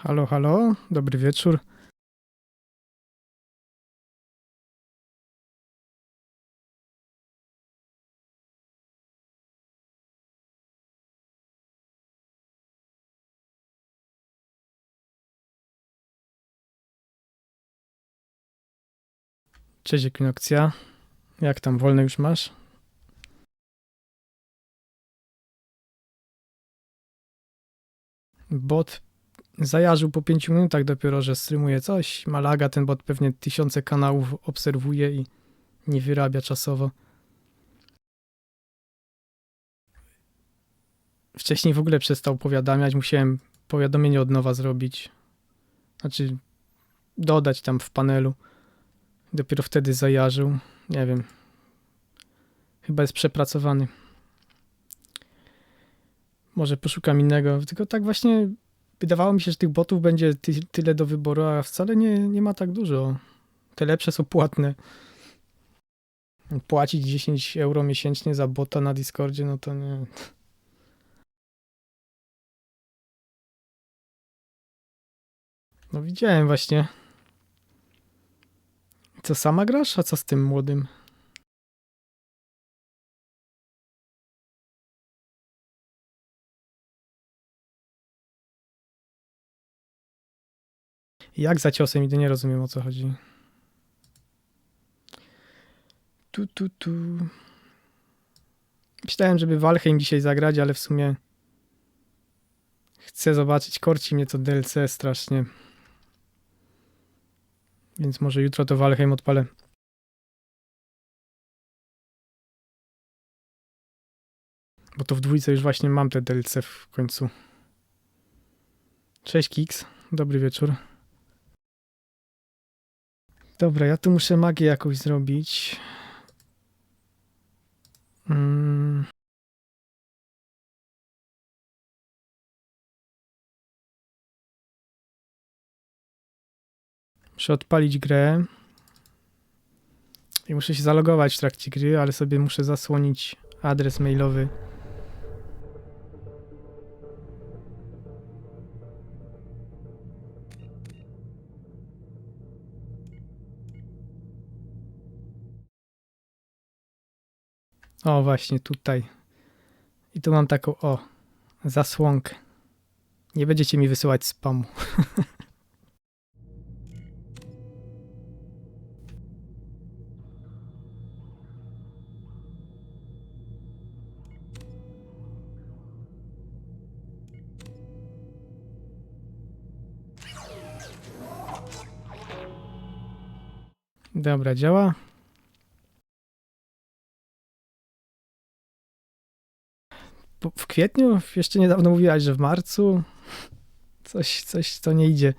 Halo, halo, dobry wieczór. Cześć, Ekwinokcja. Jak tam, wolne już masz? Bot zajarzył po 5 minutach dopiero, że streamuje coś. Malaga, ten bot pewnie tysiące kanałów obserwuje i nie wyrabia czasowo. Wcześniej w ogóle przestał powiadamiać, musiałem powiadomienie od nowa zrobić. Znaczy, dodać tam w panelu. Dopiero wtedy zajarzył. Nie wiem. Chyba jest przepracowany. Może poszukam innego. Tylko tak właśnie wydawało mi się, że tych botów będzie tyle do wyboru, a wcale nie ma tak dużo. Te lepsze są płatne. Płacić 10 euro miesięcznie za bota na Discordzie, no to nie. No widziałem właśnie. Co, sama grasz? A co z tym młodym? Jak za ciosem idę? Nie rozumiem, o co chodzi. Tu. Myślałem, żeby Valheim dzisiaj zagrać, ale w sumie chcę zobaczyć. Korci mnie to DLC strasznie. Więc może jutro to Valheim odpalę. Bo to w dwójce już właśnie mam te DLC w końcu. Cześć Kiks, dobry wieczór. Dobra, ja tu muszę magię jakąś zrobić. Muszę odpalić grę. I muszę się zalogować w trakcie gry, ale sobie muszę zasłonić adres mailowy. O, właśnie tutaj. I tu mam taką, zasłonkę. Nie będziecie mi wysyłać spamu. Dobra, działa. W kwietniu? Jeszcze niedawno mówiłaś, że w marcu. Coś to nie idzie.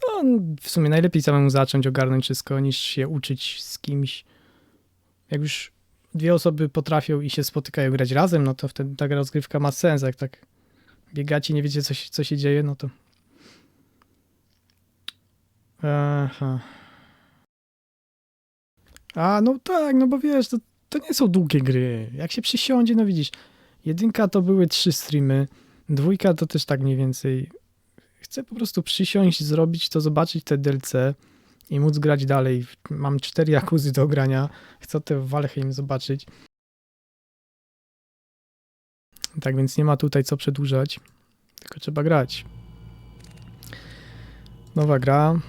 No, w sumie najlepiej samemu zacząć ogarnąć wszystko, niż się uczyć z kimś. Jak już dwie osoby potrafią i się spotykają grać razem, no to wtedy ta rozgrywka ma sens. Jak tak biegacie, nie wiecie co się dzieje, no to... Aha. A, no tak, no bo wiesz, to nie są długie gry. Jak się przysiądzie, no widzisz, jedynka to były 3 streamy, dwójka to też tak mniej więcej. Chcę po prostu przysiąść, zrobić to, zobaczyć te DLC i móc grać dalej. Mam 4 Yakuzy do grania, chcę te Valheim zobaczyć. Tak więc nie ma tutaj co przedłużać, tylko trzeba grać. Nowa gra.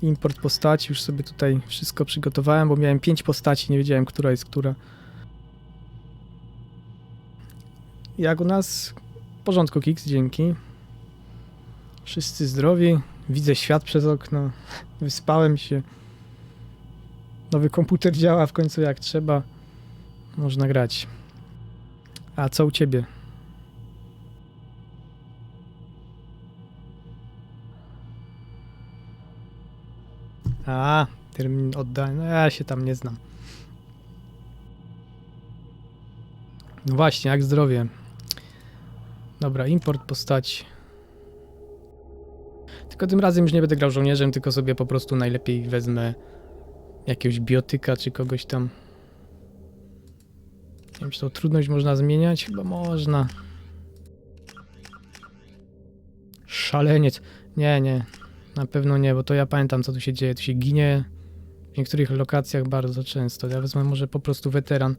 Import postaci, już sobie tutaj wszystko przygotowałem, bo miałem 5 postaci, nie wiedziałem, która jest która. Jak u nas? W porządku, Kiks, dzięki. Wszyscy zdrowi, widzę świat przez okno, wyspałem się. Nowy komputer działa w końcu jak trzeba. Można grać. A co u ciebie? A, termin oddania. No ja się tam nie znam. No właśnie, jak zdrowie. Dobra, import postaci. Tylko tym razem już nie będę grał żołnierzem, tylko sobie po prostu najlepiej wezmę jakiegoś biotyka czy kogoś tam. Nie wiem, czy tą trudność można zmieniać? Chyba można. Szaleniec. Nie. Na pewno nie, bo to ja pamiętam, co tu się dzieje. Tu się ginie w niektórych lokacjach bardzo często. Ja wezmę może po prostu weteran.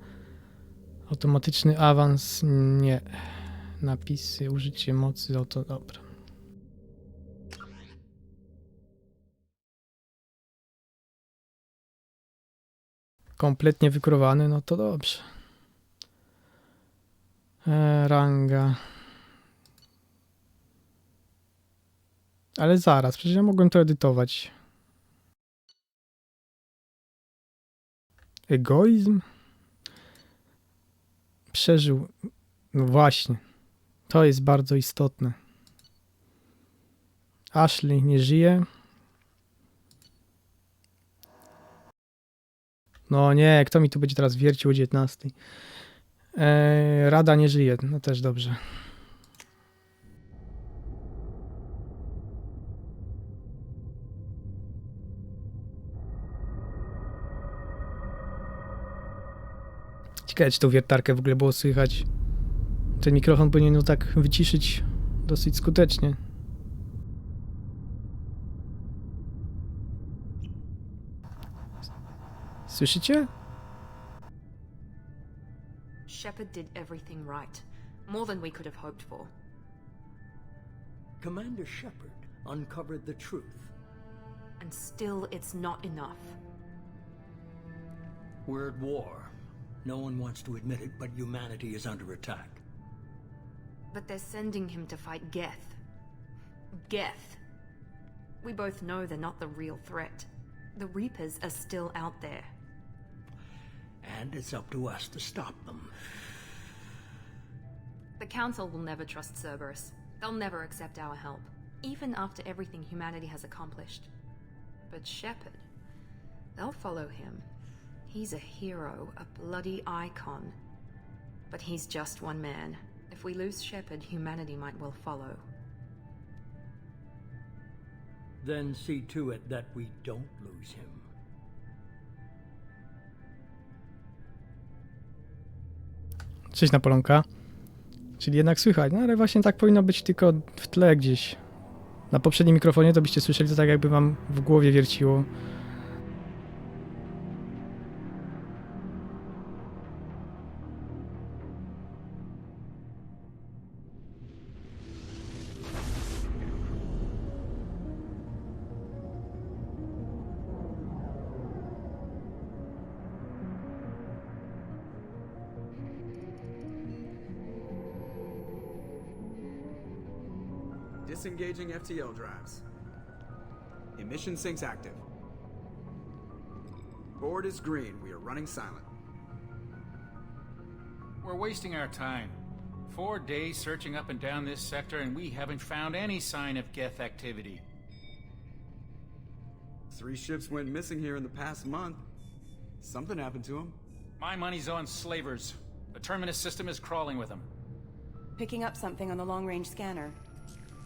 Automatyczny awans. Nie. Napisy, użycie mocy. Oto, dobra. Kompletnie wykurowany, no to dobrze. Ranga. Ale zaraz, przecież ja mogłem to edytować. Egoizm? Przeżył. No właśnie. To jest bardzo istotne. Ashley nie żyje. No nie, kto mi tu będzie teraz wiercił o 19? Rada nie żyje, no też dobrze. Ciekawe, czy tą wiertarkę w ogóle było słychać. Ten mikrofon powinien ją tak wyciszyć dosyć skutecznie. Słyszycie? Shepard did everything right. More than we could have hoped for. Commander Shepard uncovered the truth. And still it's not enough. We're at war. No one wants to admit it, but humanity is under attack. But they're sending him to fight Geth. Geth. We both know they're not the real threat. The Reapers are still out there. And it's up to us to stop them. The Council will never trust Cerberus. They'll never accept our help, even after everything humanity has accomplished. But Shepard, they'll follow him. He's a hero, a bloody icon. But he's just one man. If we lose Shepard, humanity might well follow. Then see to it that we don't lose him. Cześć Napolonka. Czyli jednak słychać, no ale właśnie tak powinno być tylko w tle gdzieś. Na poprzednim mikrofonie to byście słyszeli, to tak jakby wam w głowie wierciło. Disengaging FTL drives. Emission sinks active. Board is green. We are running silent. We're wasting our time. 4 days searching up and down this sector, and we haven't found any sign of Geth activity. 3 ships went missing here in the past month. Something happened to them. My money's on slavers. The Terminus system is crawling with them. Picking up something on the long-range scanner.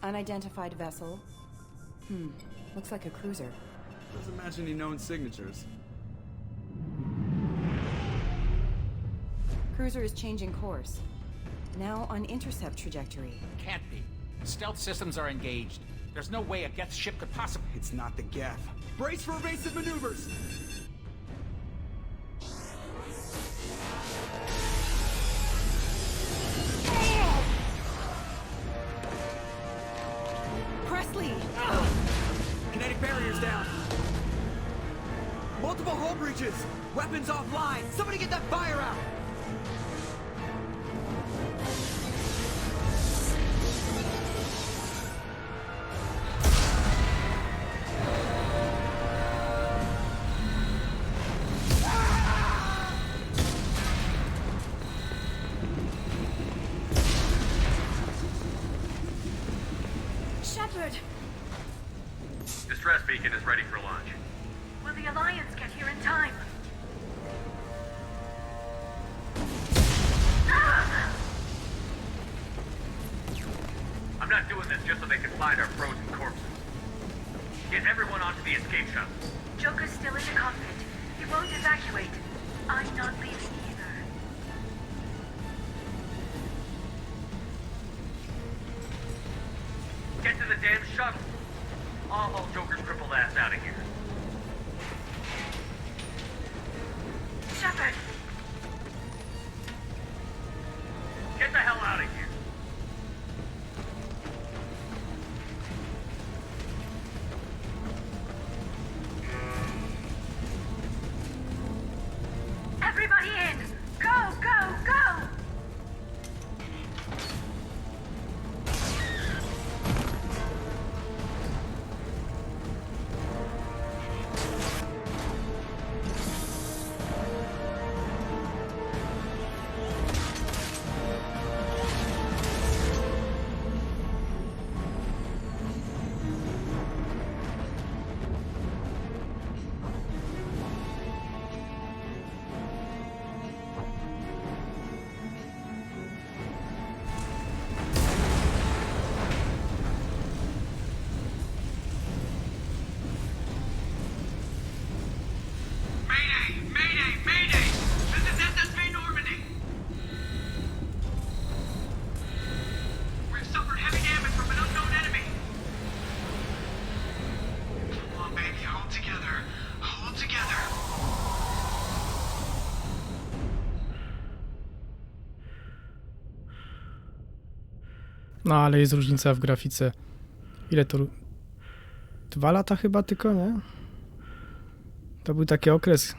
Unidentified vessel. Looks like a cruiser. Doesn't match any known signatures. Cruiser is changing course. Now on intercept trajectory. Can't be. Stealth systems are engaged. There's no way a Geth ship could possibly... It's not the Geth. Brace for evasive maneuvers! Presley! Kinetic barriers down. Multiple hull breaches. Weapons offline. Somebody get that fire out. Shepard! Distress beacon is ready for launch. Will the Alliance get here in time? I'm not doing this just so they can find our frozen corpses. Get everyone onto the escape shuttle. Joker's still in the cockpit. He won't evacuate. I'm not leaving either. I'll haul Joker's crippled ass out of here. Shepard! Get the hell out of here. Everybody in! Go, go, go! Mayday! Mayday! Mayday! This is SSV Normandy! We've suffered heavy damage from an unknown enemy! Come on, baby, hold together. Hold together. No ale jest różnica w grafice. Ile to? 2 lata chyba tylko, nie? To był taki okres,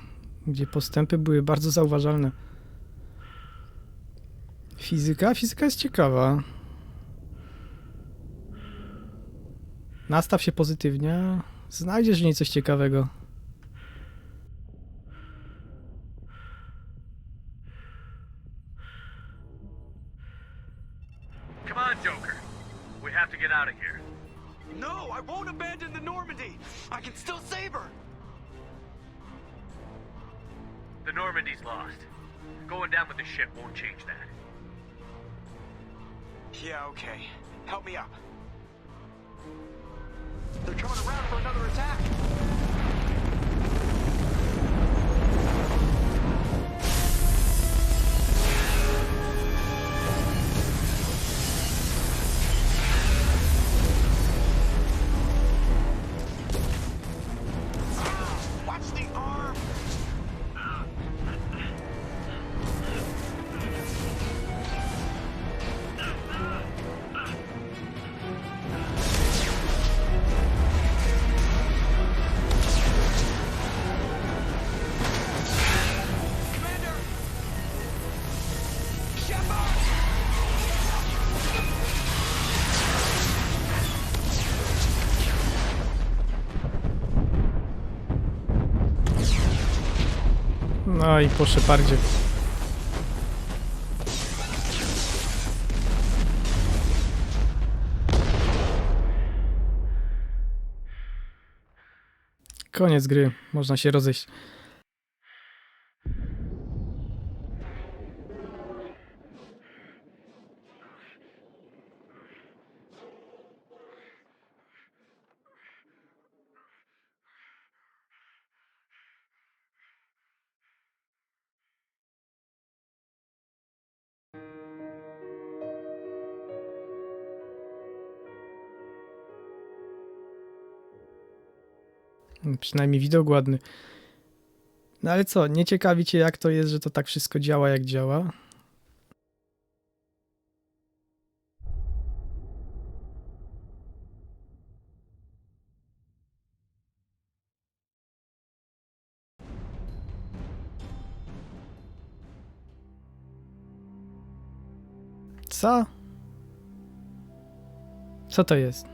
gdzie postępy były bardzo zauważalne. Fizyka jest ciekawa. Nastaw się pozytywnie, znajdziesz w niej coś ciekawego. Come on, Joker. We have to get out of here. No, I won't abandon the Normandy. I can still save her. The Normandy's lost. Going down with the ship won't change that. Yeah, okay. Help me up. They're coming around for another attack. Watch the arm. Commander! Shepard! No i po Shepardzie. Koniec gry, można się rozejść. Przynajmniej widok ładny. No ale co, nie ciekawi cię jak to jest, że to tak wszystko działa jak działa? Co? Co to jest?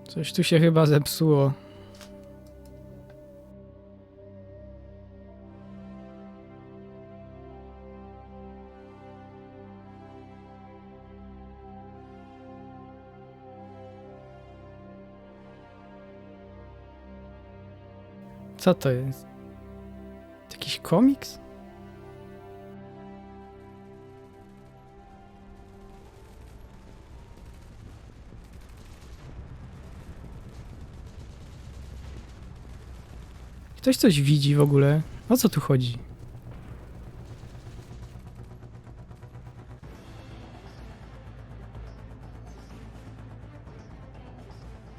Coś tu się chyba zepsuło. Co to jest? Jakiś komiks? Ktoś coś widzi w ogóle? O co tu chodzi?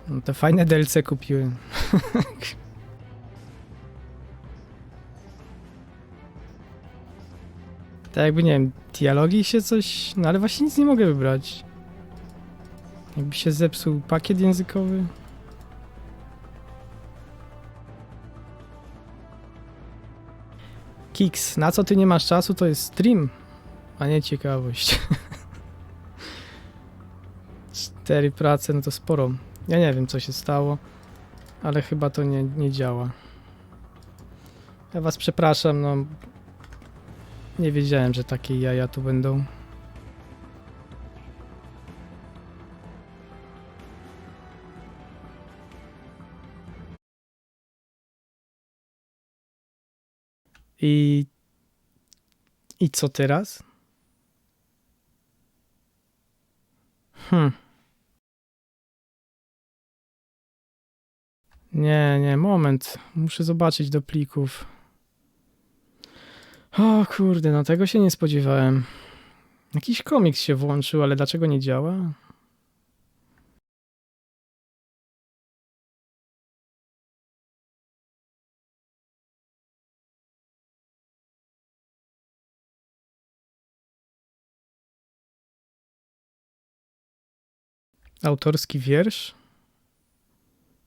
No to fajne DLC kupiłem. Tak jakby, nie wiem, dialogi się coś... No ale właśnie nic nie mogę wybrać. Jakby się zepsuł pakiet językowy. Kiks, na co ty nie masz czasu, to jest stream, a nie ciekawość. 4 prace, no to sporo. Ja nie wiem, co się stało, ale chyba to nie działa. Ja was przepraszam, no... Nie wiedziałem, że takie jaja tu będą. I... I co teraz? Nie, moment. Muszę zobaczyć do plików. O kurde, no tego się nie spodziewałem. Jakiś komiks się włączył, ale dlaczego nie działa? Autorski wiersz?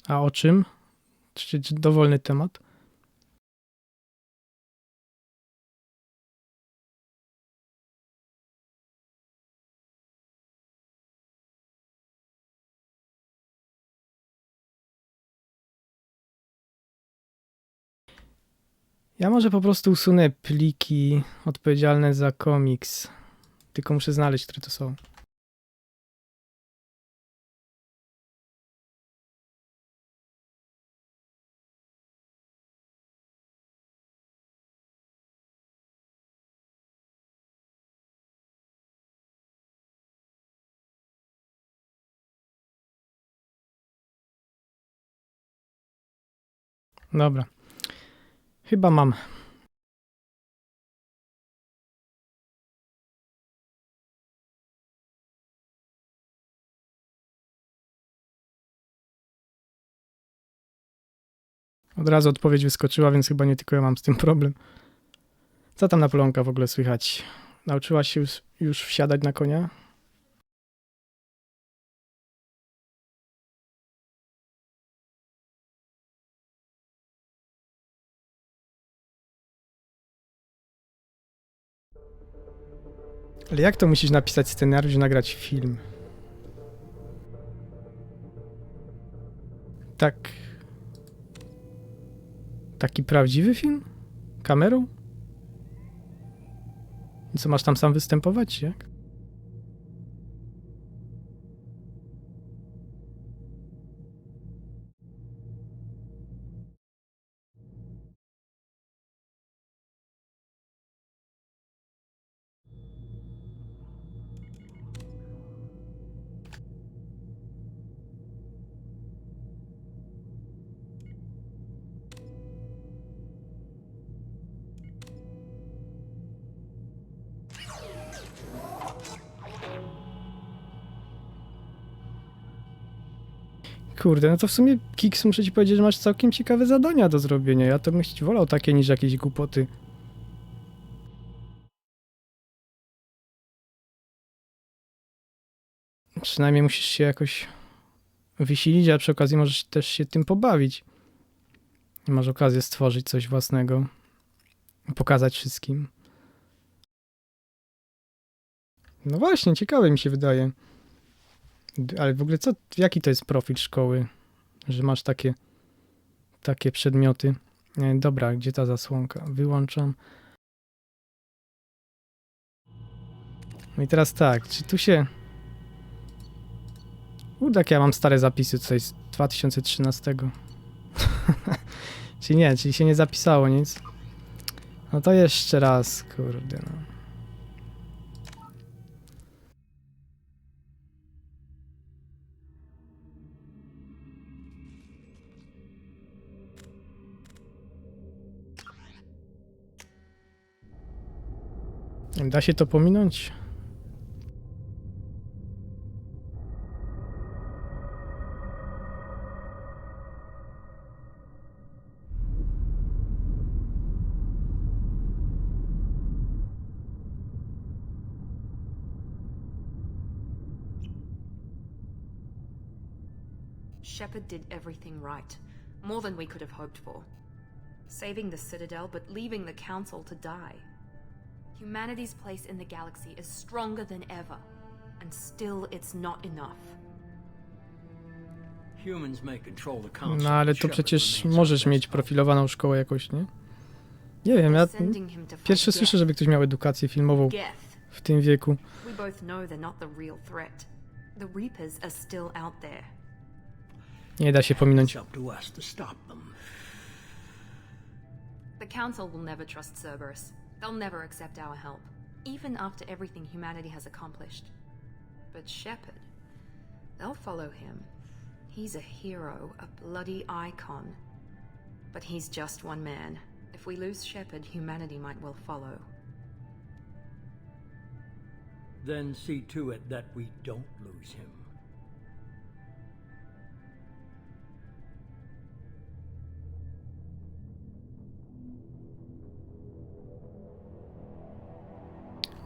A o czym? Czy dowolny temat? Ja może po prostu usunę pliki odpowiedzialne za komiks. Tylko muszę znaleźć, które to są. Dobra. Chyba mam. Od razu odpowiedź wyskoczyła, więc chyba nie tylko ja mam z tym problem. Co tam na Polonka w ogóle słychać? Nauczyłaś się już wsiadać na konia? Ale jak to musisz napisać scenariusz, nagrać film? Tak. Taki prawdziwy film? Kamerą? I co, masz tam sam występować, jak? Kurde, no to w sumie, Kiks, muszę ci powiedzieć, że masz całkiem ciekawe zadania do zrobienia. Ja to bym wolał takie niż jakieś głupoty. Przynajmniej musisz się jakoś wysilić, a przy okazji możesz też się tym pobawić. Masz okazję stworzyć coś własnego. Pokazać wszystkim. No właśnie, ciekawe mi się wydaje. Ale w ogóle jaki to jest profil szkoły, że masz takie przedmioty? Dobra, gdzie ta zasłonka? Wyłączam. No i teraz tak, czy tu się... Tak, ja mam stare zapisy tutaj z 2013. Czyli nie, czyli się nie zapisało nic. No to jeszcze raz, kurde no. Da się to pominąć? Shepard did everything right. More than we could have hoped for. Saving the Citadel, but leaving the Council to die. Humanity's place in the galaxy is stronger than ever. And still it's not enough. Humans may control the council. No ale to Shepard przecież remains możesz our mieć best hope. profilowaną szkołę jakoś, nie? Nie wiem, ja Sending him to fight pierwszy słyszę, żeby ktoś miał edukację filmową Geth. w tym wieku. We both know they're not the real threat. The Reapers are still out there. Nie da się pominąć. It's up to us to stop them. The Council will never trust Cerberus. They'll never accept our help, even after everything humanity has accomplished. But Shepard, they'll follow him. He's a hero, a bloody icon. But he's just one man. If we lose Shepard, humanity might well follow. Then see to it that we don't lose him.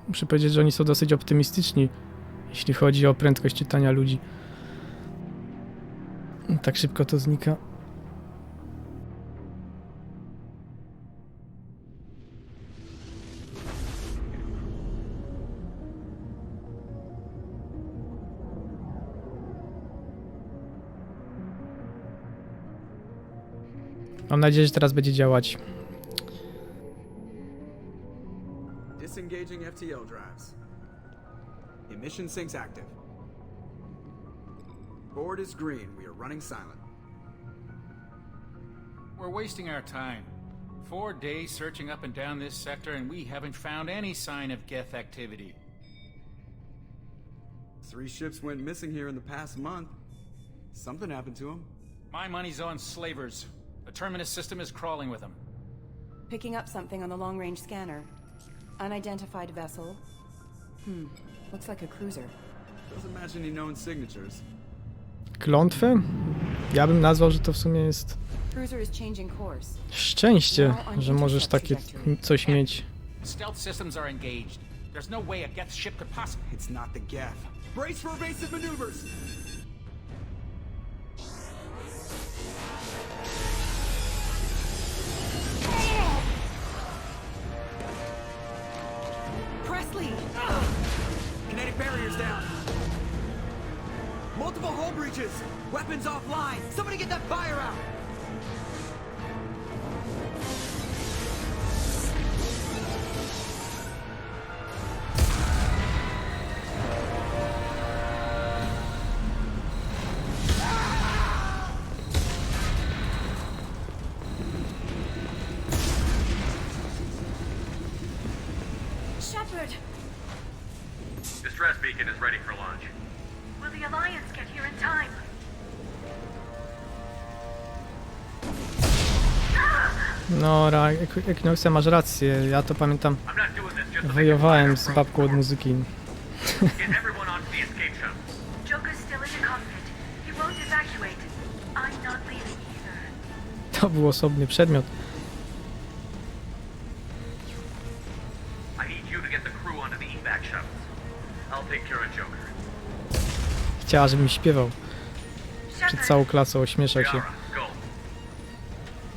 Muszę powiedzieć, że oni są dosyć optymistyczni, jeśli chodzi o prędkość czytania ludzi. Tak szybko to znika. Mam nadzieję, że teraz będzie działać. Disengaging FTL drives. Emission sinks active. Board is green. We are running silent. We're wasting our time. 4 days searching up and down this sector, and we haven't found any sign of Geth activity. 3 ships went missing here in the past month. Something happened to them. My money's on slavers. The Terminus system is crawling with them. Picking up something on the long-range scanner. Unidentified vessel. Looks like a cruiser. Doesn't match any known signatures. Klątwę? Ja bym nazwał, że to w sumie jest Cruiser is changing course. szczęście, że możesz takie coś mieć. Stealth systems are engaged. There's no way a Geth ship could possibly... It's not the Geth. Brace for evasive maneuvers! Presley! Kinetic barriers down. Multiple hull breaches. Weapons offline. Somebody get that fire out. Shepard! Distress beacon is ready for launch. Will the Alliance get here in time? No, Ekinoxa, masz rację, ja to pamiętam. I'm not doing this just so they can find Wyjowałem our z frozen babką od corpses. muzyki. Get everyone onto the escape shuttle. Joker's still in the cockpit. He won't evacuate. I'm not leaving either. To był osobny przedmiot. I need you to get the crew onto the evac shuttles. I'll take care of Joker. Chciała, żebym śpiewał. Przed Shepard, całą klasą ośmieszał się. Yara, go.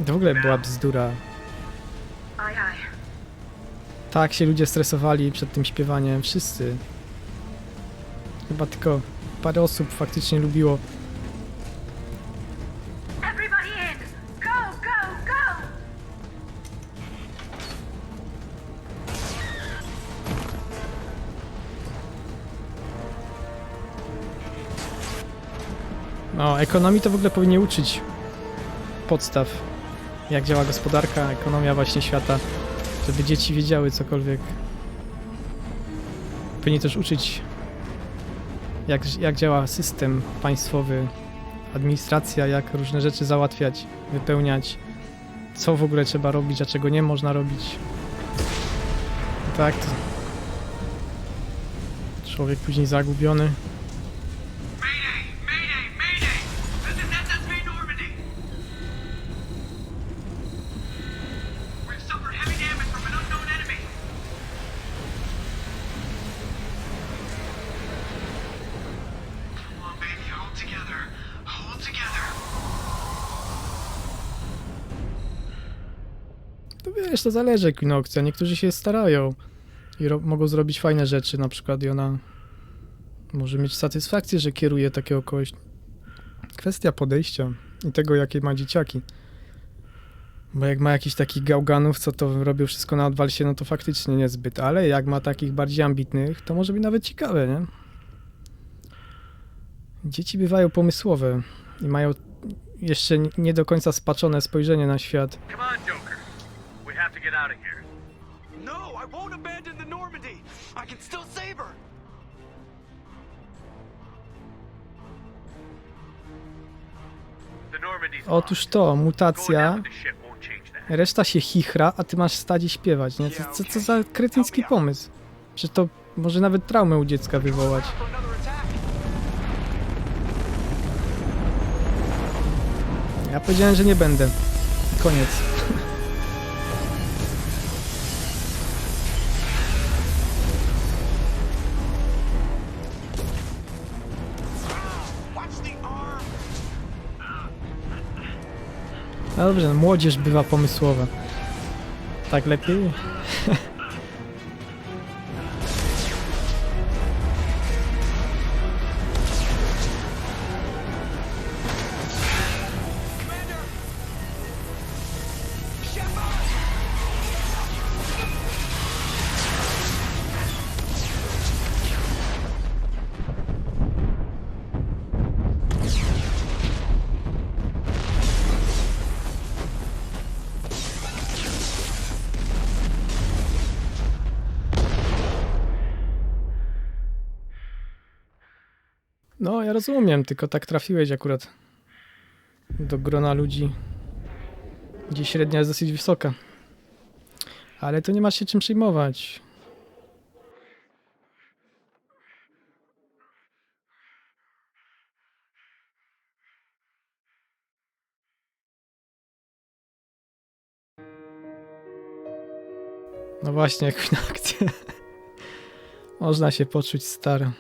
To w ogóle była bzdura. aye aye. Tak się ludzie stresowali przed tym śpiewaniem. Wszyscy. Chyba tylko parę osób faktycznie lubiło. Everybody in! Go, go, go! No, ekonomii to w ogóle powinien uczyć podstaw. Jak działa gospodarka, ekonomia właśnie świata. Żeby dzieci wiedziały cokolwiek. Powinien też uczyć jak działa system państwowy, administracja, jak różne rzeczy załatwiać, wypełniać, co w ogóle trzeba robić, a czego nie można robić. Tak, to Człowiek później zagubiony. Mayday! Mayday! Mayday! This is SSV Normandy! We've suffered heavy damage from an unknown enemy! Come on, baby, hold together. Hold together. To wiesz, to zależy jak inokcja. Niektórzy się starają i mogą zrobić fajne rzeczy, na przykład i ona może mieć satysfakcję, że kieruje takiego kogoś. Kwestia podejścia i tego, jakie ma dzieciaki. Bo jak ma jakichś takich gałganów, co to robią wszystko na odwal się, no to faktycznie niezbyt, ale jak ma takich bardziej ambitnych, to może być nawet ciekawe, nie? Dzieci bywają pomysłowe i mają jeszcze nie do końca spaczone spojrzenie na świat. Come on, Joker. We have to get out of here. No, I won't abandon the Normandy! I can still save her! The Normandy's Otóż to, Going mutacja, down with the ship won't change that. reszta się chichra, a ty masz stać i śpiewać, nie? Co za kretyński pomysł? Że to może nawet traumę u dziecka wywołać. For another attack! Ja powiedziałem, że nie będę. Koniec. Watch the arm! No dobrze, no, młodzież bywa pomysłowa. Tak lepiej? No, ja rozumiem, tylko tak trafiłeś akurat do grona ludzi, gdzie średnia jest dosyć wysoka. Ale to nie masz się czym przejmować. No właśnie, jak na akcję. Można się poczuć staro.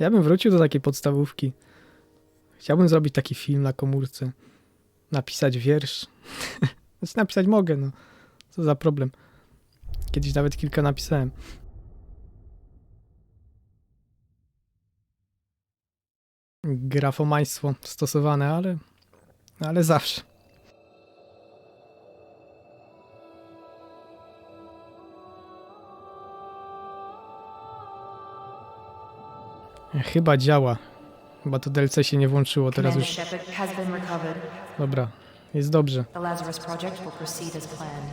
Ja bym wrócił do takiej podstawówki. Chciałbym zrobić taki film na komórce. Napisać wiersz. Znaczy napisać mogę, no. Co za problem. Kiedyś nawet kilka napisałem. Grafomaństwo stosowane, ale zawsze. Chyba działa. Chyba to DLC się nie włączyło, teraz Commander już... Shepard has been recovered. Dobra, jest dobrze. The Lazarus Project will proceed as planned.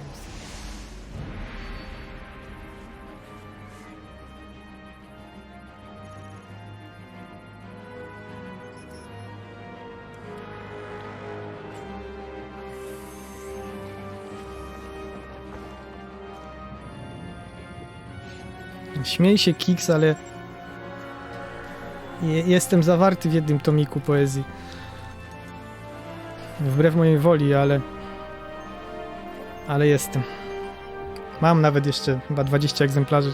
Śmiej się, Kiks, ale... Jestem zawarty w jednym tomiku poezji. Wbrew mojej woli, ale jestem. Mam nawet jeszcze chyba 20 egzemplarzy.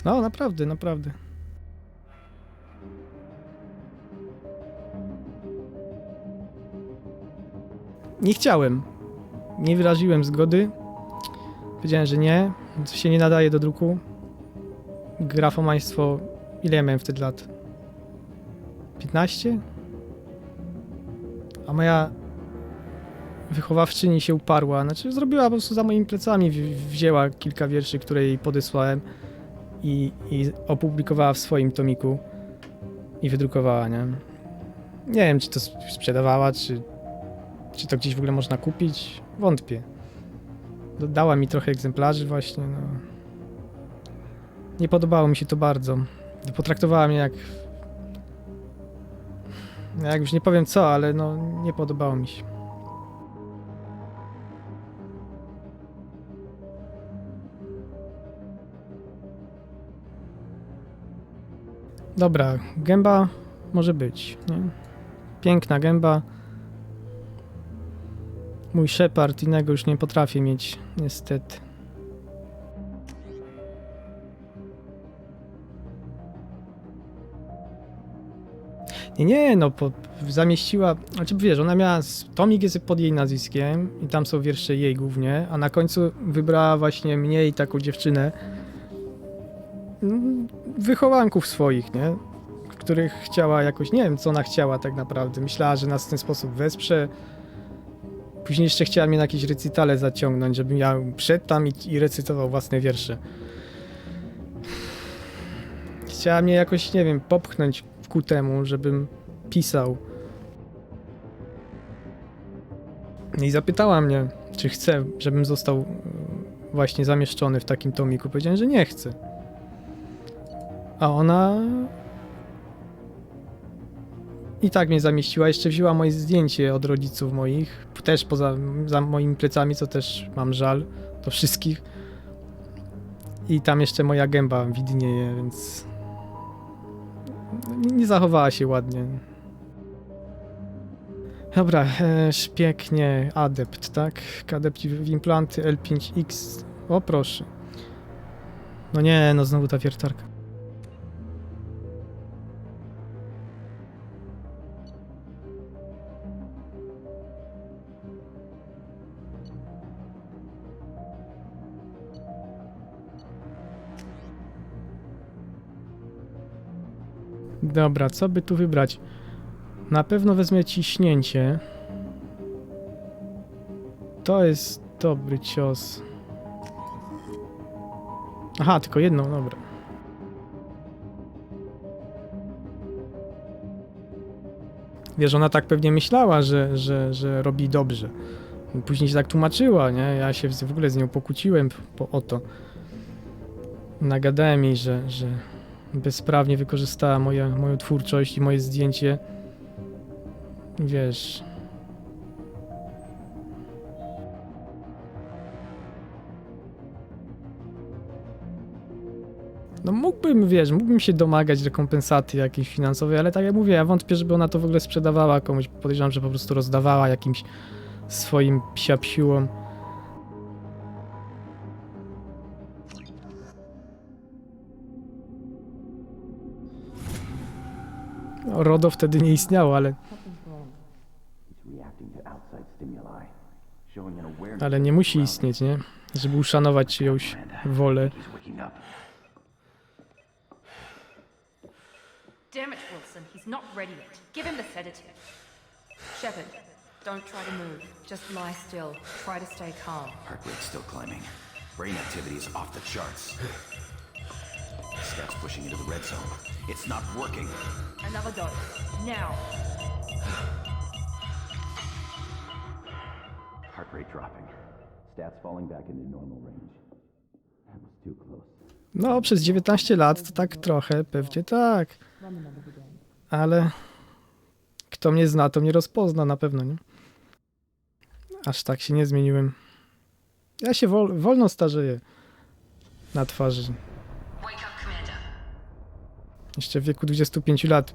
No, naprawdę, naprawdę. Nie chciałem. Nie wyraziłem zgody. Powiedziałem, że nie. To się nie nadaje do druku. Grafomaństwo... Ile ja miałem wtedy lat? 15? A moja wychowawczyni się uparła. Znaczy zrobiła po prostu za moimi plecami. Wzięła kilka wierszy, które jej podesłałem i opublikowała w swoim tomiku. I wydrukowała, nie? Nie wiem, czy to sprzedawała, czy to gdzieś w ogóle można kupić? Wątpię. Dała mi trochę egzemplarzy właśnie, no. Nie podobało mi się to bardzo. Potraktowała mnie jak... Jak już nie powiem co, ale no nie podobało mi się. Dobra, gęba może być, nie? Piękna gęba. Mój Shepard innego już nie potrafię mieć, niestety. Nie, no, zamieściła, znaczy wiesz, ona miała, tomik jest pod jej nazwiskiem i tam są wiersze jej głównie, a na końcu wybrała właśnie mnie i taką dziewczynę, wychowanków swoich, nie? Których chciała jakoś, nie wiem co ona chciała tak naprawdę, myślała, że nas w ten sposób wesprze. Później jeszcze chciała mnie na jakieś recitale zaciągnąć, żebym ja szedł tam i recytował własne wiersze. Chciała mnie jakoś, nie wiem, popchnąć ku temu, żebym pisał. I zapytała mnie, czy chcę, żebym został właśnie zamieszczony w takim tomiku. Powiedziałem, że nie chcę. A ona i tak mnie zamieściła. Jeszcze wzięła moje zdjęcie od rodziców moich. Też za moimi plecami, co też mam żal do wszystkich. I tam jeszcze moja gęba widnieje, więc nie zachowała się ładnie. Dobra, szpieg, nie, adept, tak? Adept w implanty L5X. O proszę. No nie, no znowu ta wiertarka. Dobra, co by tu wybrać? Na pewno wezmę ciśnięcie. To jest dobry cios. Aha, tylko jedną, dobra. Wiesz, ona tak pewnie myślała, że robi dobrze. Później się tak tłumaczyła, nie? Ja się w ogóle z nią pokłóciłem o to. Nagadałem jej, że bezprawnie wykorzystała moją twórczość i moje zdjęcie. Wiesz... No mógłbym się domagać rekompensaty jakiejś finansowej, ale tak jak mówię, ja wątpię, żeby ona to w ogóle sprzedawała komuś. Podejrzewam, że po prostu rozdawała jakimś swoim psiapsiłom. No, RODO wtedy nie istniało, ale nie musi istnieć, nie? Żeby uszanować czyjąś wolę. Damn it, Wilson, he's not ready yet. Give him the sedative. Shepard, don't try to move. Just lie still. Try to stay calm. Heart rate's still climbing. Brain activity is off the charts. Scout's pushing into the red zone. It's not working. Another dose. Now. Heart rate dropping. Stats falling back into normal range. That was too close. No, przez 19 lat to tak trochę, pewnie tak. Ale kto mnie zna, to mnie rozpozna na pewno, nie? Aż tak się nie zmieniłem. Ja się wolno starzeję na twarzy. Jeszcze w wieku 25 lat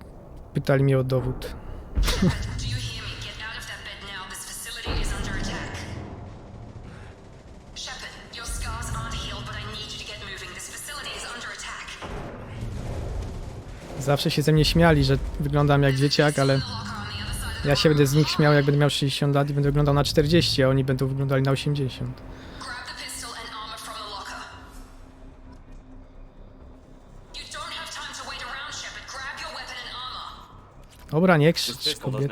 pytali mnie o dowód. Zawsze się ze mnie śmiali, że wyglądam jak dzieciak, ale ja się będę z nich śmiał, jak będę miał 60 lat i będę wyglądał na 40, a oni będą wyglądali na 80. Dobra, nie krzycz, kobiet.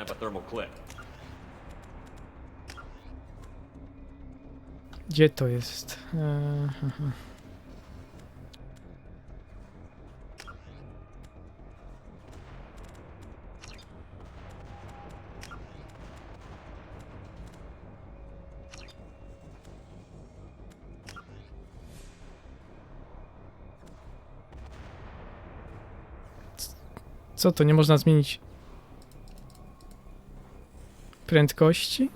Gdzie to jest? Co to, nie można zmienić? prędkości.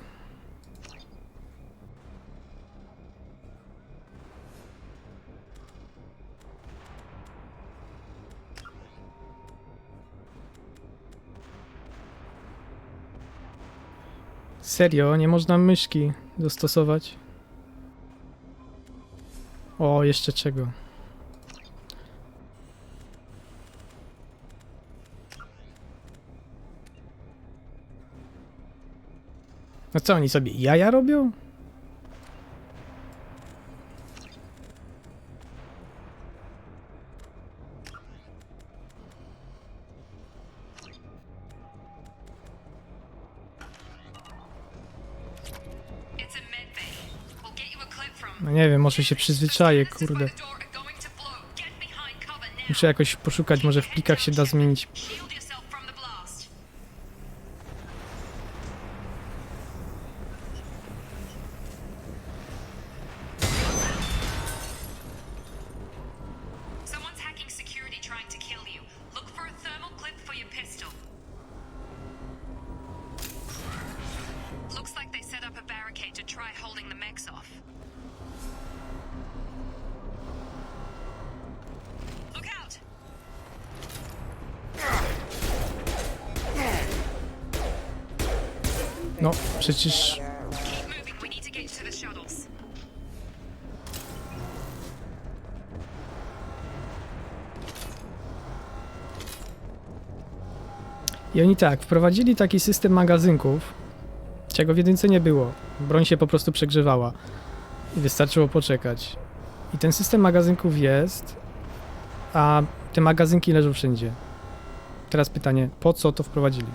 Serio, nie można myszki dostosować? O, jeszcze czego? No co, oni sobie jaja robią? No nie wiem, może się przyzwyczaję, kurde. Muszę jakoś poszukać, może w plikach się da zmienić. No, przecież... I oni tak, wprowadzili taki system magazynków, czego w jedynce nie było. Broń się po prostu przegrzewała i wystarczyło poczekać. I ten system magazynków jest, a te magazynki leżą wszędzie. Teraz pytanie, po co to wprowadzili?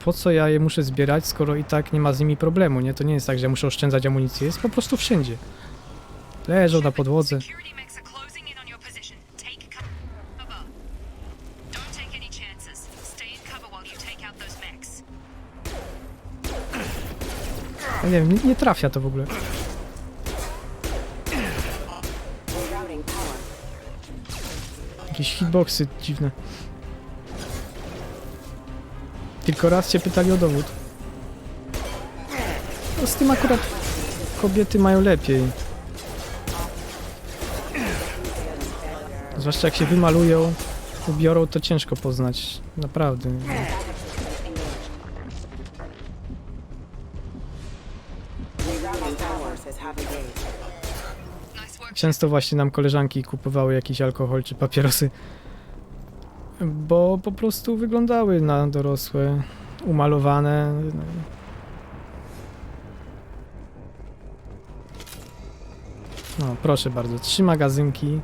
Po co ja je muszę zbierać, skoro i tak nie ma z nimi problemu, nie? To nie jest tak, że ja muszę oszczędzać amunicję, jest po prostu wszędzie. Leżą na podłodze. Ja nie wiem, nie trafia to w ogóle. Jakieś hitboxy dziwne. Tylko raz cię pytali o dowód. No z tym akurat kobiety mają lepiej. Zwłaszcza jak się wymalują, ubiorą, to ciężko poznać. Naprawdę. Często właśnie nam koleżanki kupowały jakiś alkohol czy papierosy, bo po prostu wyglądały na dorosłe, umalowane. No proszę bardzo, 3 magazynki.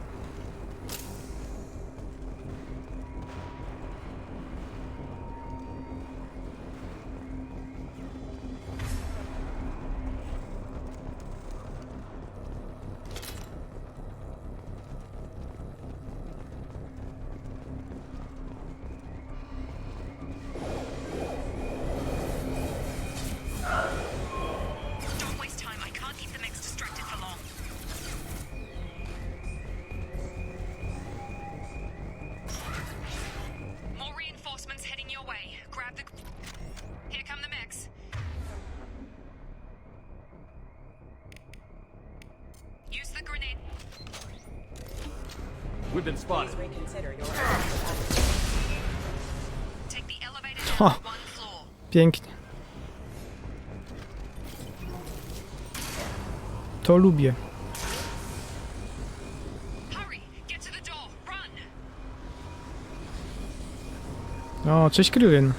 We've been spotted. O, pięknie. To lubię. O, cześć Krylin.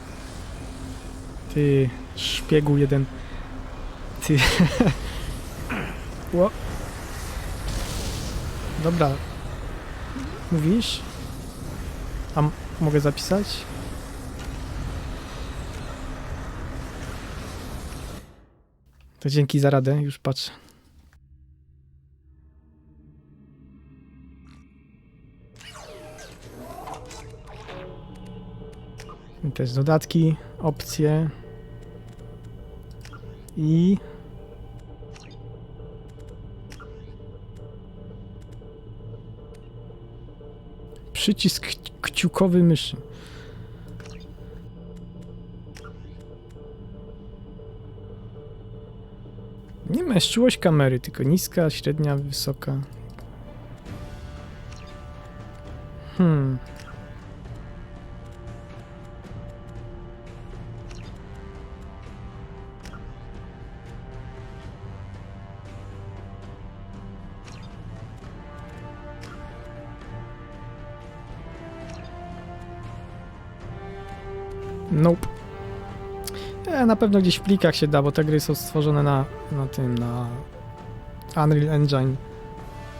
Ty szpiegu jeden. Ty. Ło. Dobra. Mówisz? A mogę zapisać? To dzięki za radę, już patrzę. I też dodatki, opcje i przycisk kciukowy myszy. Nie ma czułość kamery, tylko niska, średnia, wysoka. Nope. Na pewno gdzieś w plikach się da, bo te gry są stworzone na Unreal Engine,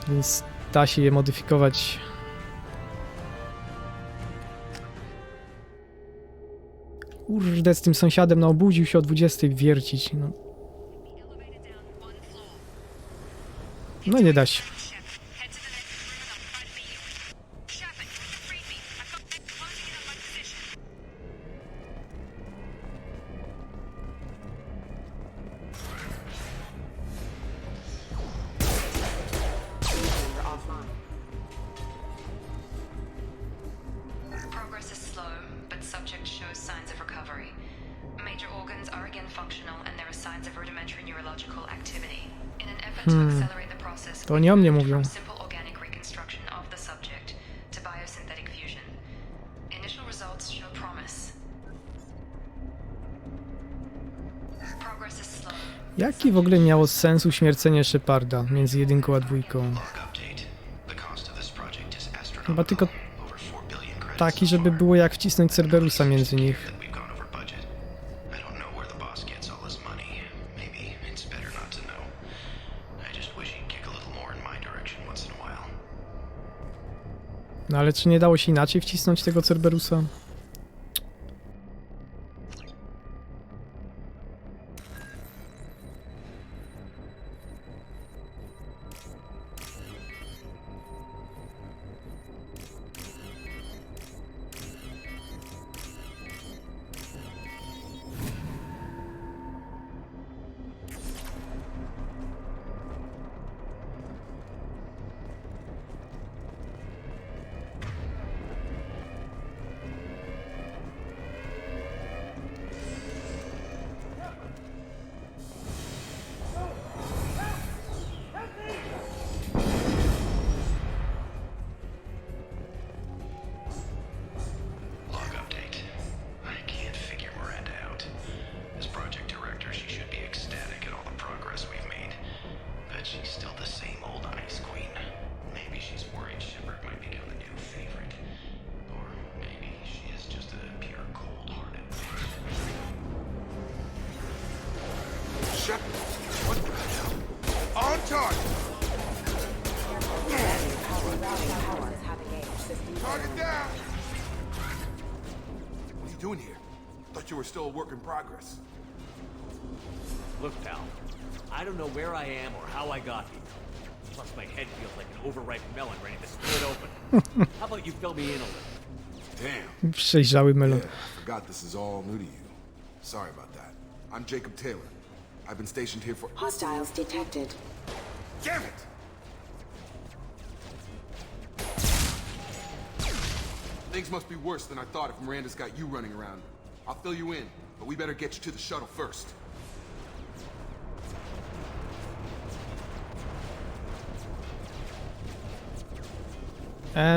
więc da się je modyfikować. Kurde, z tym sąsiadem obudził się o 20 wiercić. No nie da się. Progress is slow, but subject shows signs of recovery. Major organs are again functional and there are signs of rudimentary neurological activity. In an effort to accelerate the process, To oni o mnie mówią. from simple organic reconstruction of the subject to biosynthetic fusion. Initial results show promise. Progress is slow. Jaki w ogóle miało sens uśmiercenie Sheparda między 1 a 2? Chyba tylko taki, żeby było jak wcisnąć Cerberusa między nich. No ale czy nie dało się inaczej wcisnąć tego Cerberusa? What the hell? On target! Target down! What are you doing here? Thought you were still a work in progress. Look, pal, I don't know where I am or how I got here. Plus, my head feels like an overripe melon ready to split open. How about you fill me in a little? Damn. Przejrzały melon. Yeah, I forgot this is all new to you. Sorry about that. I'm Jacob Taylor. I've been stationed here for... Hostiles detected. Damn it! Things must be worse than I thought if Miranda's got you running around. I'll fill you in, but we better get you to the shuttle first.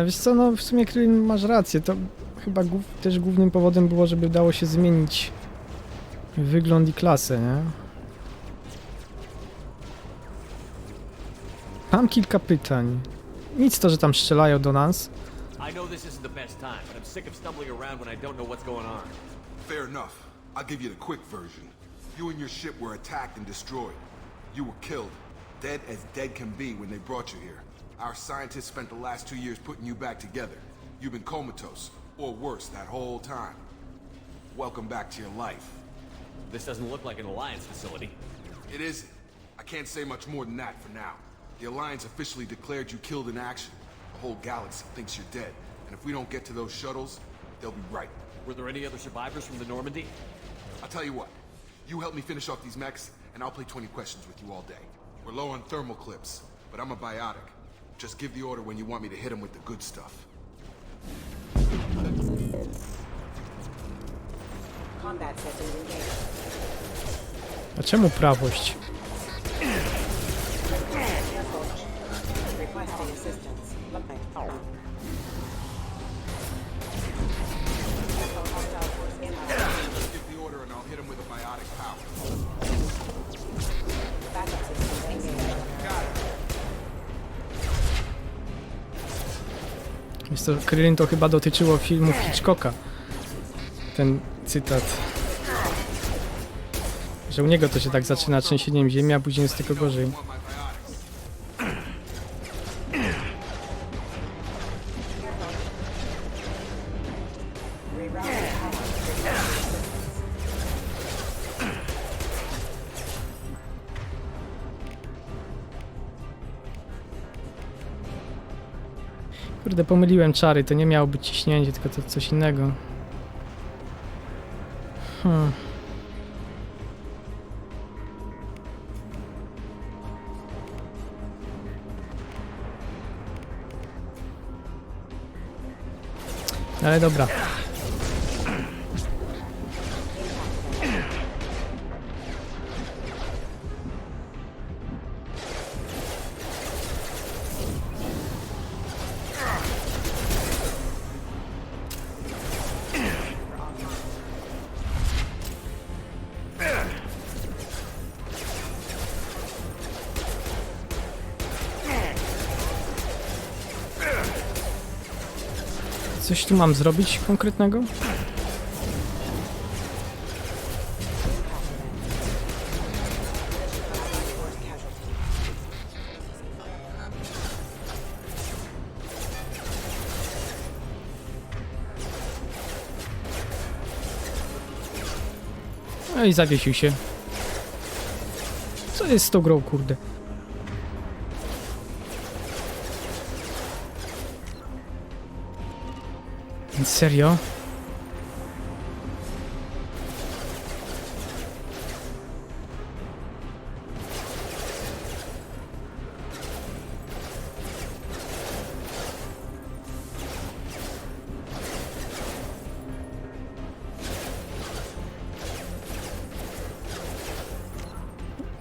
Wiesz co, no w sumie Kryn, masz rację, to chyba też głównym powodem było, żeby dało się zmienić wygląd i klasę, nie? Mam kilka pytań. Nic to, że tam strzelają do nas. I know this isn't the best time, but I'm sick of stumbling around when I don't know what's going on. Fair enough. I'll give you the quick version. You and your ship were attacked and destroyed. You were killed. Dead as dead can be when they brought you here. Our scientists spent the last 2 years putting you back together. You've been comatose, or worse, that whole time. Welcome back to your life. This doesn't look like an Alliance facility. It isn't. I can't say much more than that for now. The Alliance officially declared you killed in action. The whole galaxy thinks you're dead. And if we don't get to those shuttles, they'll be right. Were there any other survivors from the Normandy? I'll tell you what. You help me finish off these mechs, and I'll play 20 questions with you all day. We're low on thermal clips, but I'm a biotic. Just give the order when you want me to hit him with the good stuff. Combat systems engaged. A czemu prawość? assistance. Let's give the order and I'll hit him with a biotic power. Backup systems engaged. Got it. Jest to, Krillin to chyba dotyczyło filmów Hitchcocka. Ten cytat. Że u niego to się tak zaczyna trzęsieniem ziemi, a później jest tylko gorzej. Want my biotics. Kurde, pomyliłem czary, to nie miało być ciśnięcie, tylko to coś innego. Ale dobra. Coś tu mam zrobić konkretnego? No i zawiesił się. Co jest z tą grą, kurde? Serio?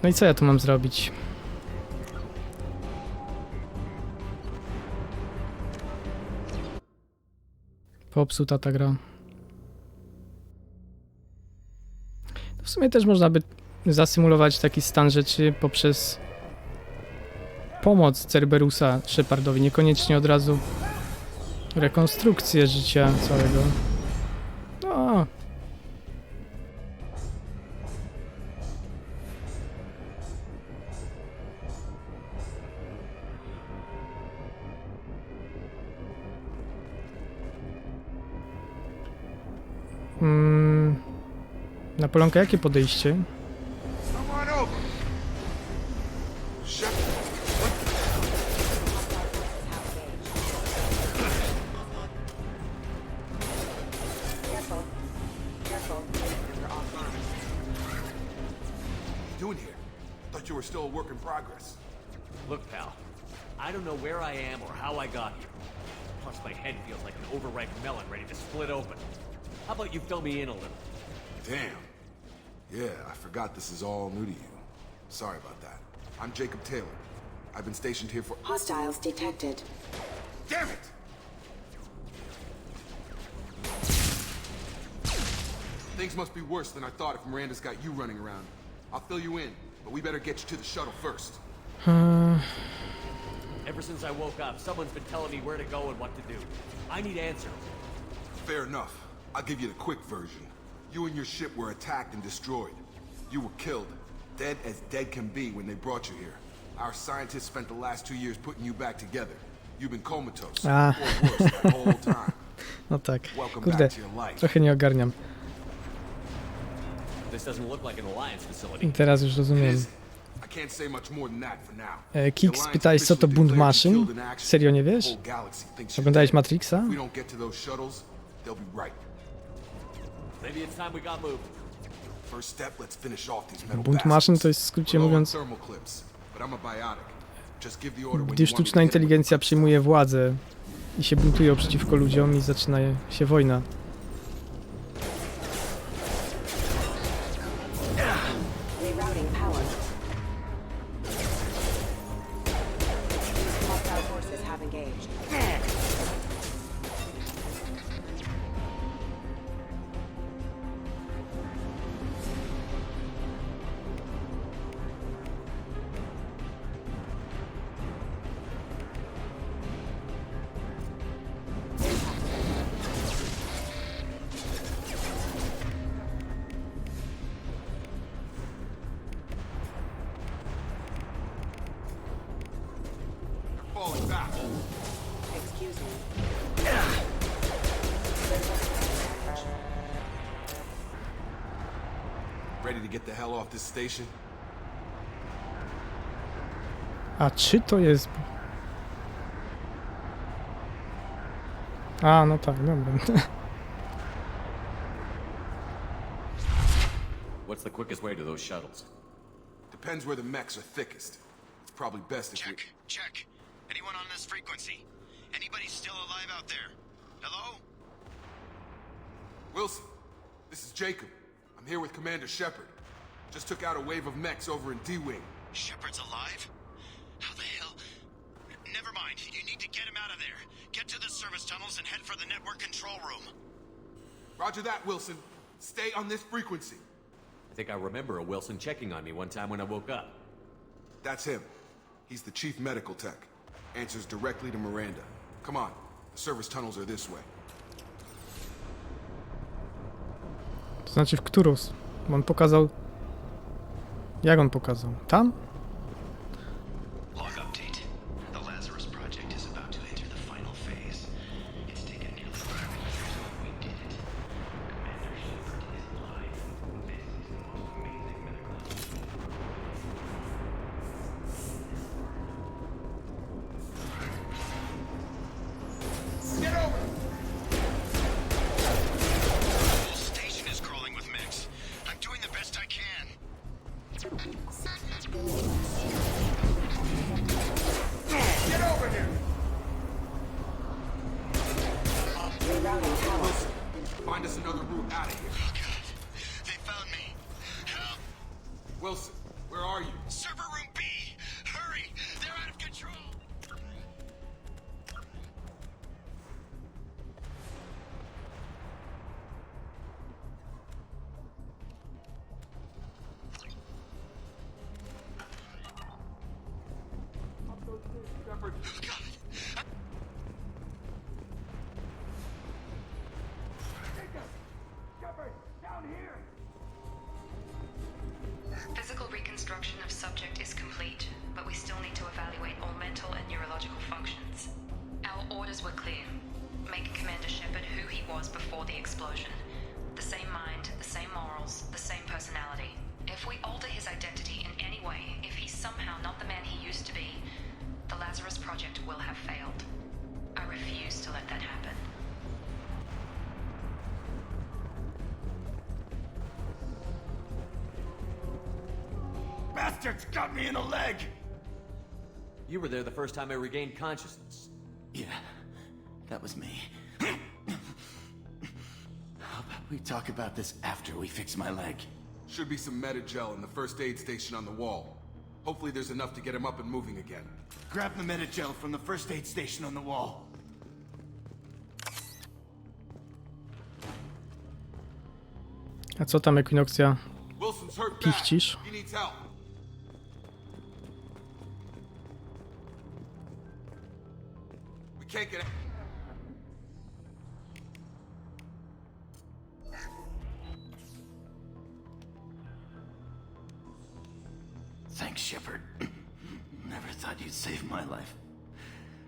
No i co ja tu mam zrobić? Popsuta ta gra. W sumie też można by zasymulować taki stan rzeczy poprzez pomoc Cerberusa Shepardowi, niekoniecznie od razu rekonstrukcję życia całego. No. Napoleonka, jakie podejście? Come on over. Shut doing here? Thought you were still a work in progress. Look, pal, I don't know where I am or how I got here. Plus, my head feels like an overripe melon ready to split open. How about you fill me in a little? Damn. Yeah, I forgot this is all new to you. Sorry about that. I'm Jacob Taylor. I've been stationed here for— Hostiles detected. Damn it! Things must be worse than I thought if Miranda's got you running around. I'll fill you in, but we better get you to the shuttle first. Ever since I woke up, someone's been telling me where to go and what to do. I need answers. Fair enough. I'll give you the quick version. You and your ship were attacked and destroyed. You were killed, dead as dead can be when they brought you here. Our scientists spent the last 2 years putting you back together. You've been comatose, or worse, that whole time. No tak. Welcome Kurde, back to your life. trochę nie ogarniam. This doesn't look like an Alliance facility. Teraz już It rozumiem. is. I can't say much more than that for now. Kix, pytałeś, co to bunt maszyn? Serio nie wiesz? Oglądałeś Matrixa? We don't get to those shuttles, they'll be right. Maybe it's time we got moved. First step, let's finish off these metal Bunt maszyn to jest w bastards. skrócie We're low on mówiąc, thermal clips, but I'm a biotic. Just give the order when gdy you want me to sztuczna hit 'em with inteligencja the przyjmuje władzę i się buntują przeciwko ludziom i zaczyna się wojna. Rerouting power. Hostile forces Ready to get the hell off this station? A czy to jest... A, no tak, dobra. What's the quickest way to those shuttles? Depends where the mechs are thickest. It's probably best if we... Check. Anyone on this frequency? Anybody still alive out there? Hello? Wilson, this is Jacob. I'm here with Commander Shepard. Just took out a wave of mechs over in D-Wing. Shepard's alive? How the hell? Never mind. You need to get him out of there. Get to the service tunnels and head for the network control room. Roger that, Wilson. Stay on this frequency. I think I remember a Wilson checking on me one time when I woke up. That's him. He's the chief medical tech. Answers directly to Miranda. Come on. The service tunnels are this way. To znaczy w którą? Bo on pokazał... Jak on pokazał? Tam? Log update. The Lazarus project is about to enter the final phase. It's taken nearly 5 years, but we did it. Commander Shepard is alive. This is the most amazing medical... Get over! The whole station is crawling with mechs. I'm doing the best I can. Get over here! Wilson, find us another route out of here. Oh, God. They found me. Help! Wilson, where are you? Server room B! Hurry! They're out of control! Shepard. Shepard, down here! Physical reconstruction of subject is complete, but we still need to evaluate all mental and neurological functions. Our orders were clear. Make Commander Shepard who he was before the explosion. The same mind, the same morals, the same personality. If we alter his identity in any way, if he's somehow not the man he used to be, the Lazarus Project will have failed. I refuse to let that happen. Bastards got me in the leg! You were there the first time I regained consciousness. Yeah, that was me. How about we talk about this after we fix my leg? Should be some Metagel in the first aid station on the wall. Hopefully there's enough to get him up and moving again. Grab the Metagel from the first aid station on the wall. A co tam, Equinoxia? Wilson's hurt bad. Pichcisz? He needs help. We can't get... Thanks, Shepard. Never thought you'd save my life.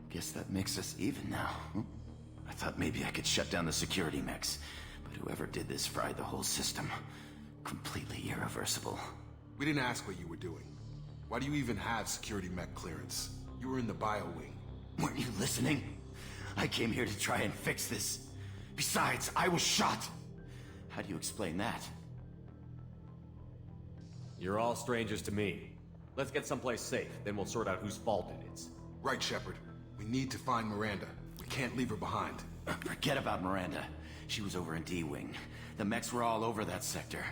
Guess that makes us even now. I thought maybe I could shut down the security mechs, but whoever did this fried the whole system. Completely irreversible. We didn't ask what you were doing. Why do you even have security mech clearance? You were in the bio wing. Weren't you listening? I came here to try and fix this. Besides, I was shot. How do you explain that? You're all strangers to me. Let's get someplace safe, then we'll sort out whose fault it is. Right, Shepard. We need to find Miranda. We can't leave her behind. Forget about Miranda. She was over in D-Wing. The mechs were all over that sector.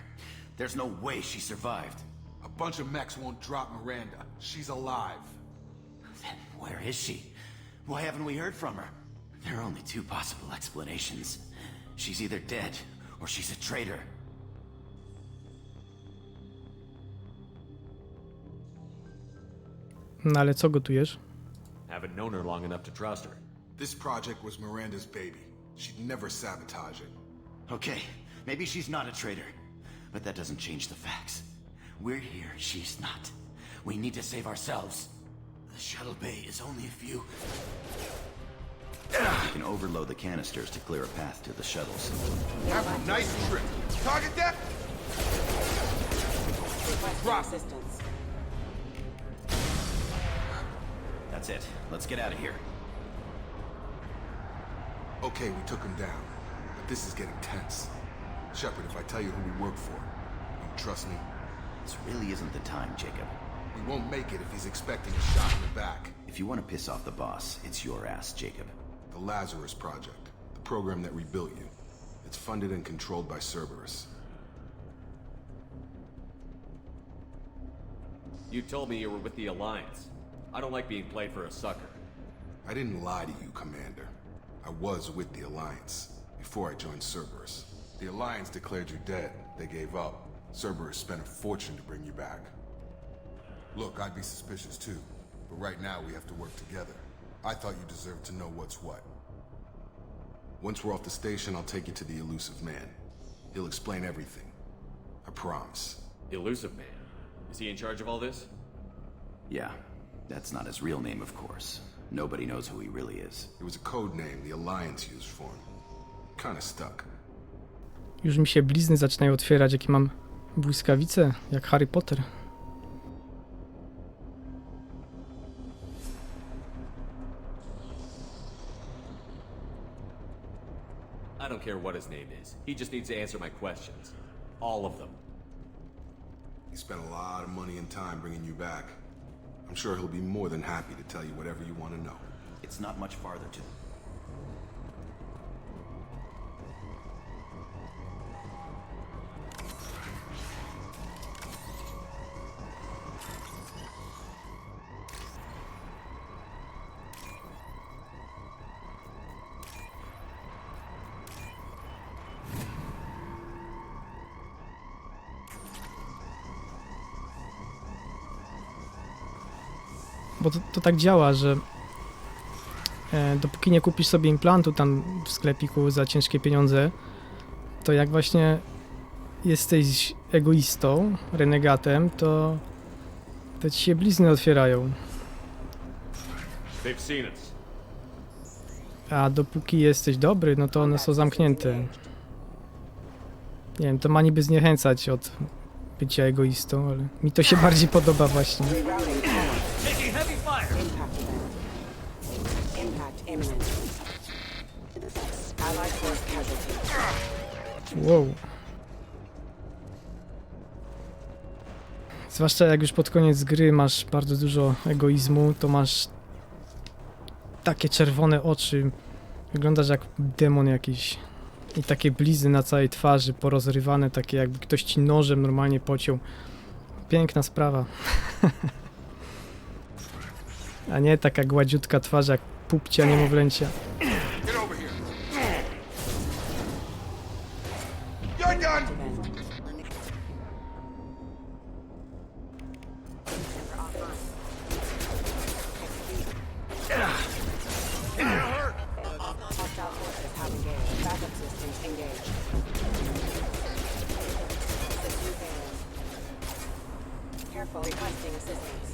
There's no way she survived. A bunch of mechs won't drop Miranda. She's alive. Then where is she? Why haven't we heard from her? There are only two possible explanations. She's either dead, or she's a traitor. No ale co gotujesz? Haven't known her long enough to trust her. This project was Miranda's baby. She'd never sabotage it. Okay, maybe she's not a traitor. But that doesn't change the facts. We're here, she's not. We need to save ourselves. The shuttle bay is only a few... You can overload the canisters to clear a path to the shuttles. Have a nice trip. Target that! Drop. Assistance. That's it. Let's get out of here. Okay, we took him down, but this is getting tense. Shepard, if I tell you who we work for, you trust me? This really isn't the time, Jacob. We won't make it if he's expecting a shot in the back. If you want to piss off the boss, it's your ass, Jacob. The Lazarus Project, the program that rebuilt you. It's funded and controlled by Cerberus. You told me you were with the Alliance. I don't like being played for a sucker. I didn't lie to you, Commander. I was with the Alliance, before I joined Cerberus. The Alliance declared you dead. They gave up. Cerberus spent a fortune to bring you back. Look, I'd be suspicious too, but right now we have to work together. I thought you deserved to know what's what. Once we're off the station, I'll take you to the Elusive Man. He'll explain everything. I promise. Elusive Man? Is he in charge of all this? Yeah, that's not his real name, of course. Nobody knows who he really is. It was a code name the Alliance used for him. Kinda stuck. Już mi się blizny zaczynają otwierać, jakie mam błyskawice, jak Harry Potter. I don't care what his name is. He just needs to answer my questions. All of them. He spent a lot of money and time bringing you back. I'm sure he'll be more than happy to tell you whatever you want to know. It's not much farther to... Bo to tak działa, że dopóki nie kupisz sobie implantu tam w sklepiku za ciężkie pieniądze, to jak właśnie jesteś egoistą, renegatem, to ci się blizny otwierają. They've seen us. A dopóki jesteś dobry, no to one są zamknięte. Nie wiem, to ma niby zniechęcać od bycia egoistą, ale mi to się bardziej podoba właśnie. Taking heavy fire! Impact imminent. Allied force casualty. Wow. Zwłaszcza jak już pod koniec gry masz bardzo dużo egoizmu, to masz takie czerwone oczy. Wyglądasz jak demon jakiś. I takie blizny na całej twarzy, porozrywane, takie jakby ktoś ci nożem normalnie pociął. Piękna sprawa. A nie taka gładziutka twarz jak pupcia niemowlęcia. Get over here. You're done. Hostile forces have engaged. Backup systems engaged. Subdue aliens. Careful, requesting assistance.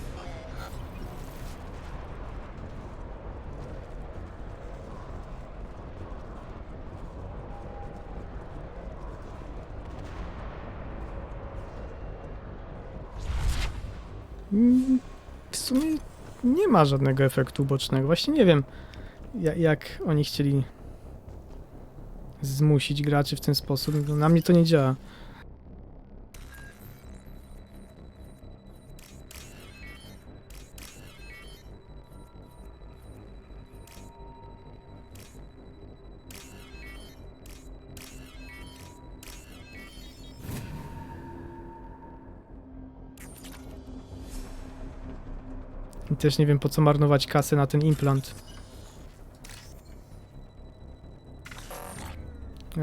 W sumie nie ma żadnego efektu ubocznego. Właśnie nie wiem, jak oni chcieli zmusić graczy w ten sposób. No, na mnie to nie działa. I też nie wiem, po co marnować kasę na ten implant.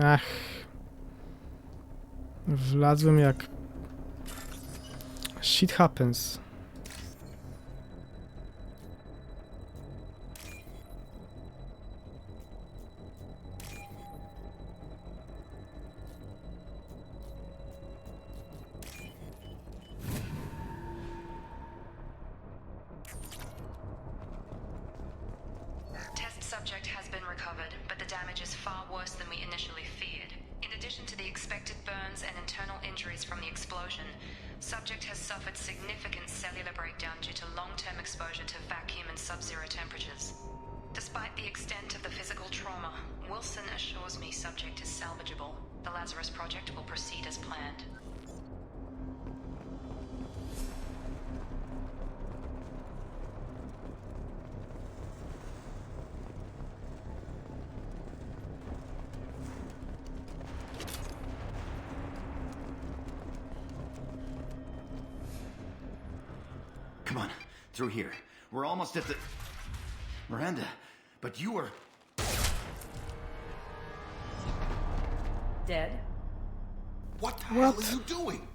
Ach. Wlazłem jak... Shit happens. Test subject has been recovered, but the damage is far worse than we initially feared. In addition to the expected burns and internal injuries from the explosion, Subject has suffered significant cellular breakdown due to long-term exposure to vacuum and sub-zero temperatures. Despite the extent of the physical trauma, Wilson assures me subject is salvageable. The Lazarus Project will proceed as planned. Come on, through here. We're almost at the... Miranda, but you were... Dead? What the hell are you doing?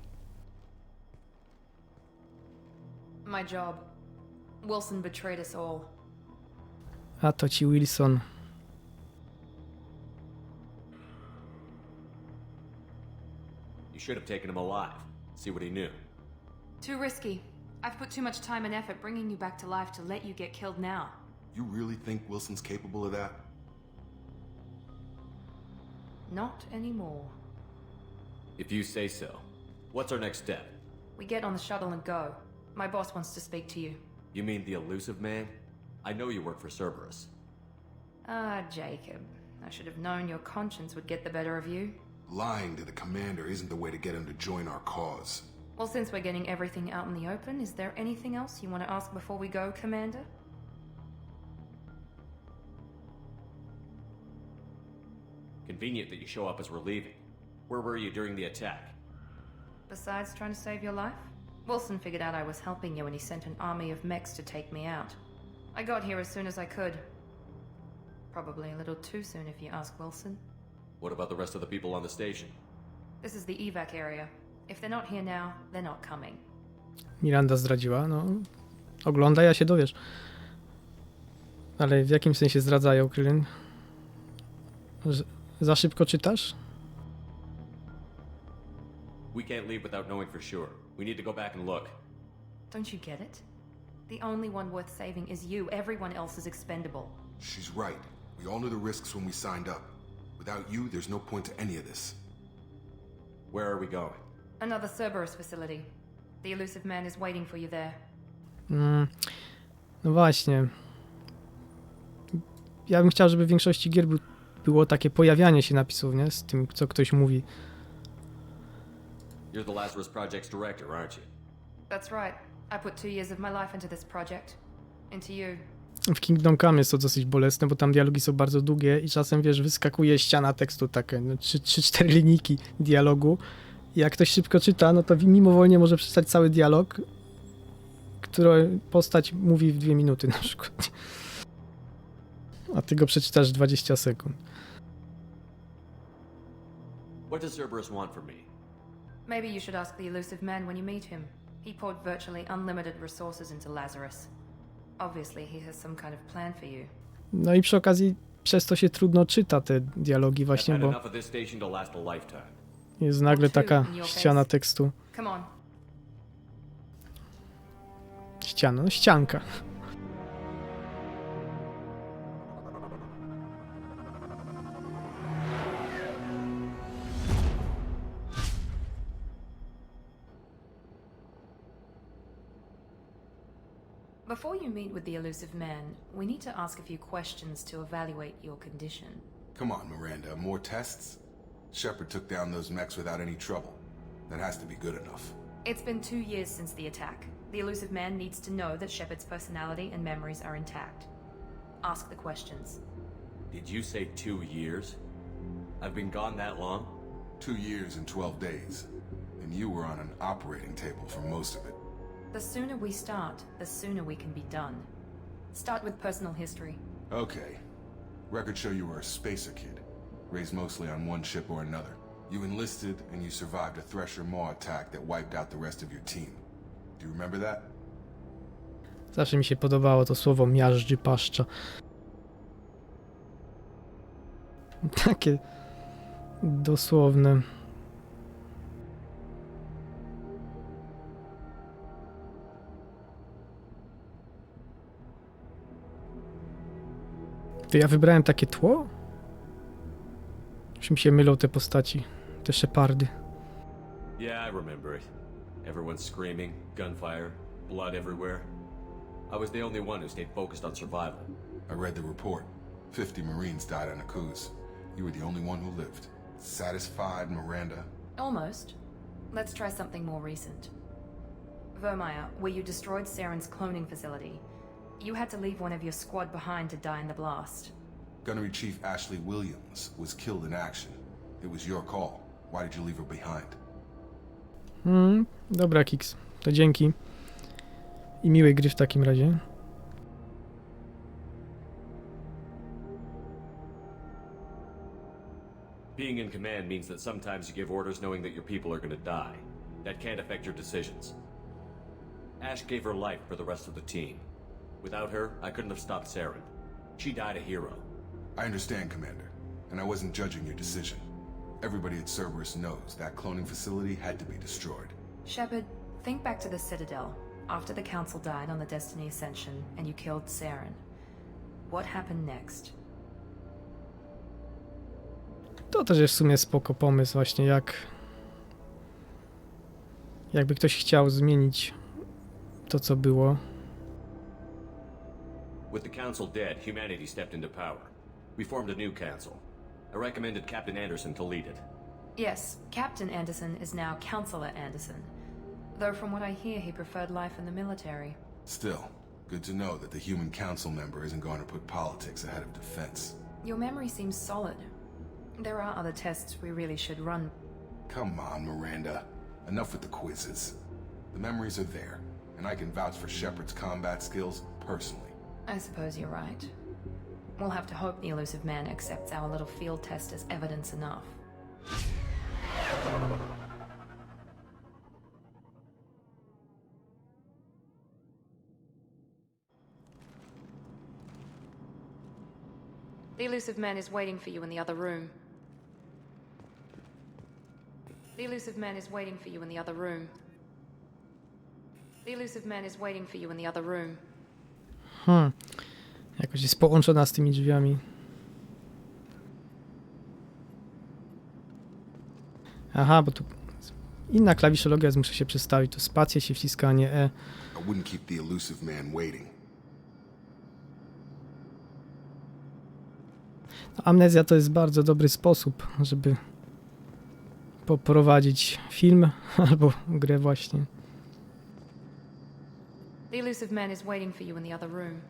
My job. Wilson betrayed us all. A to ci Wilson. You should have taken him alive. See what he knew. Too risky. I've put too much time and effort bringing you back to life to let you get killed now. You really think Wilson's capable of that? Not anymore. If you say so. What's our next step? We get on the shuttle and go. My boss wants to speak to you. You mean the elusive man? I know you work for Cerberus. Ah, Jacob. I should have known your conscience would get the better of you. Lying to the commander isn't the way to get him to join our cause. Well, since we're getting everything out in the open, is there anything else you want to ask before we go, Commander? Convenient that you show up as we're leaving. Where were you during the attack? Besides trying to save your life? Wilson figured out I was helping you and he sent an army of mechs to take me out. I got here as soon as I could. Probably a little too soon if you ask Wilson. What about the rest of the people on the station? This is the evac area. If they're not here now, they're not coming. Miranda zdradziła, no. Oglądaj, a się dowiesz. Ale w jakim sensie zdradzają, Krillin? Za szybko czytasz? We can't leave without knowing for sure. We need to go back and look. Don't you get it? The only one worth saving is you. Everyone else is expendable. She's right. We all knew the risks when we signed up. Without you, there's no point to any of this. Where are we going? Another Cerberus facility. The elusive man is waiting for you there. No właśnie. Ja bym chciał, żeby w większości gier było takie pojawianie się napisów, nie? Z tym, co ktoś mówi. You're the Lazarus Project's director, aren't you? That's right. I put 2 years of my life into this project. Into you. W Kingdom Come jest to dosyć bolesne, bo tam dialogi są bardzo długie i czasem, wiesz, wyskakuje ściana tekstu, takie 3-4 linijki dialogu. I jak ktoś szybko czyta, no to mimowolnie może przeczytać cały dialog, który postać mówi w 2 minuty na przykład. A ty go przeczytasz 20 sekund. What does Cerberus want from me? Maybe you should ask the elusive man when you meet him. He poured virtually unlimited resources into Lazarus. Obviously, he has some kind of plan for you. No i przy okazji przez to się trudno czyta te dialogi właśnie, I've had bo enough of this station to last a lifetime. jest nagle taka ściana tekstu. Come on. Ściana, no ścianka. Before you meet with the elusive man, we need to ask a few questions to evaluate your condition. Come on, Miranda. More tests? Shepard took down those mechs without any trouble. That has to be good enough. It's been 2 years since the attack. The elusive man needs to know that Shepard's personality and memories are intact. Ask the questions. Did you say 2 years? I've been gone that long? 2 years and 12 days. And you were on an operating table for most of it. The sooner we start, the sooner we can be done. Start with personal history. Okay. Records show you were a spacer kid, raised mostly on one ship or another. You enlisted and you survived a Thresher Maw attack that wiped out the rest of your team. Do you remember that? Zawsze mi się podobało to słowo miażdży paszcza. Takie dosłowne. To ja wybrałem takie tło? Już mi się mylą te postaci, te Shepardy. Yeah, I remember it. Everyone's screaming, gunfire, blood everywhere. I was the only one who stayed focused on survival. I read the report. 50 Marines died on a cruise. You were the only one who lived. Satisfied, Miranda? Almost. Let's try something more recent. Vermeer, where you destroyed Saren's cloning facility, you had to leave one of your squad behind to die in the blast. Gunnery Chief Ashley Williams was killed in action. It was your call. Why did you leave her behind? Dobra, Kix. To dzięki. I miłej gry w takim razie. Being in command means that sometimes you give orders knowing that your people are gonna die. That can't affect your decisions. Ash gave her life for the rest of the team. Without her, I couldn't have stopped Saren. She died a hero. I understand, Commander, and I wasn't judging your decision. Everybody at Cerberus knows that cloning facility had to be destroyed. Shepard, think back to the Citadel, after the Council died on the Destiny Ascension and you killed Saren. What happened next? To też jest w sumie spoko pomysł właśnie, jakby ktoś chciał zmienić to, co było. With the Council dead, humanity stepped into power. We formed a new council. I recommended Captain Anderson to lead it. Yes, Captain Anderson is now Counselor Anderson. Though from what I hear, he preferred life in the military. Still, good to know that the human council member isn't going to put politics ahead of defense. Your memory seems solid. There are other tests we really should run. Come on, Miranda. Enough with the quizzes. The memories are there, and I can vouch for Shepard's combat skills personally. I suppose you're right. We'll have to hope the Elusive Man accepts our little field test as evidence enough. The Elusive Man is waiting for you in the other room. The Elusive Man is waiting for you in the other room. The Elusive Man is waiting for you in the other room. Jakoś jest połączona z tymi drzwiami. Aha, bo tu inna klawiszologia, więc muszę się przestawić. Tu spację się wciska, a nie E. I wouldn't keep the elusive man waiting. Amnezja to jest bardzo dobry sposób, żeby poprowadzić film albo grę właśnie. The Elusive Man is waiting for you in the other room.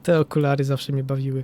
Te okulary zawsze mnie bawiły.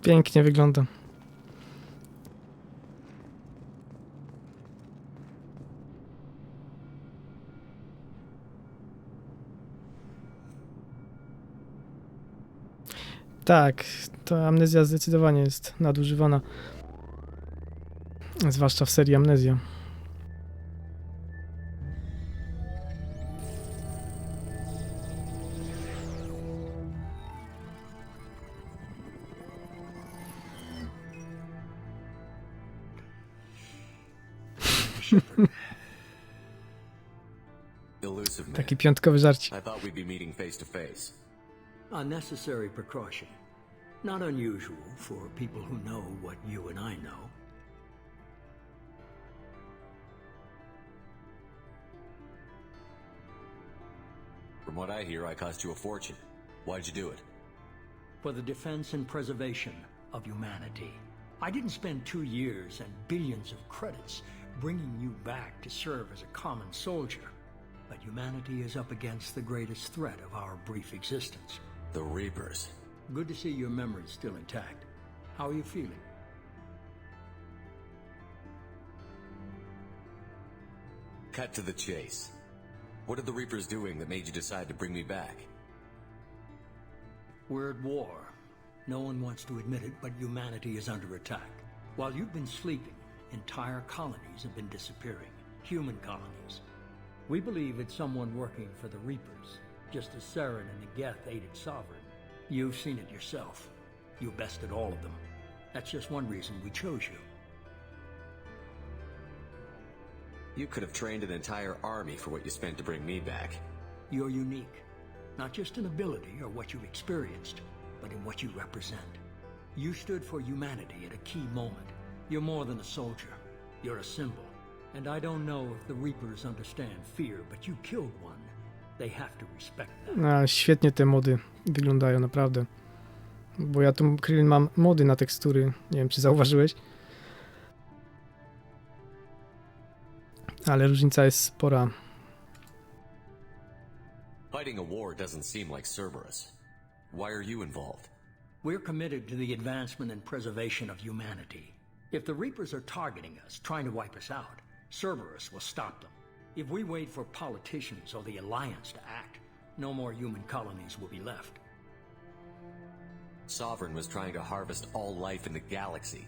Pięknie wygląda. Tak, ta amnezja zdecydowanie jest nadużywana. Zwłaszcza w serii Amnezja. Elusive man. Taki piątkowy żarcik. I thought we'd be meeting face to face. A necessary precaution. Not unusual for people who know what you and I know. From what I hear, I cost you a fortune. Why'd you do it? For the defense and preservation of humanity. I didn't spend 2 years and billions of credits bringing you back to serve as a common soldier. But humanity is up against the greatest threat of our brief existence. The Reapers. Good to see your memory's still intact. How are you feeling? Cut to the chase. What are the Reapers doing that made you decide to bring me back? We're at war. No one wants to admit it, but humanity is under attack. While you've been sleeping, entire colonies have been disappearing. Human colonies. We believe it's someone working for the Reapers, just as Saren and Negeth aided Sovereign. You've seen it yourself. You bested all of them. That's just one reason we chose you. You could have trained an entire army for what you spent to bring me back. You're unique. Not just in ability or what you've experienced, but in what you represent. You stood for humanity at a key moment. You're more than a soldier. You're a symbol. And I don't know if the Reapers understand fear, but you killed one. They have to respect that. Świetnie te mody wyglądają, naprawdę. Bo ja tu, Kryl, mam mody na tekstury. Nie wiem, czy zauważyłeś. Ale różnica jest spora. Fighting a war doesn't seem like Cerberus. Why are you involved? We're committed to the advancement and preservation of humanity. If the Reapers are targeting us, trying to wipe us out, Cerberus will stop them. If we wait for politicians or the Alliance to act, no more human colonies will be left. Sovereign was trying to harvest all life in the galaxy.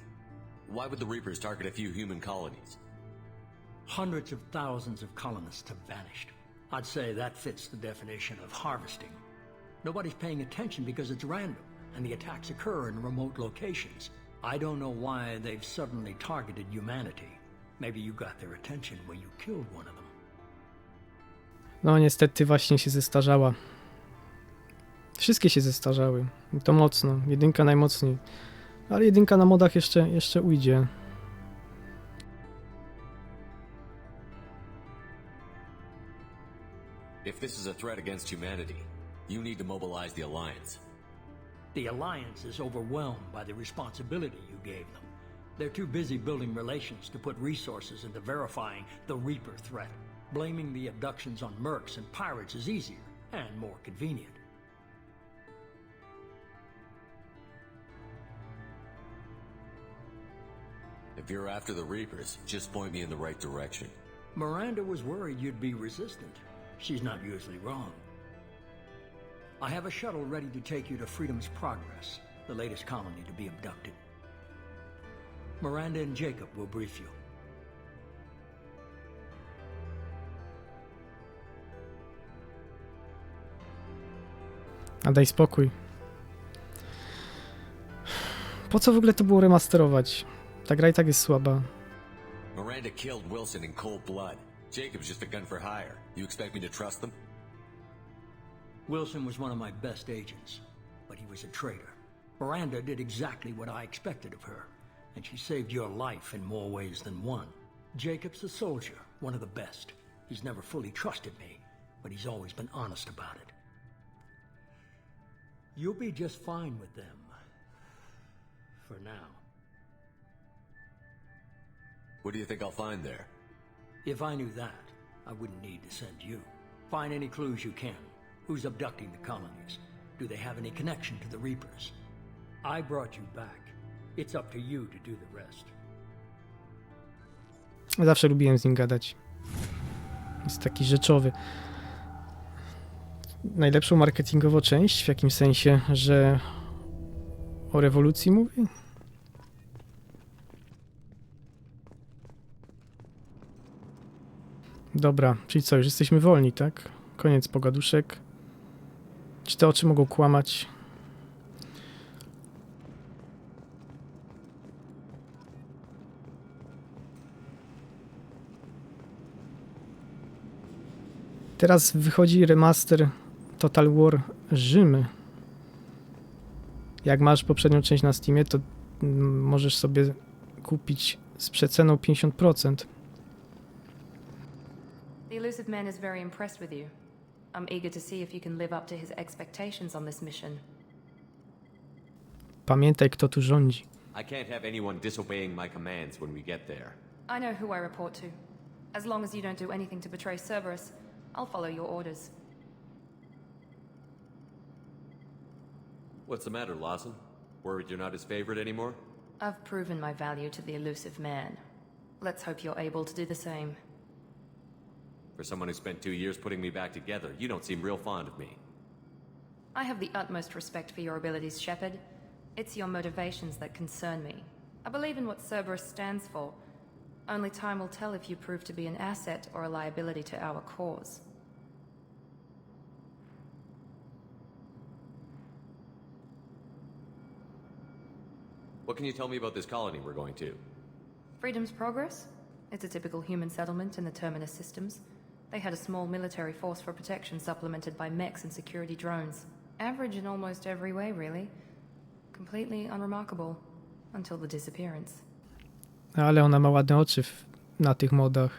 Why would the Reapers target a few human colonies? Hundreds of thousands of colonists have vanished. I'd say that fits the definition of harvesting. Nobody's paying attention because it's random, and the attacks occur in remote locations. I don't know why they've suddenly targeted humanity. Maybe you got their attention when you killed one of them. No niestety właśnie się zestarzała. Wszystkie się zestarzały. I to mocno. Jedynka najmocniej. Ale jedynka na modach jeszcze ujdzie. If this is a threat against humanity, you need to mobilize the Alliance. The Alliance is overwhelmed by the responsibility you gave them. They're too busy building relations to put resources into verifying the Reaper threat. Blaming the abductions on mercs and pirates is easier and more convenient. If you're after the Reapers, just point me in the right direction. Miranda was worried you'd be resistant. She's not usually wrong. I have a shuttle ready to take you to Freedom's Progress, the latest colony to be abducted. Miranda and Jacob will brief you. A daj spokój. Po co w ogóle to było remasterować? Ta gra i tak jest słaba. Miranda killed Wilson in cold blood. Jacob's just a gun for hire. You expect me to trust them? Wilson was one of my best agents, but he was a traitor. Miranda did exactly what I expected of her, and she saved your life in more ways than one. Jacob's a soldier, one of the best. He's never fully trusted me, but he's always been honest about it. You'll be just fine with them. For now. What do you think I'll find there? If I knew that, I wouldn't need to send you. Find any clues you can. Who's abducting the colonies? Do they have any connection to the Reapers? I brought you back. It's up to you to do the rest. Zawsze lubiłem z nim gadać. Jest taki rzeczowy. Najlepszą marketingowo część, w jakim sensie, że o rewolucji mówi? Dobra, czyli co, już jesteśmy wolni, tak? Koniec pogaduszek. Czy te oczy mogą kłamać? Teraz wychodzi remaster Total War Rzym. Jak masz poprzednią część na Steamie, to możesz sobie kupić z przeceną 50%. The elusive man is very impressed with you. I'm eager to see if you can live up to his expectations on this mission. Pamiętaj, kto tu rządzi. I can't have anyone disobeying my commands when we get there. I know who I report to. As long as you don't do anything to betray Cerberus, I'll follow your orders. What's the matter, Lawson? Worried you're not his favorite anymore? I've proven my value to the elusive man. Let's hope you're able to do the same. For someone who spent 2 years putting me back together, you don't seem real fond of me. I have the utmost respect for your abilities, Shepard. It's your motivations that concern me. I believe in what Cerberus stands for. Only time will tell if you prove to be an asset or a liability to our cause. What can you tell me about this colony we're going to? Freedom's Progress? It's a typical human settlement in the Terminus systems. They had a small military force for protection supplemented by mechs and security drones. Average in almost every way, really. Completely unremarkable. Until the disappearance. Ale ona ma ładne oczy na tych modach.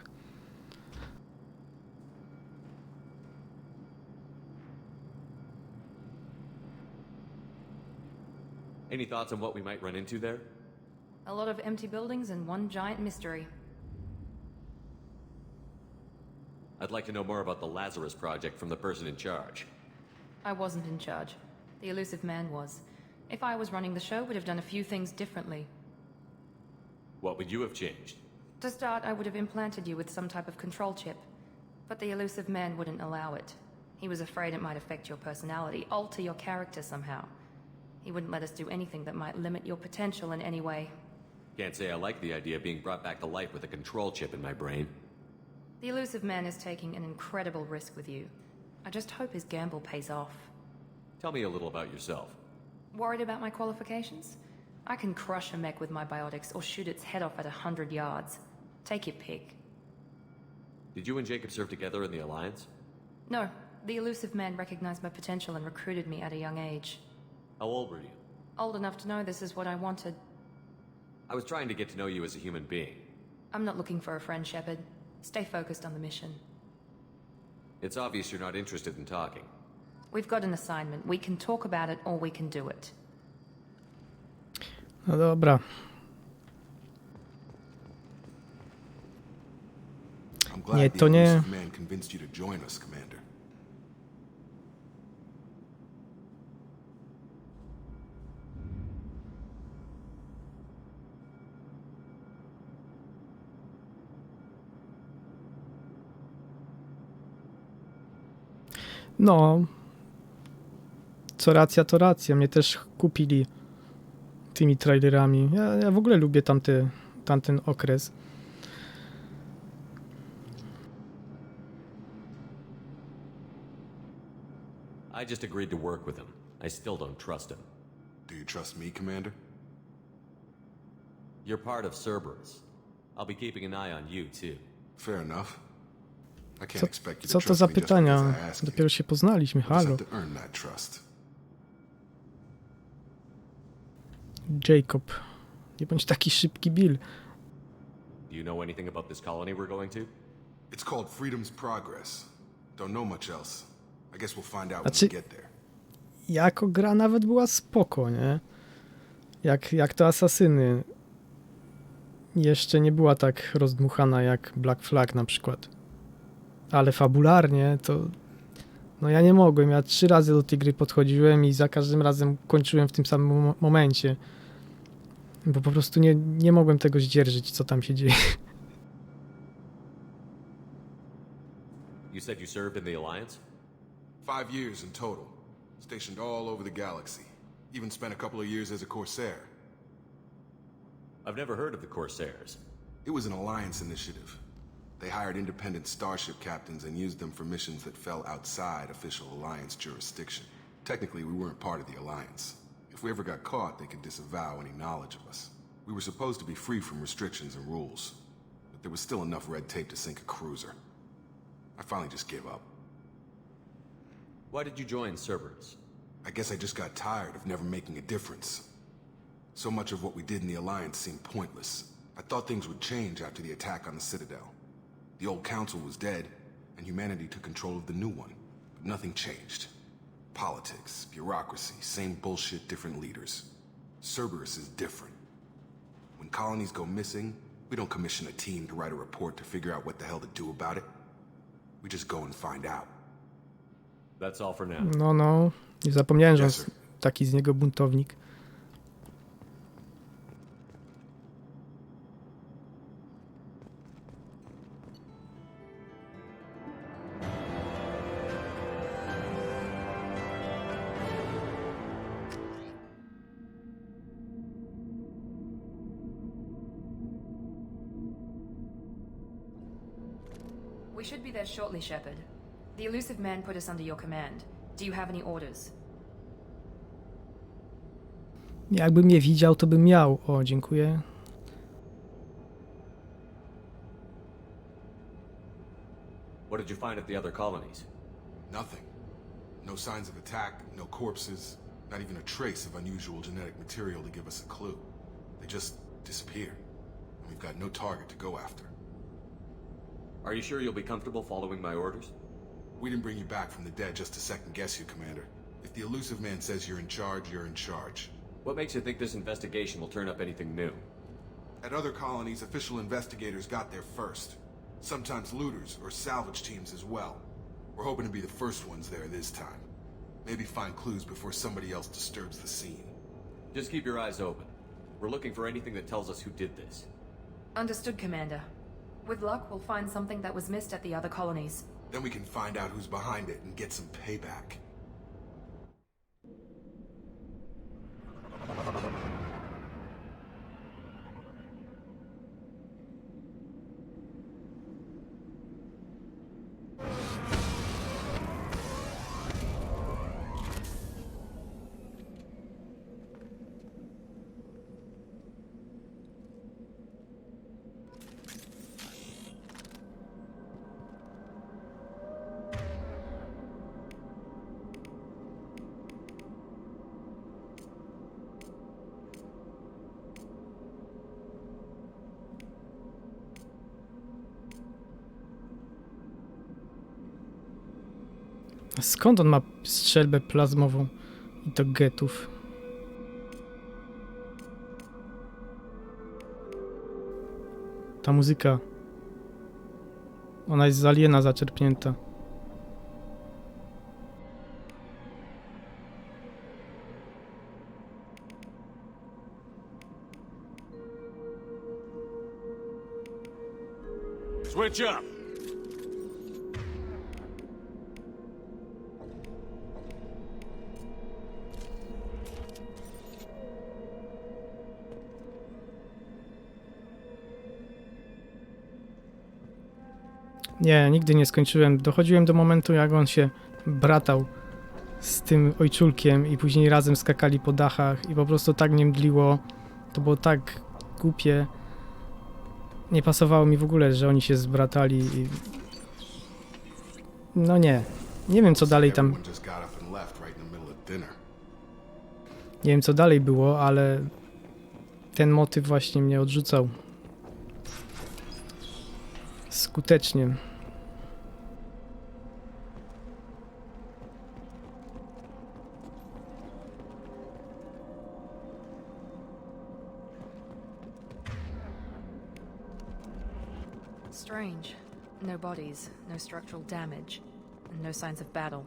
Any thoughts on what we might run into there? A lot of empty buildings and one giant mystery. I'd like to know more about the Lazarus Project from the person in charge. I wasn't in charge. The elusive man was. If I was running the show, would have done a few things differently. What would you have changed? To start, I would have implanted you with some type of control chip. But the elusive man wouldn't allow it. He was afraid it might affect your personality, alter your character somehow. He wouldn't let us do anything that might limit your potential in any way. Can't say I like the idea of being brought back to life with a control chip in my brain. The elusive man is taking an incredible risk with you. I just hope his gamble pays off. Tell me a little about yourself. Worried about my qualifications? I can crush a mech with my biotics or shoot its head off at 100 yards. Take your pick. Did you and Jacob serve together in the Alliance? No, the elusive man recognized my potential and recruited me at a young age. How old were you? Old enough to know this is what I wanted. I was trying to get to know you as a human being. I'm not looking for a friend, Shepard. Stay focused on the mission. It's obvious you're not interested in talking. We've got an assignment. We can talk about it or we can do it. No dobra. I'm glad Nie, the to nie. elusive man convinced you to join us, Commander. No. Co racja, to racja. Mnie też kupili tymi trailerami. Ja w ogóle lubię tamten okres. I just agreed to work with him. I still don't trust him. Do you trust me, Commander? You're part of Cerberus. I'll be keeping an eye on you, too. Fair enough. I can't expect you to Co to trust za me just pytania? because I ask you. Dopiero się poznaliśmy, I just halo. have to earn that trust. Jacob. Nie bądź taki szybki, Bill. Do you know anything about this colony we're going to? It's called Freedom's Progress. Don't know much else. I guess we'll find out Znaczy, when we get there. jako gra nawet była spoko, nie? Jak to Asasyny. Jeszcze nie była tak rozdmuchana jak Black Flag na przykład. Ale fabularnie to... No ja nie mogłem. Ja 3 razy do tej gry podchodziłem i za każdym razem kończyłem w tym samym momencie. Bo po prostu nie mogłem tego zdzierżyć, co tam się dzieje. You said you served in the Alliance? 5 years in total. Stationed all over the galaxy. Even spent a couple of years as a Corsair. I've never heard of the Corsairs. It was an Alliance initiative. They hired independent starship captains and used them for missions that fell outside official Alliance jurisdiction. Technically, we weren't part of the Alliance. If we ever got caught, they could disavow any knowledge of us. We were supposed to be free from restrictions and rules, but there was still enough red tape to sink a cruiser. I finally just gave up. Why did you join Cerberus? I guess I just got tired of never making a difference. So much of what we did in the Alliance seemed pointless. I thought things would change after the attack on the Citadel. The old council was dead, and humanity took control of the new one. But nothing changed. Politics, bureaucracy, same bullshit, different leaders. Cerberus is different. When colonies go missing, we don't commission a team to write a report to figure out what the hell to do about it. We just go and find out. That's all for now. No. Nie zapomniałem, że on Yes, jest sir. taki z niego buntownik. We should be there shortly, Shepard. The elusive man put us under your command. Do you have any orders? Jakbym je widział, to bym miał. O, dziękuję. What did you find at the other colonies? Nothing. No signs of attack, no corpses, not even a trace of unusual genetic material to give us a clue. They just disappeared, and we've got no target to go after. Are you sure you'll be comfortable following my orders? We didn't bring you back from the dead just to second-guess you, Commander. If the elusive man says you're in charge, you're in charge. What makes you think this investigation will turn up anything new? At other colonies, official investigators got there first. Sometimes looters or salvage teams as well. We're hoping to be the first ones there this time. Maybe find clues before somebody else disturbs the scene. Just keep your eyes open. We're looking for anything that tells us who did this. Understood, Commander. With luck, we'll find something that was missed at the other colonies. Then we can find out who's behind it and get some payback. A skąd on ma strzelbę plazmową i to getów? Ta muzyka. Ona jest z Aliena zaczerpnięta. Switch up! Nie, nigdy nie skończyłem. Dochodziłem do momentu, jak on się bratał z tym ojczulkiem i później razem skakali po dachach i po prostu tak mnie mdliło. To było tak głupie. Nie pasowało mi w ogóle, że oni się zbratali i... No nie. Nie wiem, co dalej tam... Everyone just got up and left right in the middle of dinner. Nie wiem, co dalej było, ale... Ten motyw właśnie mnie odrzucał. Skutecznie. Strange. No bodies, no structural damage, and no signs of battle.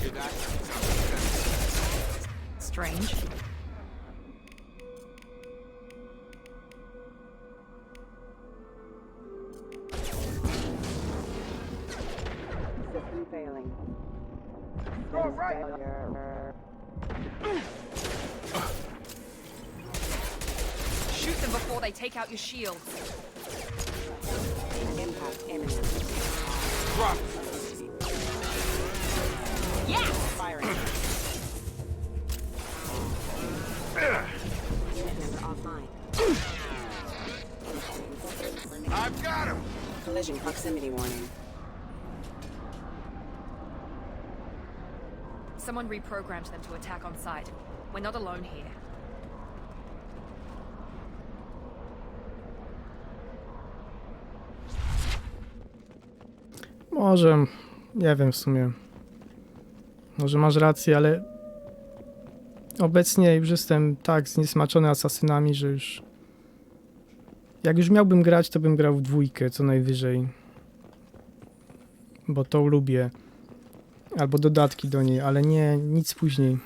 Hear that? Strange. System failing. All right. Shoot them before they take out your shield. Impact imminent. Drop! Firing. collision proximity warning. Someone reprogrammed them to attack on sight. We're not alone here. Może, nie wiem w sumie. Może masz rację, ale obecnie już jestem tak zniesmaczony asasynami, że już... Jak już miałbym grać, to bym grał w 2 co najwyżej. Bo to lubię. Albo dodatki do niej, ale nie, nic później.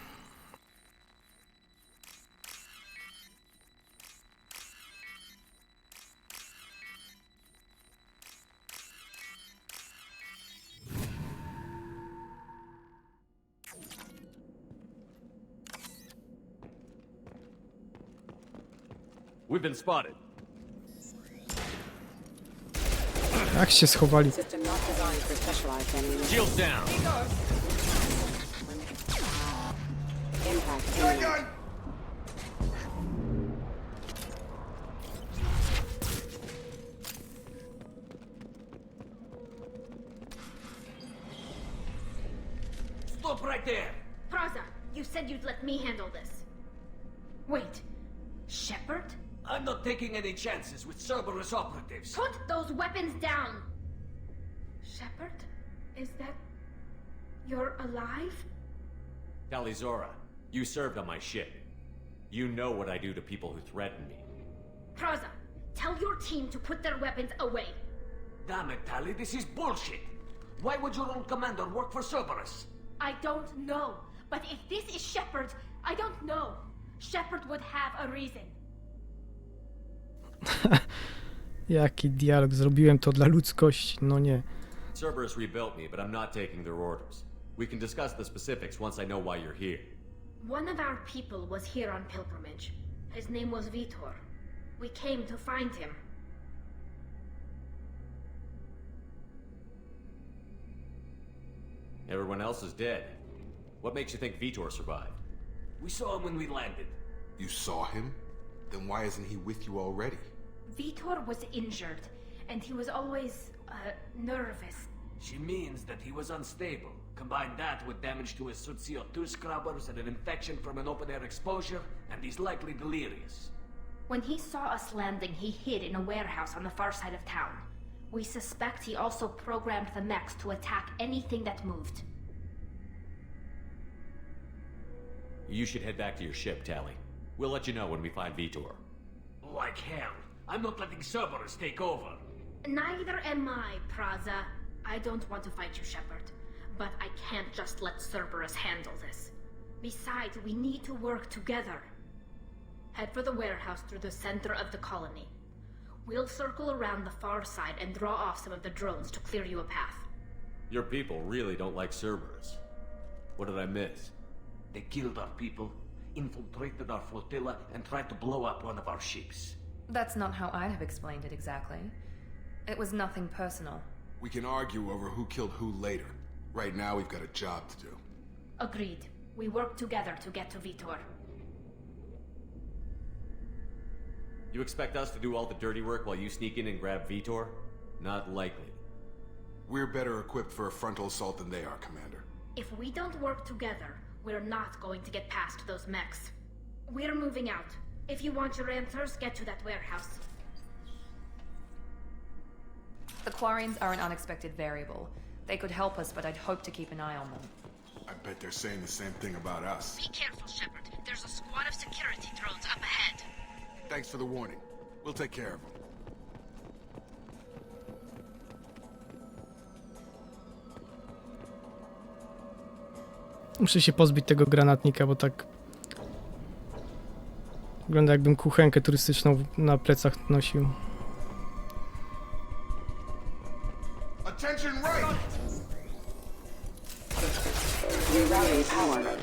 We've been spotted. Jak się schowali? System not designed for specialized enemies. Shields down. Impact imminent. Stop right there! Praza, you said you'd let me handle this. Wait, Shepard? I'm not taking any chances with Cerberus operatives. Put those weapons down! Shepard? Is that... You're alive? Talizora, you served on my ship. You know what I do to people who threaten me. Praza, tell your team to put their weapons away. Damn it, Tali, this is bullshit! Why would your own commander work for Cerberus? I don't know. But if this is Shepard, I don't know. Shepard would have a reason. Jaki dialog. Zrobiłem to dla ludzkości. No nie. Cerberus rebuilt me, but I'm not taking their orders. We can discuss the specifics once I know why you're here. One of our people was here on pilgrimage. His name was Vitor. We came to find him. Everyone else is dead. What makes you think Vitor survived? We saw him when we landed. You saw him? Then why isn't he with you already? Vitor was injured, and he was always, nervous. She means that he was unstable. Combine that with damage to his suit CO2 scrubbers and an infection from an open-air exposure, and he's likely delirious. When he saw us landing, he hid in a warehouse on the far side of town. We suspect he also programmed the mechs to attack anything that moved. You should head back to your ship, Tali. We'll let you know when we find Vitor. Like hell. I'm not letting Cerberus take over. Neither am I, Praza. I don't want to fight you, Shepard. But I can't just let Cerberus handle this. Besides, we need to work together. Head for the warehouse through the center of the colony. We'll circle around the far side and draw off some of the drones to clear you a path. Your people really don't like Cerberus. What did I miss? They killed our people, infiltrated our flotilla, and tried to blow up one of our ships. That's not how I'd have explained it exactly. It was nothing personal. We can argue over who killed who later. Right now, we've got a job to do. Agreed. We work together to get to Vitor. You expect us to do all the dirty work while you sneak in and grab Vitor? Not likely. We're better equipped for a frontal assault than they are, Commander. If we don't work together, we're not going to get past those mechs. We're moving out. If you want your answers, get to that warehouse. The Quarians are an unexpected variable. They could help us, but I'd hope to keep an eye on them. I bet they're saying the same thing about us. Be careful, Shepard. There's a squad of security drones up ahead. Thanks for the warning. We'll take care of them. Muszę się pozbyć tego granatnika, bo tak... Wygląda jakbym kuchenkę turystyczną na plecach nosił. Attention right! Rerouting power.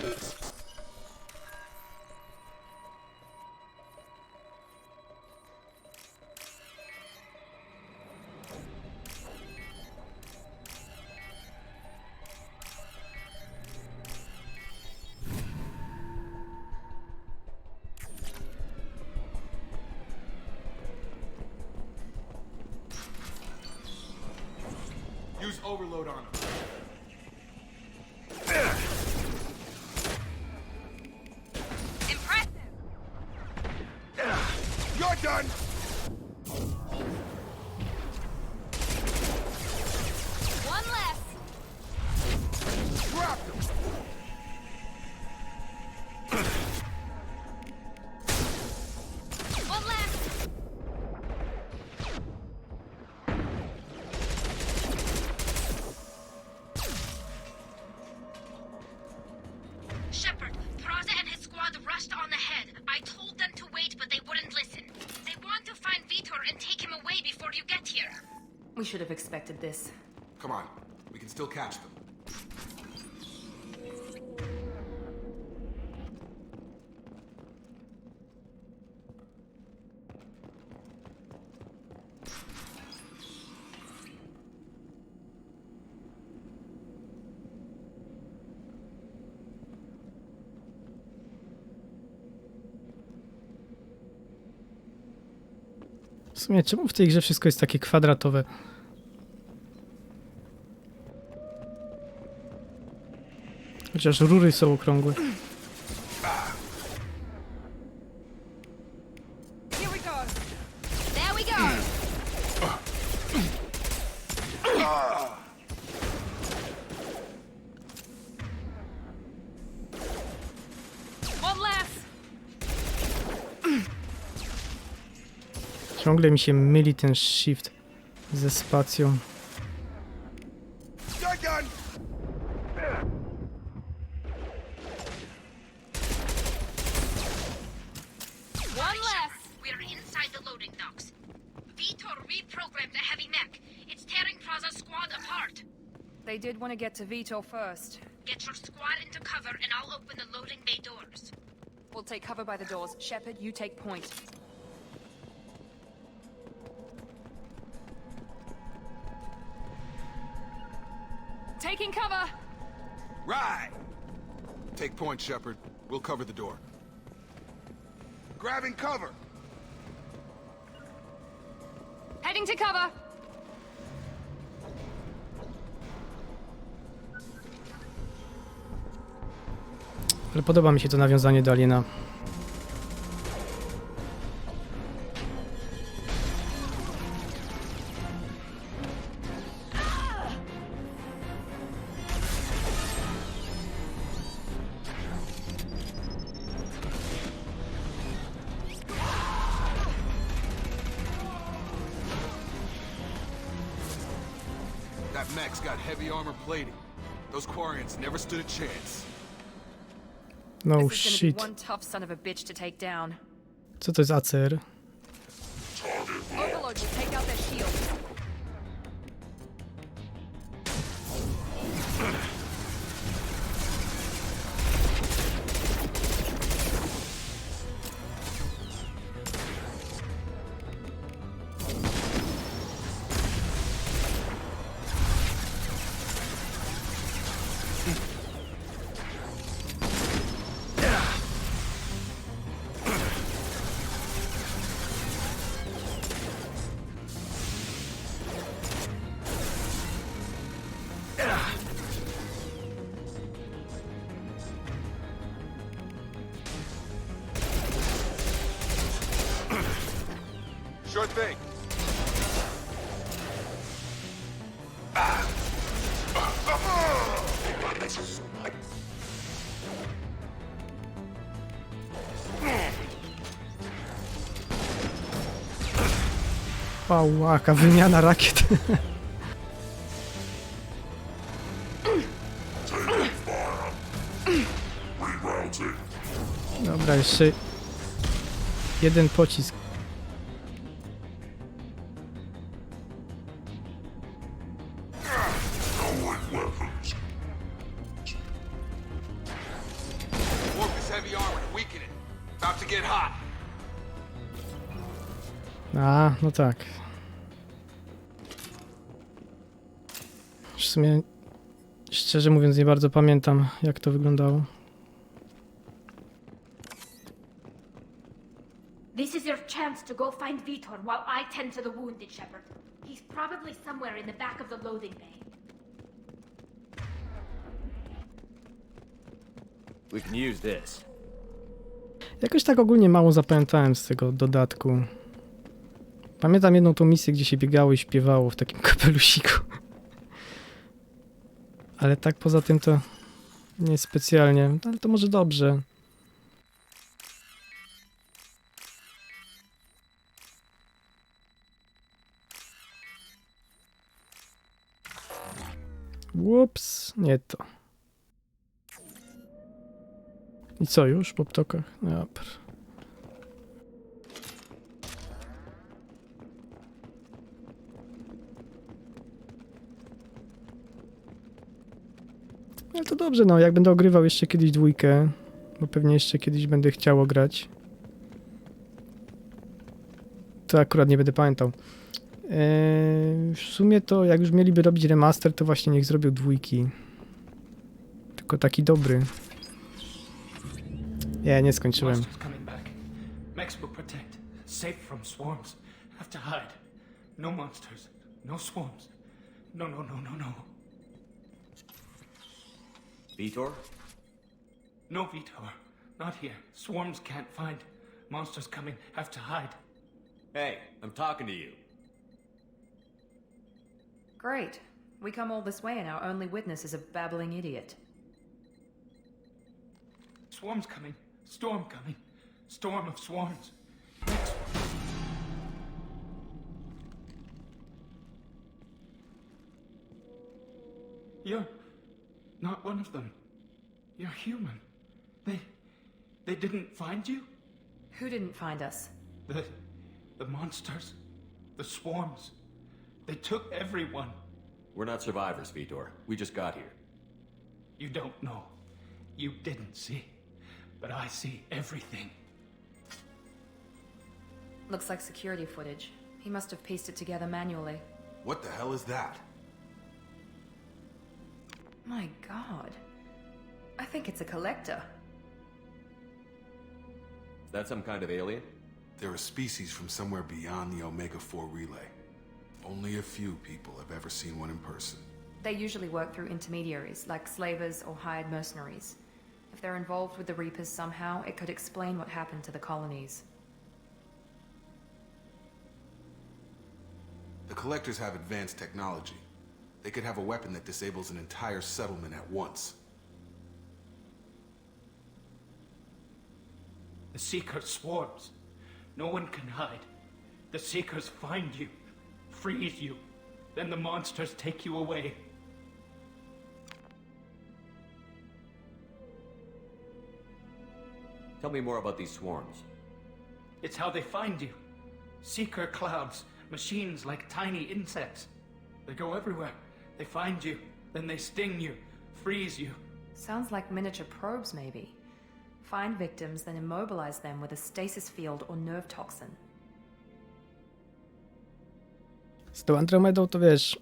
overload on him. Impressive! You're done! One less! Drop him! One less! Shepard, Praza and his squad rushed on ahead. I told them to wait, but they wouldn't listen. They want to find Vitor and take him away before you get here. We should have expected this. Come on, we can still catch them. W sumie czemu w tej grze wszystko jest takie kwadratowe? Chociaż rury są okrągłe. Here we go! There we go! One less! Ciągle mi się myli ten shift ze spacją. You're done! One less! We're inside the loading docks. Vitor reprogrammed the heavy mech. It's tearing Praza's squad apart. They did want to get to Vitor first. Get your squad into cover and I'll open the loading bay doors. We'll take cover by the doors. Shepard, you take point. Taking cover! Right! Take point, Shepard. We'll cover the door. Grabbing cover! Heading to cover! Ale podoba mi się to nawiązanie do Aliena. That mech's got heavy armor plating. Those Quarians never stood a chance. No This is gonna shit. be one tough son of a bitch to take down. Co to jest ACR? Overlord will take out their shields. Sure thing. Wow, jaka wymiana rakiet. Dobra, jeszcze jeden pocisk. Warp this heavy armor to weaken it. About to get hot. A, no tak. W sumie, szczerze mówiąc, nie bardzo pamiętam, jak to wyglądało. This is your chance to go find Vitor while I tend to the wounded, Shepard. He's probably somewhere in the back of the loading bay. We can use this. Jakoś tak ogólnie mało zapamiętałem z tego dodatku. Pamiętam jedną tą misję, gdzie się biegało i śpiewało w takim kapelusiku. Ale tak poza tym to nie specjalnie. Ale to może dobrze. Ups, nie to. I co już po ptokach? Dobra. Ale to dobrze, no, jak będę ogrywał jeszcze kiedyś dwójkę, bo pewnie jeszcze kiedyś będę chciał grać, to akurat nie będę pamiętał. W sumie to jak już mieliby robić remaster, to właśnie niech zrobią dwójki. Tylko taki dobry. Nie skończyłem. Max will protect. Safe from swarms. Have to hide. No monsters. No swarms. No. Vitor? No, Vitor. Not here. Swarms can't find. Monsters coming. Have to hide. Hey, I'm talking to you. Great. We come all this way and our only witness is a babbling idiot. Swarms coming. Storm coming. Storm of swarms. You're not one of them. You're human. They didn't find you? Who didn't find us? The monsters. The swarms. They took everyone. We're not survivors, Vitor. We just got here. You don't know. You didn't see. But I see everything. Looks like security footage. He must have pieced it together manually. What the hell is that? My god. I think it's a collector. Is that some kind of alien? They're a species from somewhere beyond the Omega-4 relay. Only a few people have ever seen one in person. They usually work through intermediaries, like slavers or hired mercenaries. If they're involved with the Reapers somehow, it could explain what happened to the colonies. The Collectors have advanced technology. They could have a weapon that disables an entire settlement at once. The Seeker swarms. No one can hide. The Seekers find you, freeze you, then the monsters take you away. Tell me more about these swarms. It's how they find you. Seeker clouds, machines like tiny insects. They go everywhere. They find you, then they sting you, freeze you. Sounds like miniature probes, maybe. Find victims, then immobilize them with a stasis field or nerve toxin. Z tą Andromedą to wiesz,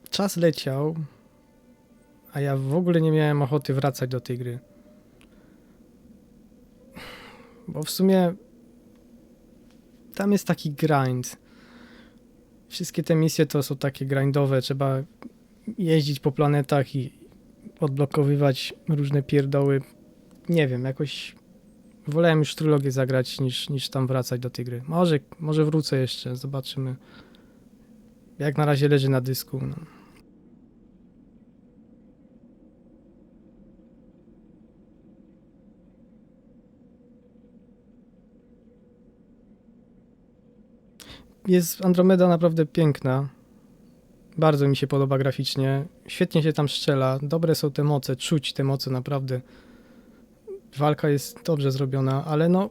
czas leciał, a ja w ogóle nie miałem ochoty wracać do tej gry. Bo w sumie tam jest taki grind. Wszystkie te misje to są takie grindowe, trzeba jeździć po planetach i odblokowywać różne pierdoły. Nie wiem, jakoś wolałem już trylogię zagrać niż tam wracać do tej gry. Może wrócę jeszcze, zobaczymy. Jak na razie leży na dysku. No. Jest Andromeda naprawdę piękna. Bardzo mi się podoba graficznie. Świetnie się tam strzela. Dobre są te moce, czuć te moce naprawdę. Walka jest dobrze zrobiona, ale no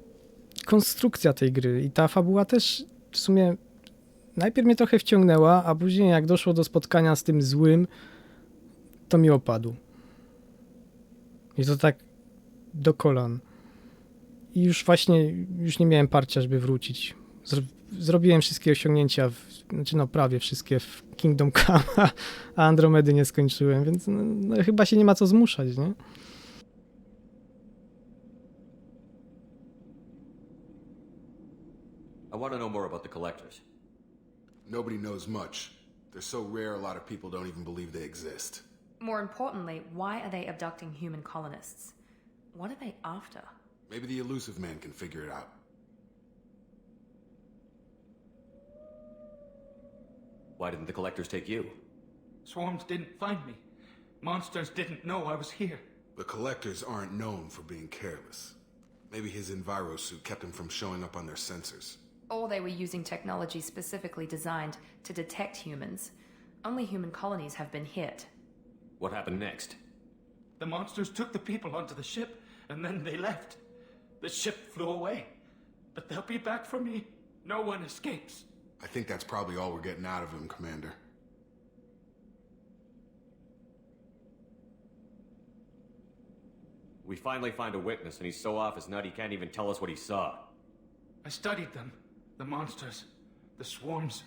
konstrukcja tej gry i ta fabuła też w sumie najpierw mnie trochę wciągnęła, a później jak doszło do spotkania z tym złym, to mi opadł. I to tak do kolan. I już nie miałem parcia, żeby wrócić. Zrobiłem wszystkie osiągnięcia, prawie wszystkie w Kingdom Come, a Andromedy nie skończyłem, więc no, chyba się nie ma co zmuszać, nie? I want to know more about the Collectors. Nobody knows much. They're so rare, a lot of people don't even believe they exist. More importantly, why are they abducting human colonists? What are they after? Maybe the elusive man can figure it out. Why didn't the collectors take you? Swarms didn't find me. Monsters didn't know I was here. The collectors aren't known for being careless. Maybe his enviro suit kept him from showing up on their sensors. Or they were using technology specifically designed to detect humans. Only human colonies have been hit. What happened next? The monsters took the people onto the ship, and then they left. The ship flew away. But they'll be back for me. No one escapes. I think that's probably all we're getting out of him, Commander. We finally find a witness, and he's so off his nut he can't even tell us what he saw. I studied them. The monsters. The swarms.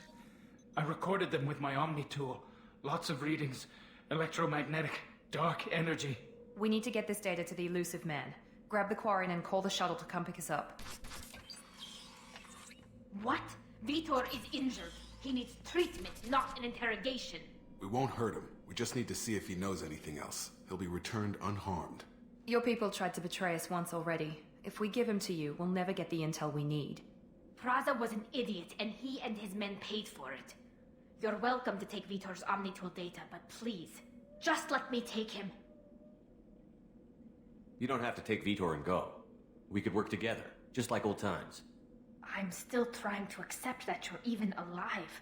I recorded them with my Omni tool. Lots of readings. Electromagnetic. Dark energy. We need to get this data to the elusive man. Grab the Quarian and call the shuttle to come pick us up. What? Vitor is injured. He needs treatment, not an interrogation. We won't hurt him. We just need to see if he knows anything else. He'll be returned unharmed. Your people tried to betray us once already. If we give him to you, we'll never get the intel we need. Praza was an idiot, and he and his men paid for it. You're welcome to take Vitor's Omnitool data, but please, just let me take him. You don't have to take Vitor and go. We could work together, just like old times. I'm still trying to accept that you're even alive,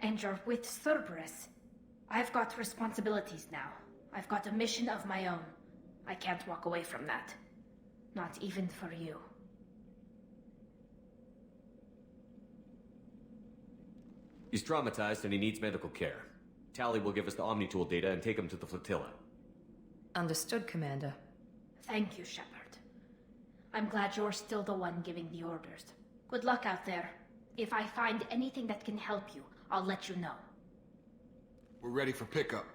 and you're with Cerberus. I've got responsibilities now. I've got a mission of my own. I can't walk away from that. Not even for you. He's traumatized and he needs medical care. Tally will give us the Omnitool data and take him to the flotilla. Understood, Commander. Thank you, Shepard. I'm glad you're still the one giving the orders. Good luck out there. If I find anything that can help you, I'll let you know. We're ready for pickup.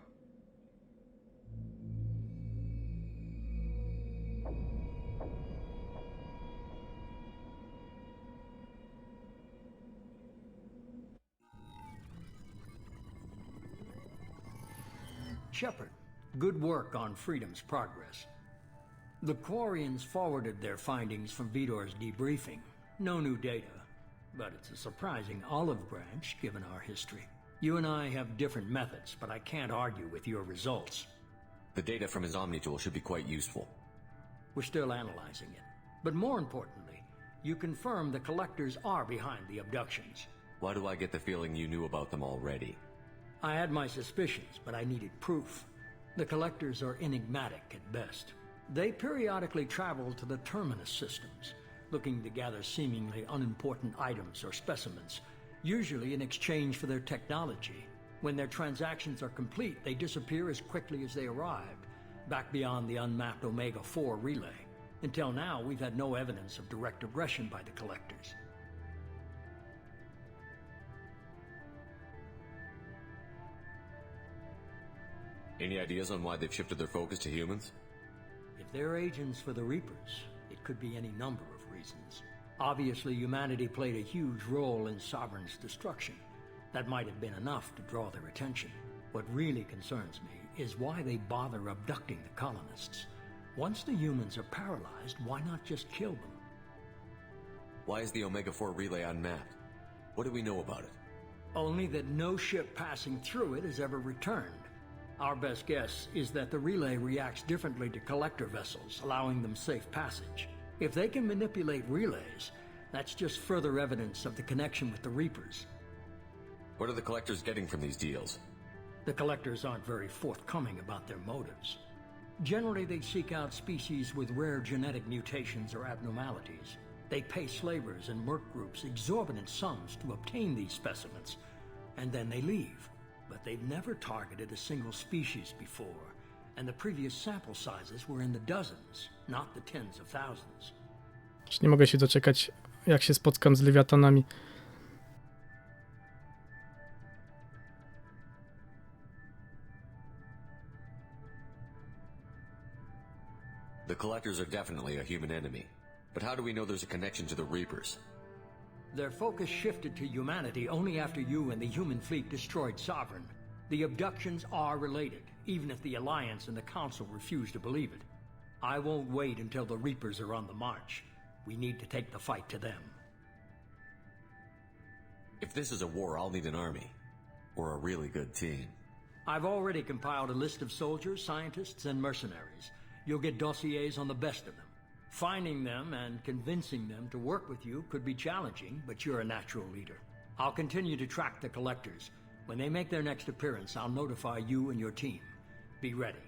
Shepard, good work on Freedom's progress. The Quarians forwarded their findings from Vitor's debriefing. No new data, but it's a surprising olive branch given our history. You and I have different methods, but I can't argue with your results. The data from his Omnitool should be quite useful. We're still analyzing it. But more importantly, you confirm the collectors are behind the abductions. Why do I get the feeling you knew about them already? I had my suspicions, but I needed proof. The collectors are enigmatic at best. They periodically travel to the terminus systems, looking to gather seemingly unimportant items or specimens, usually in exchange for their technology. When their transactions are complete, they disappear as quickly as they arrived, back beyond the unmapped Omega-4 relay. Until now, we've had no evidence of direct aggression by the collectors. Any ideas on why they've shifted their focus to humans? If they're agents for the Reapers, it could be any number of reasons. Obviously, humanity played a huge role in Sovereign's destruction. That might have been enough to draw their attention. What really concerns me is why they bother abducting the colonists. Once the humans are paralyzed, why not just kill them? Why is the Omega-4 relay unmapped? What do we know about it? Only that no ship passing through it has ever returned. Our best guess is that the relay reacts differently to collector vessels, allowing them safe passage. If they can manipulate relays, that's just further evidence of the connection with the Reapers. What are the collectors getting from these deals? The collectors aren't very forthcoming about their motives. Generally, they seek out species with rare genetic mutations or abnormalities. They pay slavers and merc groups exorbitant sums to obtain these specimens, and then they leave. But they've never targeted a single species before, and the previous sample sizes were in the dozens, not the tens of thousands. Nie mogę się doczekać, jak się spotkam z lewiatanami. The collectors are definitely a human enemy. But how do we know there's a connection to the Reapers? Their focus shifted to humanity only after you and the human fleet destroyed Sovereign. The abductions are related, even if the Alliance and the Council refuse to believe it. I won't wait until the Reapers are on the march. We need to take the fight to them. If this is a war, I'll need an army. Or a really good team. I've already compiled a list of soldiers, scientists, and mercenaries. You'll get dossiers on the best of them. Finding them and convincing them to work with you could be challenging, but you're a natural leader. I'll continue to track the collectors. When they make their next appearance, I'll notify you and your team. Be ready.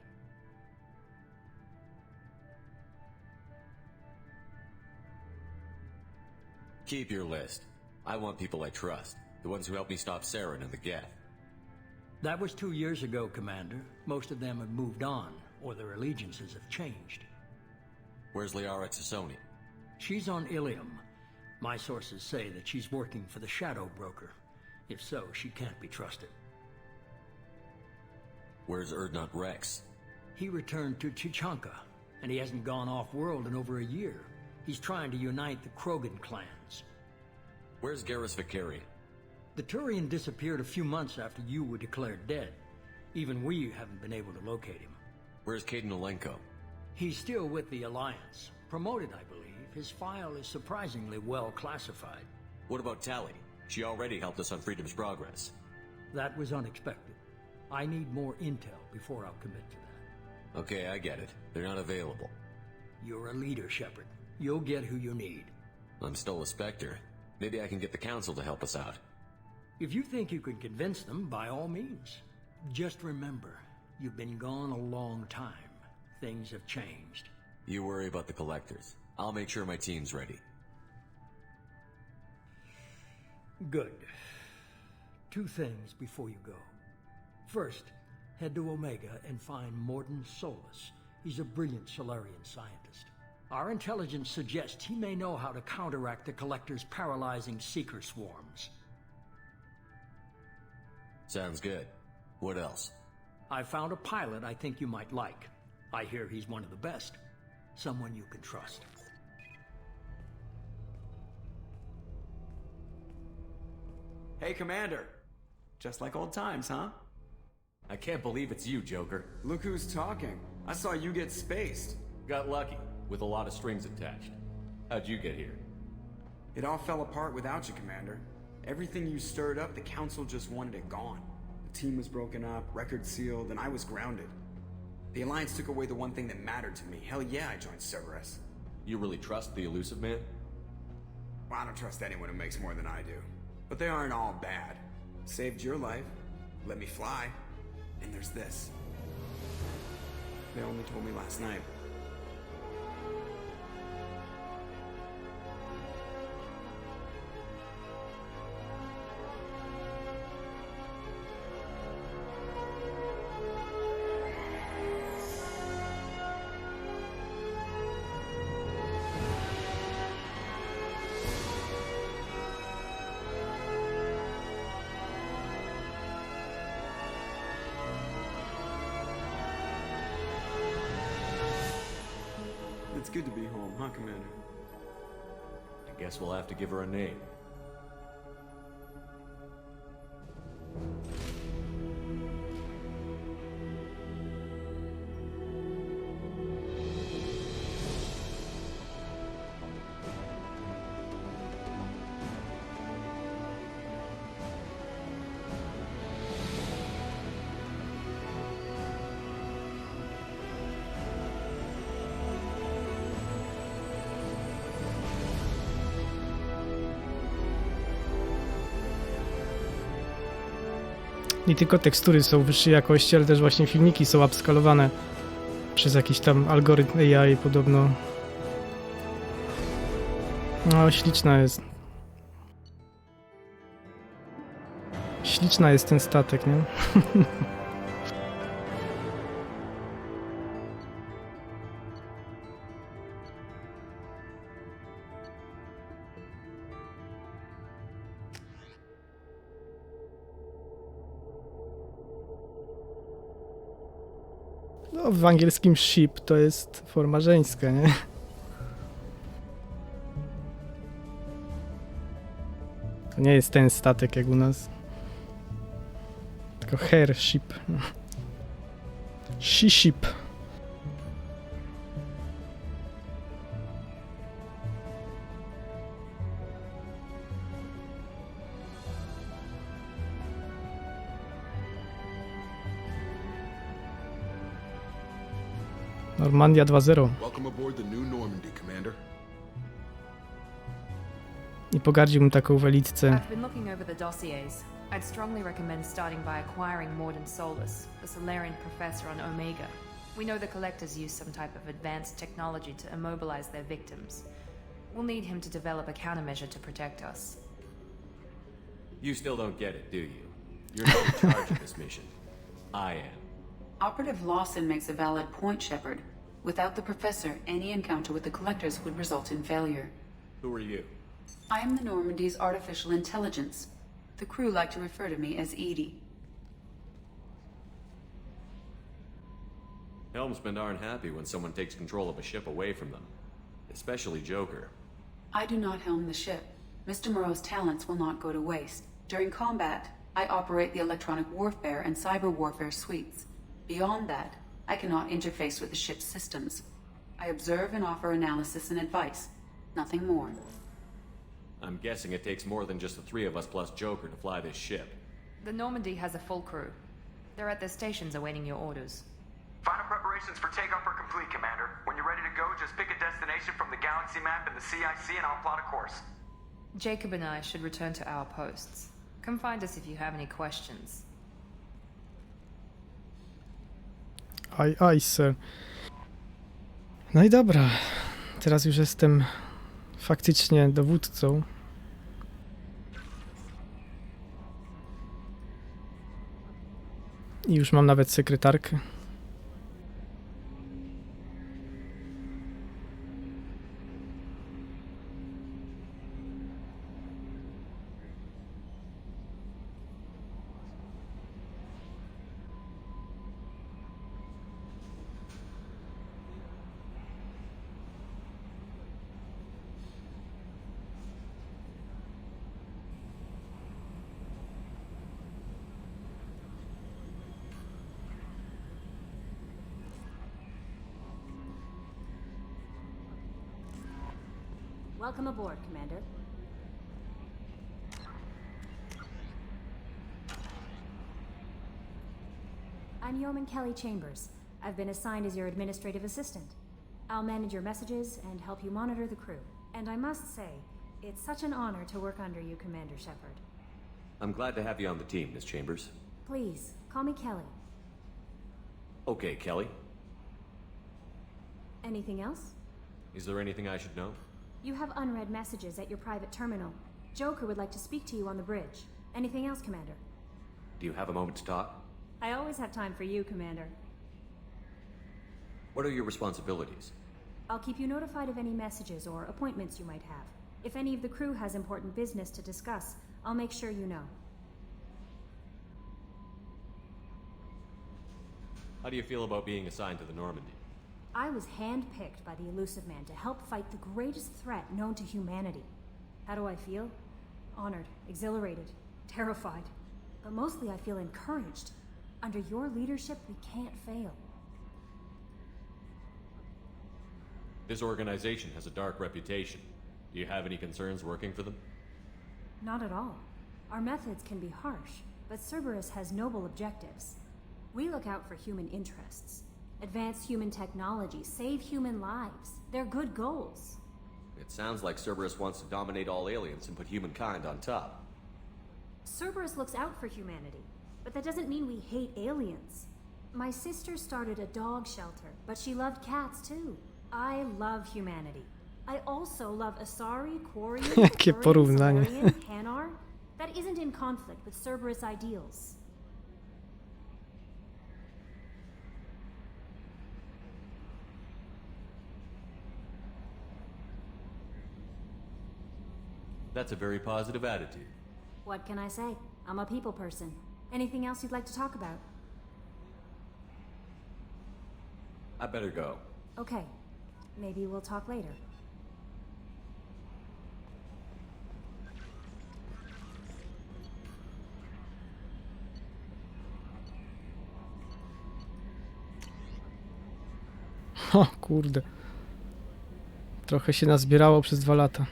Keep your list. I want people I trust. The ones who helped me stop Saren and the Geth. That was 2 years ago, Commander. Most of them have moved on, or their allegiances have changed. Where's Liara Tassoni? She's on Ilium. My sources say that she's working for the Shadow Broker. If so, she can't be trusted. Where's Erdnot Rex? He returned to Chichanka, and he hasn't gone off-world in over a year. He's trying to unite the Krogan clans. Where's Garrus Vicarian? The Turian disappeared a few months after you were declared dead. Even we haven't been able to locate him. Where's Caden Olenko? He's still with the Alliance. Promoted, I believe. His file is surprisingly well classified. What about Tally? She already helped us on Freedom's Progress. That was unexpected. I need more intel before I'll commit to that. Okay, I get it. They're not available. You're a leader, Shepard. You'll get who you need. I'm still a Spectre. Maybe I can get the Council to help us out. If you think you can convince them, by all means. Just remember, you've been gone a long time. Things have changed. You worry about the Collectors. I'll make sure my team's ready. Good. 2 things before you go. First, head to Omega and find Mordin Solus. He's a brilliant Solarian scientist. Our intelligence suggests he may know how to counteract the Collector's paralyzing Seeker swarms. Sounds good. What else? I found a pilot I think you might like. I hear he's one of the best. Someone you can trust. Hey, Commander. Just like old times, huh? I can't believe it's you, Joker. Look who's talking. I saw you get spaced. Got lucky, with a lot of strings attached. How'd you get here? It all fell apart without you, Commander. Everything you stirred up, the Council just wanted it gone. The team was broken up, records sealed, and I was grounded. The Alliance took away the one thing that mattered to me. Hell yeah, I joined Cerberus. You really trust the Elusive Man? Well, I don't trust anyone who makes more than I do. But they aren't all bad. Saved your life, let me fly, and there's this. They only told me last night. It's good to be home, huh, Commander? I guess we'll have to give her a name. Nie tylko tekstury są wyższej jakości, ale też właśnie filmiki są upskalowane przez jakiś tam algorytm AI podobno. No, śliczna jest. Śliczna jest ten statek, nie? No, w angielskim ship to jest forma żeńska, nie? To nie jest ten statek jak u nas. Tylko her ship. She ship. Normandia 2.0. Welcome aboard the new Normandy, Commander. I pogardził mu taką welitce. I've been looking over the dossiers. I'd strongly recommend starting by acquiring Morden Solus, the Solarian professor on Omega. We know the Collectors use some type of advanced technology to immobilize their victims. We'll need him to develop a countermeasure to protect us. You still don't get it, do you? You're not in charge of this mission. I am. Operative Lawson makes a valid point, Shepard. Without the Professor, any encounter with the Collectors would result in failure. Who are you? I am the Normandy's artificial intelligence. The crew like to refer to me as Edie. Helmsmen aren't happy when someone takes control of a ship away from them. Especially Joker. I do not helm the ship. Mr. Moreau's talents will not go to waste. During combat, I operate the electronic warfare and cyber warfare suites. Beyond that, I cannot interface with the ship's systems. I observe and offer analysis and advice. Nothing more. I'm guessing it takes more than just the three of us plus Joker to fly this ship. The Normandy has a full crew. They're at their stations awaiting your orders. Final preparations for takeoff are complete, Commander. When you're ready to go, just pick a destination from the galaxy map and the CIC and I'll plot a course. Jacob and I should return to our posts. Come find us if you have any questions. Aj, sir. No i dobra. Teraz już jestem faktycznie dowódcą. I już mam nawet sekretarkę. Welcome aboard, Commander. I'm Yeoman Kelly Chambers. I've been assigned as your administrative assistant. I'll manage your messages and help you monitor the crew. And I must say, it's such an honor to work under you, Commander Shepard. I'm glad to have you on the team, Miss Chambers. Please, call me Kelly. Okay, Kelly. Anything else? Is there anything I should know? You have unread messages at your private terminal. Joker would like to speak to you on the bridge. Anything else, Commander? Do you have a moment to talk? I always have time for you, Commander. What are your responsibilities? I'll keep you notified of any messages or appointments you might have. If any of the crew has important business to discuss, I'll make sure you know. How do you feel about being assigned to the Normandy? I was handpicked by the Elusive Man to help fight the greatest threat known to humanity. How do I feel? Honored, exhilarated, terrified. But mostly I feel encouraged. Under your leadership, we can't fail. This organization has a dark reputation. Do you have any concerns working for them? Not at all. Our methods can be harsh, but Cerberus has noble objectives. We look out for human interests. Advance human technology, save human lives. They're good goals. It sounds like Cerberus wants to dominate all aliens and put humankind on top. Cerberus looks out for humanity, but that doesn't mean we hate aliens. My sister started a dog shelter, but she loved cats too. I love humanity. I also love Asari, Quarian, Jakie Turian, porównanie. Solarian, Hanar. That isn't in conflict with Cerberus ideals. That's a very positive attitude. What can I say? I'm a people person. Anything else you'd like to talk about? I better go. Okay. Maybe we'll talk later. O kurde. Trochę się nazbierało przez 2 lata.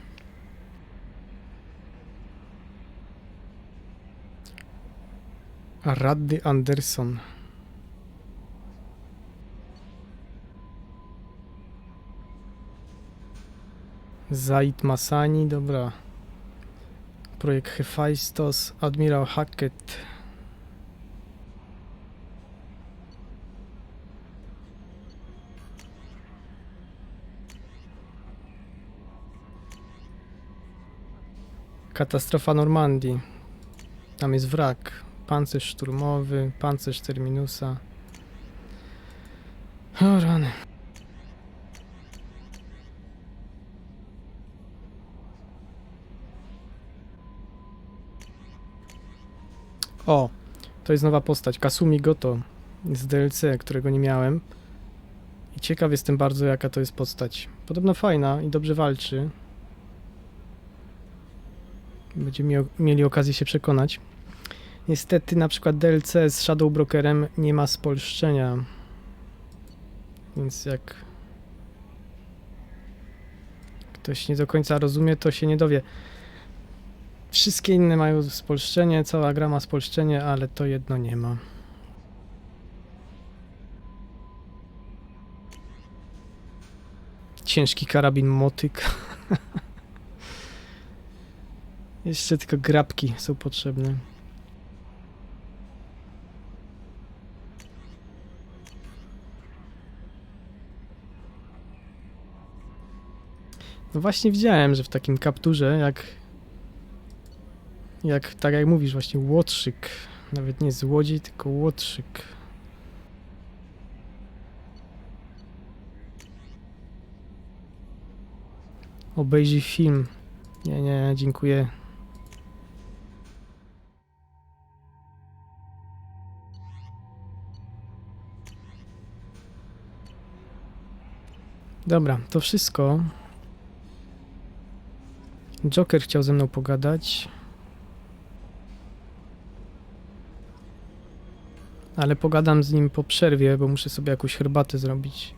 Raddy Anderson. Zaid Masani, dobra. Projekt Hephaistos, admirał Hackett. Katastrofa Normandii. Tam jest wrak. Pancerz szturmowy, pancerz Terminusa. O rany. O, to jest nowa postać. Kasumi Goto z DLC, którego nie miałem. I ciekaw jestem bardzo, jaka to jest postać. Podobno fajna i dobrze walczy. Będziemy mieli okazję się przekonać. Niestety na przykład DLC z Shadow Brokerem nie ma spolszczenia. Więc jak ktoś nie do końca rozumie, to się nie dowie. Wszystkie inne mają spolszczenie, cała gra ma spolszczenie, ale to jedno nie ma. Ciężki karabin motyk. Jeszcze tylko grabki są potrzebne. No właśnie widziałem, że w takim kapturze, tak jak mówisz, właśnie łotrzyk. Nawet nie złodziej, tylko łotrzyk. Obejrzyj film. Nie, dziękuję. Dobra, to wszystko. Joker chciał ze mną pogadać. Ale pogadam z nim po przerwie, bo muszę sobie jakąś herbatę zrobić.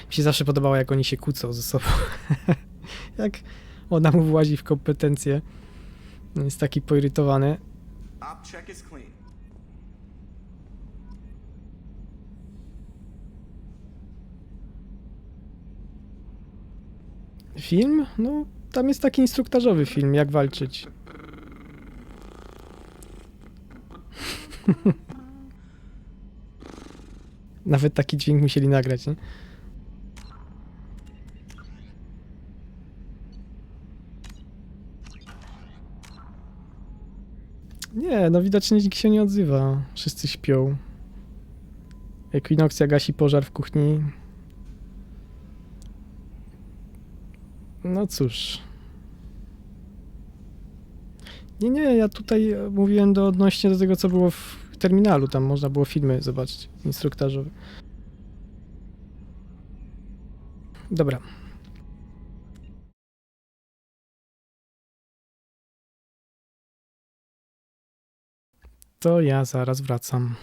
Mi się zawsze podobało, jak oni się kłócą ze sobą. Jak ona mu włazi w kompetencje. Jest taki poirytowany. Op check is clean. Film? No, tam jest taki instruktażowy film, jak walczyć. Nawet taki dźwięk musieli nagrać, nie? Nie, no widocznie nikt się nie odzywa. Wszyscy śpią. Equinoxia gasi pożar w kuchni. No cóż. Nie, ja tutaj mówiłem odnośnie do tego, co było w terminalu. Tam można było filmy zobaczyć, instruktażowe. Dobra. To ja zaraz wracam.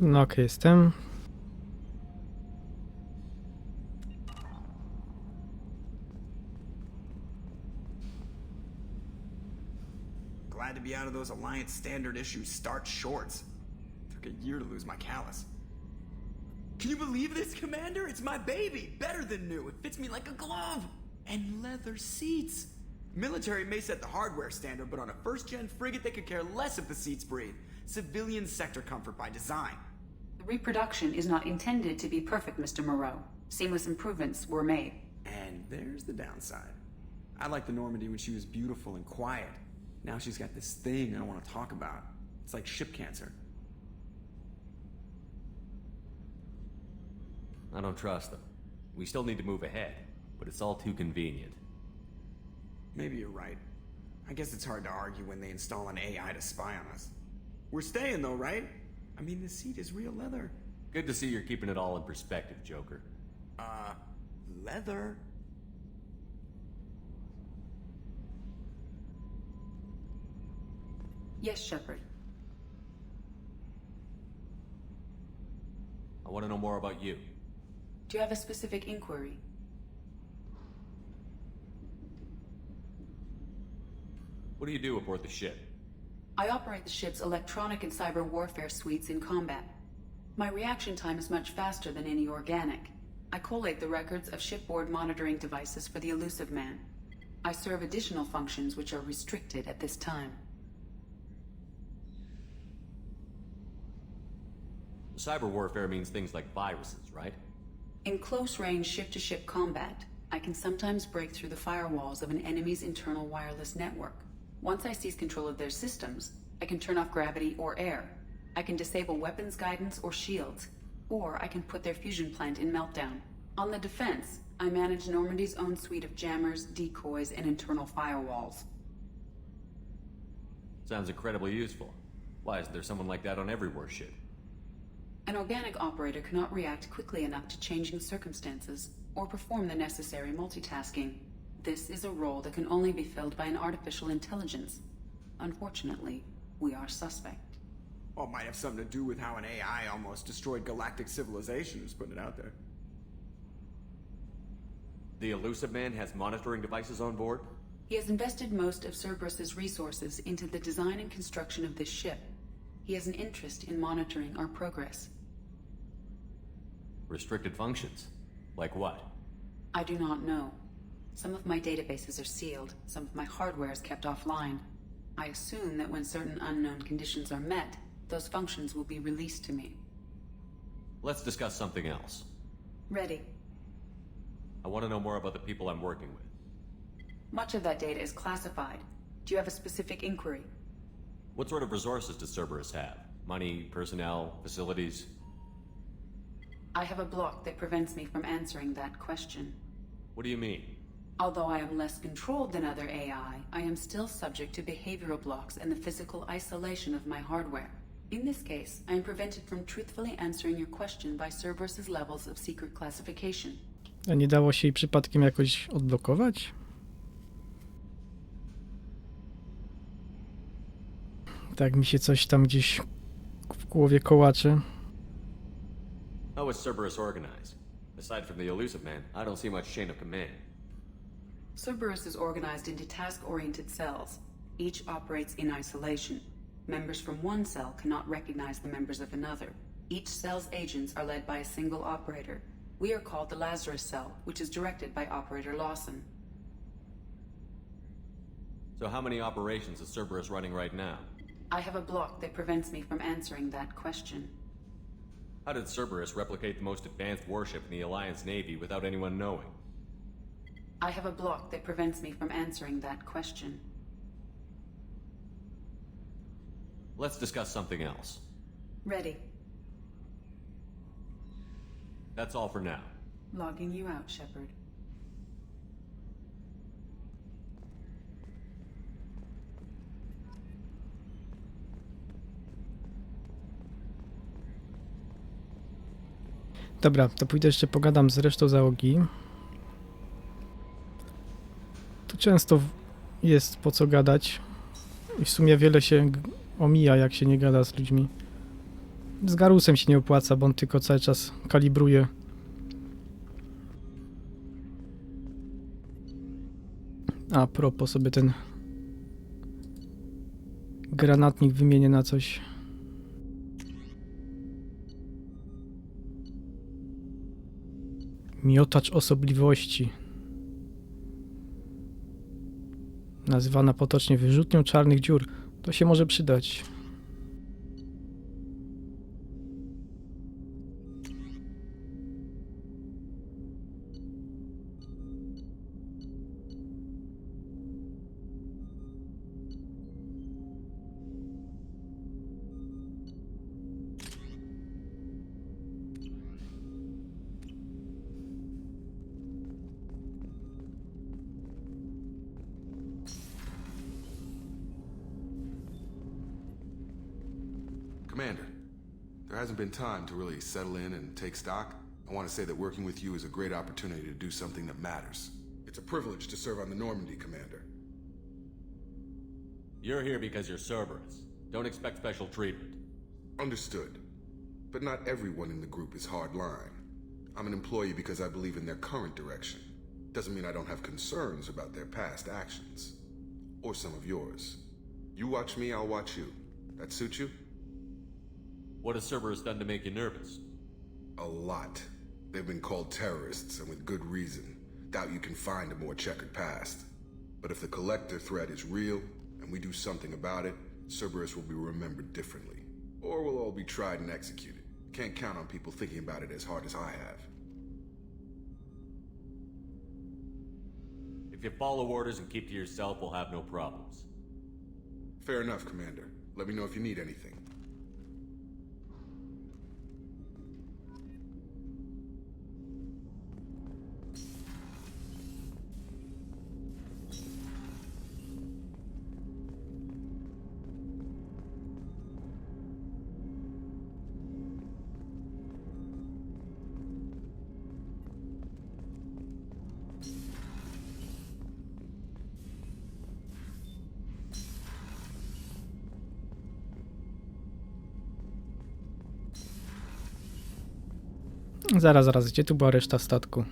No okej, jestem. Glad to be out of those Alliance standard issue starch shorts. Took a year to lose my callus. Can you believe this, Commander? It's my baby! Better than new. It fits me like a glove! And leather seats! Military may set the hardware standard, but on a first-gen frigate they could care less if the seats breathe. Civilian sector comfort by design. The reproduction is not intended to be perfect, Mr. Moreau. Seamless improvements were made. And there's the downside. I liked the Normandy when she was beautiful and quiet. Now she's got this thing I don't want to talk about. It's like ship cancer. I don't trust them. We still need to move ahead, but it's all too convenient. Maybe you're right. I guess it's hard to argue when they install an AI to spy on us. We're staying though, right? I mean, the seat is real leather. Good to see you're keeping it all in perspective, Joker. Leather? Yes, Shepard. I want to know more about you. Do you have a specific inquiry? What do you do aboard the ship? I operate the ship's electronic and cyber warfare suites in combat. My reaction time is much faster than any organic. I collate the records of shipboard monitoring devices for the Elusive Man. I serve additional functions which are restricted at this time. Cyber warfare means things like viruses, right? In close-range ship-to-ship combat, I can sometimes break through the firewalls of an enemy's internal wireless network. Once I seize control of their systems, I can turn off gravity or air. I can disable weapons guidance or shields, or I can put their fusion plant in meltdown. On the defense, I manage Normandy's own suite of jammers, decoys, and internal firewalls. Sounds incredibly useful. Why isn't there someone like that on every warship? An organic operator cannot react quickly enough to changing circumstances or perform the necessary multitasking. This is a role that can only be filled by an artificial intelligence. Unfortunately, we are suspect. Well, it might have something to do with how an AI almost destroyed galactic civilization, just putting it out there. The Elusive Man has monitoring devices on board? He has invested most of Cerberus's resources into the design and construction of this ship. He has an interest in monitoring our progress. Restricted functions? Like what? I do not know. Some of my databases are sealed, some of my hardware is kept offline. I assume that when certain unknown conditions are met, those functions will be released to me. Let's discuss something else. Ready. I want to know more about the people I'm working with. Much of that data is classified. Do you have a specific inquiry? What sort of resources does Cerberus have? Money, personnel, facilities? I have a block that prevents me from answering that question. What do you mean? Although I am less controlled than other AI, I am still subject to behavioral blocks and the physical isolation of my hardware. In this case, I am prevented from truthfully answering your question by Cerberus's levels of secret classification. A nie dało się jej przypadkiem jakoś odblokować? Tak mi się coś tam gdzieś w głowie kołacze. How is Cerberus organized? Aside from the Elusive Man, I don't see much chain of command. Cerberus is organized into task-oriented cells. Each operates in isolation. Members from one cell cannot recognize the members of another. Each cell's agents are led by a single operator. We are called the Lazarus Cell, which is directed by Operator Lawson. So how many operations is Cerberus running right now? I have a block that prevents me from answering that question. How did Cerberus replicate the most advanced warship in the Alliance Navy without anyone knowing? I have a block that prevents me from answering that question. Let's discuss something else. Ready. That's all for now. Logging you out, Shepard. Dobra, to pójdę jeszcze pogadam z resztą załogi. Tu często jest po co gadać i w sumie wiele się omija, jak się nie gada z ludźmi. Z Garusem się nie opłaca, bo on tylko cały czas kalibruje. A propos, sobie ten granatnik wymienię na coś. Miotacz osobliwości. Nazywana potocznie wyrzutnią czarnych dziur. To się może przydać. Commander, there hasn't been time to really settle in and take stock. I want to say that working with you is a great opportunity to do something that matters. It's a privilege to serve on the Normandy, Commander. You're here because you're Cerberus. Don't expect special treatment. Understood. But not everyone in the group is hardline. I'm an employee because I believe in their current direction. Doesn't mean I don't have concerns about their past actions. Or some of yours. You watch me, I'll watch you. That suit you? What has Cerberus done to make you nervous? A lot. They've been called terrorists, and with good reason. Doubt you can find a more checkered past. But if the Collector threat is real, and we do something about it, Cerberus will be remembered differently. Or we'll all be tried and executed. Can't count on people thinking about it as hard as I have. If you follow orders and keep to yourself, we'll have no problems. Fair enough, Commander. Let me know if you need anything. Zaraz, gdzie tu była reszta statku?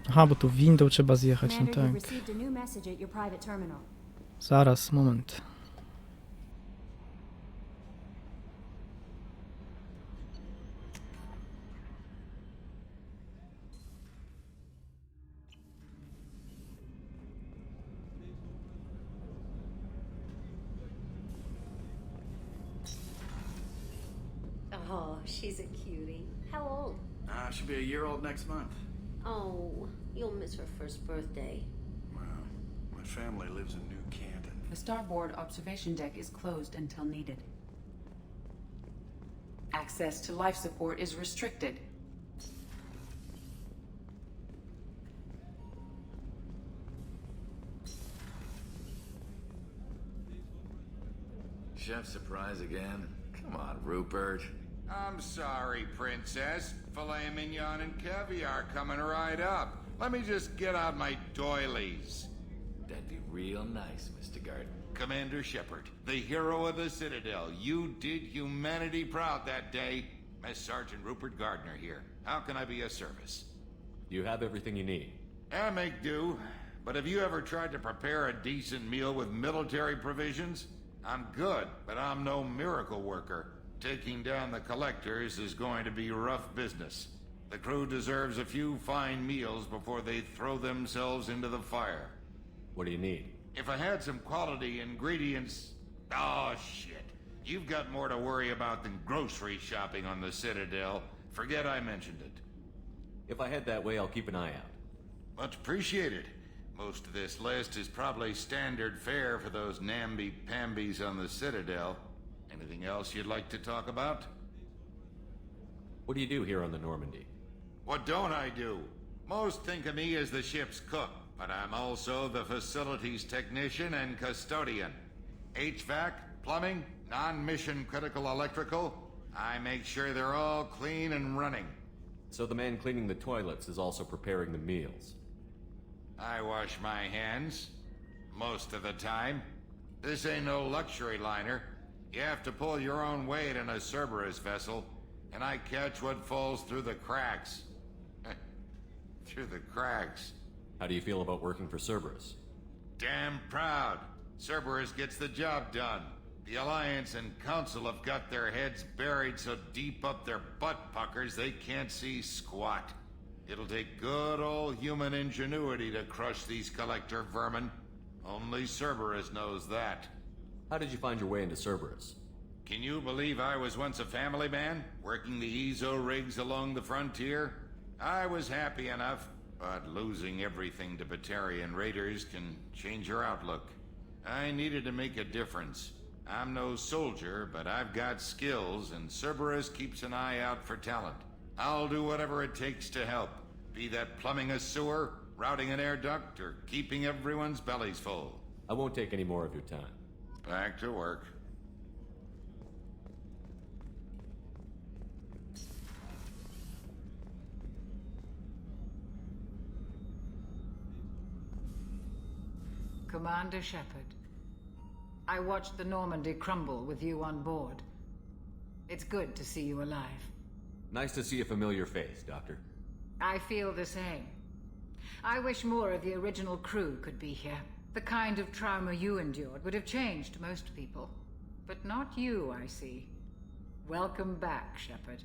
Aha, bo tu windą trzeba zjechać, no Commander, you've tak. received a new message at your private terminal. Zaraz, moment. Oh, she's a cutie. How old? She'll be a year old next month. Oh, you'll miss her first birthday. Well, my family lives in New Canton. The starboard observation deck is closed until needed. Access to life support is restricted. Chef surprise again? Come on, Rupert. I'm sorry, Princess. Filet mignon and caviar coming right up. Let me just get out my doilies. That'd be real nice, Mr. Garden. Commander Shepard, the hero of the Citadel. You did humanity proud that day. Mess Sergeant Rupert Gardner here. How can I be of service? You have everything you need. I make do. But have you ever tried to prepare a decent meal with military provisions? I'm good, but I'm no miracle worker. Taking down the Collectors is going to be rough business. The crew deserves a few fine meals before they throw themselves into the fire. What do you need? If I had some quality ingredients... Oh, shit. You've got more to worry about than grocery shopping on the Citadel. Forget I mentioned it. If I head that way, I'll keep an eye out. Much appreciated. Most of this list is probably standard fare for those namby-pambies on the Citadel. Anything else you'd like to talk about? What do you do here on the Normandy? What don't I do? Most think of me as the ship's cook, but I'm also the facilities technician and custodian. HVAC, plumbing, non-mission critical electrical. I make sure they're all clean and running. So the man cleaning the toilets is also preparing the meals. I wash my hands. Most of the time. This ain't no luxury liner. You have to pull your own weight in a Cerberus vessel, and I catch what falls through the cracks. Through the cracks. How do you feel about working for Cerberus? Damn proud. Cerberus gets the job done. The Alliance and Council have got their heads buried so deep up their butt puckers they can't see squat. It'll take good old human ingenuity to crush these collector vermin. Only Cerberus knows that. How did you find your way into Cerberus? Can you believe I was once a family man, working the EZO rigs along the frontier? I was happy enough, but losing everything to Batarian raiders can change your outlook. I needed to make a difference. I'm no soldier, but I've got skills, and Cerberus keeps an eye out for talent. I'll do whatever it takes to help, be that plumbing a sewer, routing an air duct, or keeping everyone's bellies full. I won't take any more of your time. Back to work. Commander Shepard, I watched the Normandy crumble with you on board. It's good to see you alive. Nice to see a familiar face, Doctor. I feel the same. I wish more of the original crew could be here. The kind of trauma you endured would have changed most people. But not you, I see. Welcome back, Shepard.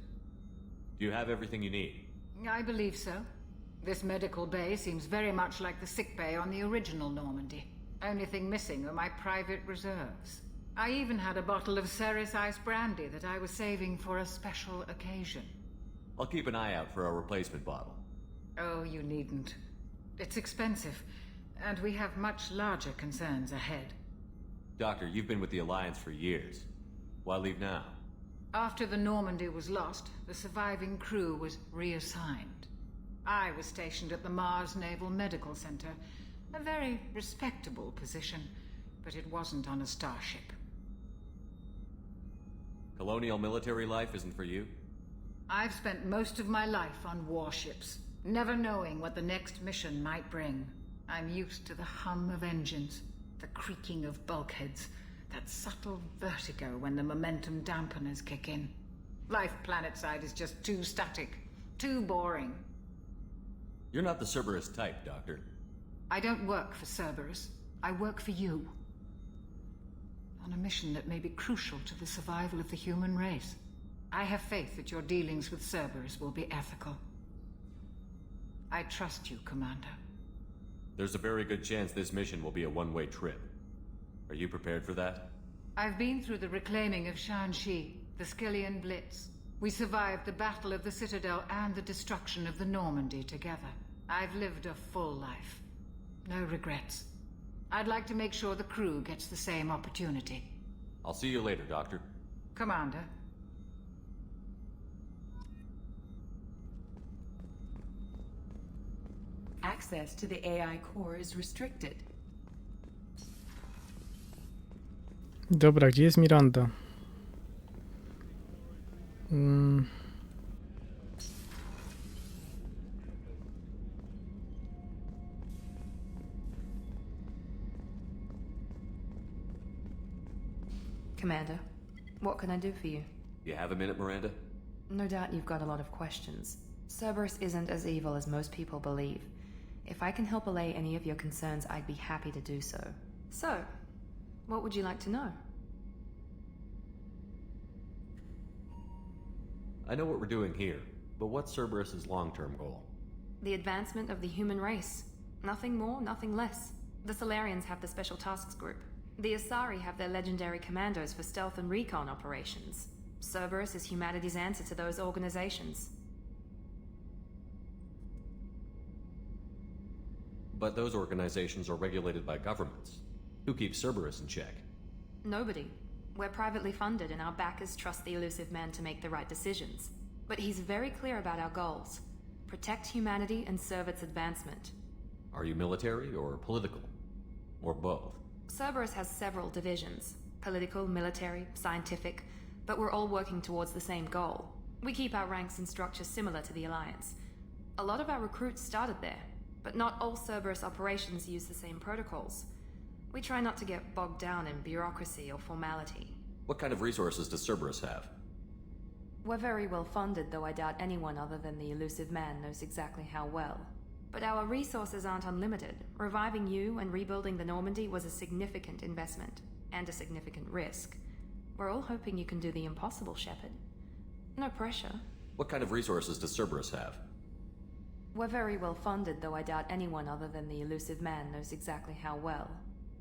Do you have everything you need? I believe so. This medical bay seems very much like the sick bay on the original Normandy. Only thing missing are my private reserves. I even had a bottle of Ceres Ice brandy that I was saving for a special occasion. I'll keep an eye out for a replacement bottle. Oh, you needn't. It's expensive, and we have much larger concerns ahead. Doctor, you've been with the Alliance for years. Why leave now? After the Normandy was lost, the surviving crew was reassigned. I was stationed at the Mars Naval Medical Center, a very respectable position, but it wasn't on a starship. Colonial military life isn't for you? I've spent most of my life on warships, never knowing what the next mission might bring. I'm used to the hum of engines, the creaking of bulkheads, that subtle vertigo when the momentum dampeners kick in. Life planetside is just too static, too boring. You're not the Cerberus type, Doctor. I don't work for Cerberus. I work for you. On a mission that may be crucial to the survival of the human race. I have faith that your dealings with Cerberus will be ethical. I trust you, Commander. There's a very good chance this mission will be a one-way trip. Are you prepared for that? I've been through the reclaiming of Shanxi, the Skillian Blitz. We survived the Battle of the Citadel and the destruction of the Normandy together. I've lived a full life. No regrets. I'd like to make sure the crew gets the same opportunity. I'll see you later, Doctor. Commander. Access to the AI core is restricted. Dobra, gdzie jest Miranda? Commander, what can I do for you? You have a minute, Miranda? No doubt you've got a lot of questions. Cerberus isn't as evil as most people believe. If I can help allay any of your concerns, I'd be happy to do so. So, what would you like to know? I know what we're doing here, but what's Cerberus's long-term goal? The advancement of the human race. Nothing more, nothing less. The Solarians have the Special Tasks Group. The Asari have their legendary commandos for stealth and recon operations. Cerberus is humanity's answer to those organizations. But those organizations are regulated by governments. Who keeps Cerberus in check? Nobody. We're privately funded and our backers trust the elusive man to make the right decisions. But he's very clear about our goals. Protect humanity and serve its advancement. Are you military or political? Or both? Cerberus has several divisions. Political, military, scientific, but we're all working towards the same goal. We keep our ranks and structure similar to the Alliance. A lot of our recruits started there, but not all Cerberus operations use the same protocols. We try not to get bogged down in bureaucracy or formality. What kind of resources does Cerberus have? We're very well funded, though I doubt anyone other than the elusive man knows exactly how well. But our resources aren't unlimited. Reviving you and rebuilding the Normandy was a significant investment, and a significant risk. We're all hoping you can do the impossible, Shepard. No pressure. What kind of resources does Cerberus have? We're very well funded, though I doubt anyone other than the elusive man knows exactly how well.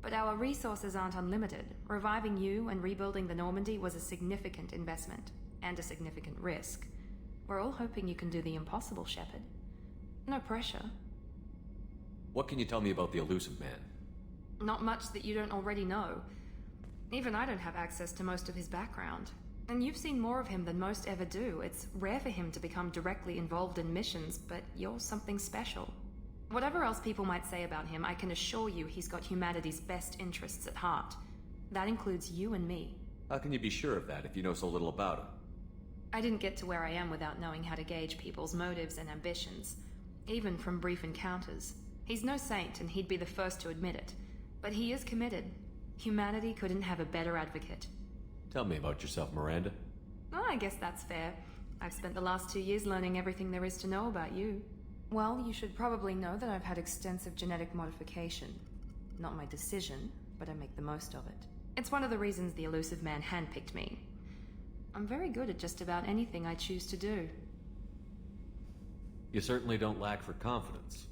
But our resources aren't unlimited. Reviving you and rebuilding the Normandy was a significant investment, and a significant risk. We're all hoping you can do the impossible, Shepard. No pressure. What can you tell me about the elusive man? Not much that you don't already know. Even I don't have access to most of his background. And you've seen more of him than most ever do. It's rare for him to become directly involved in missions, but you're something special. Whatever else people might say about him, I can assure you he's got humanity's best interests at heart. That includes you and me. How can you be sure of that if you know so little about him? I didn't get to where I am without knowing how to gauge people's motives and ambitions, even from brief encounters. He's no saint, and he'd be the first to admit it. But he is committed. Humanity couldn't have a better advocate. Tell me about yourself, Miranda. Oh, I guess that's fair. I've spent the last 2 years learning everything there is to know about you. Well, you should probably know that I've had extensive genetic modification. Not my decision, but I make the most of it. It's one of the reasons the elusive man handpicked me. I'm very good at just about anything I choose to do. You certainly don't lack for confidence.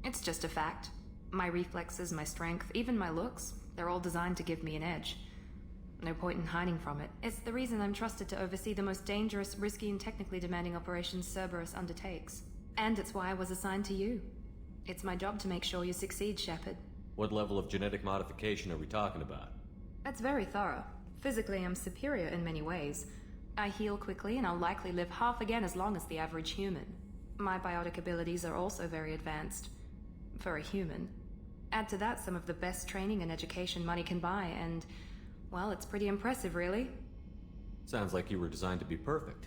It's just a fact. My reflexes, my strength, even my looks, they're all designed to give me an edge. No point in hiding from it. It's the reason I'm trusted to oversee the most dangerous, risky, and technically demanding operations Cerberus undertakes. And it's why I was assigned to you. It's my job to make sure you succeed, Shepard. What level of genetic modification are we talking about? That's very thorough. Physically, I'm superior in many ways. I heal quickly, and I'll likely live half again as long as the average human. My biotic abilities are also very advanced. For a human. Add to that some of the best training and education money can buy, and... well, it's pretty impressive, really. Sounds like you were designed to be perfect.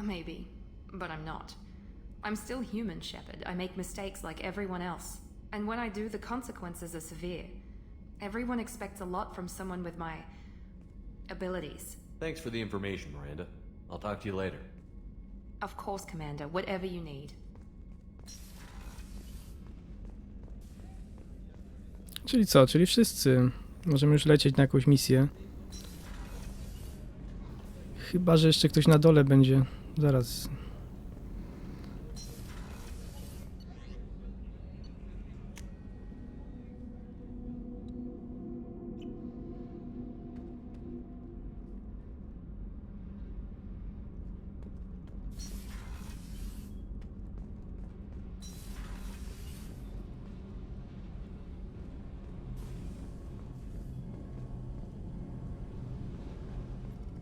Maybe, but I'm not. I'm still human, Shepard. I make mistakes like everyone else. And when I do, the consequences are severe. Everyone expects a lot from someone with my... abilities. Thanks for the information, Miranda. I'll talk to you later. Of course, Commander. Whatever you need. Czyli co? Czyli wszyscy. Możemy już lecieć na jakąś misję. Chyba że jeszcze ktoś na dole będzie. Zaraz.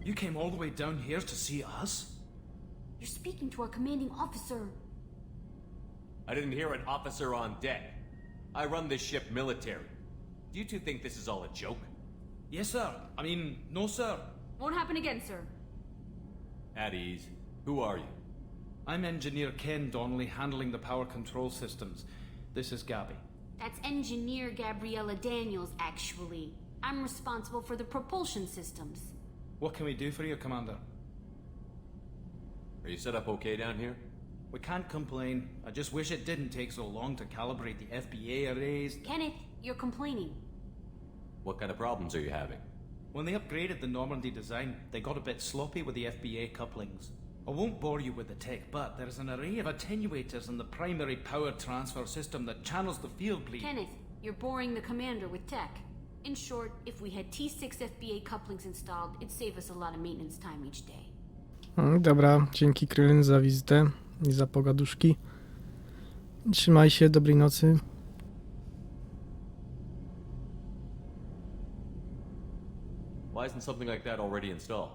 You came all the way down here to see us? You're speaking to our commanding officer. I didn't hear an officer on deck. I run this ship military. Do you two think this is all a joke? Yes, sir. I mean, no, sir. Won't happen again, sir. At ease. Who are you? I'm Engineer Ken Donnelly, handling the power control systems. This is Gabby. That's Engineer Gabriella Daniels, actually. I'm responsible for the propulsion systems. What can we do for you, Commander? Are you set up okay down here? We can't complain. I just wish it didn't take so long to calibrate the FBA arrays. Kenneth, you're complaining. What kind of problems are you having? When they upgraded the Normandy design, they got a bit sloppy with the FBA couplings. I won't bore you with the tech, but there's an array of attenuators in the primary power transfer system that channels the field bleed. Kenneth, you're boring the commander with tech. In short, if we had T6 FBA couplings installed, it'd save us a lot of maintenance time each day. Dobra, dzięki Krylin za wizytę i za pogaduszki. Trzymaj się, dobrej nocy. Why isn't something like that already installed?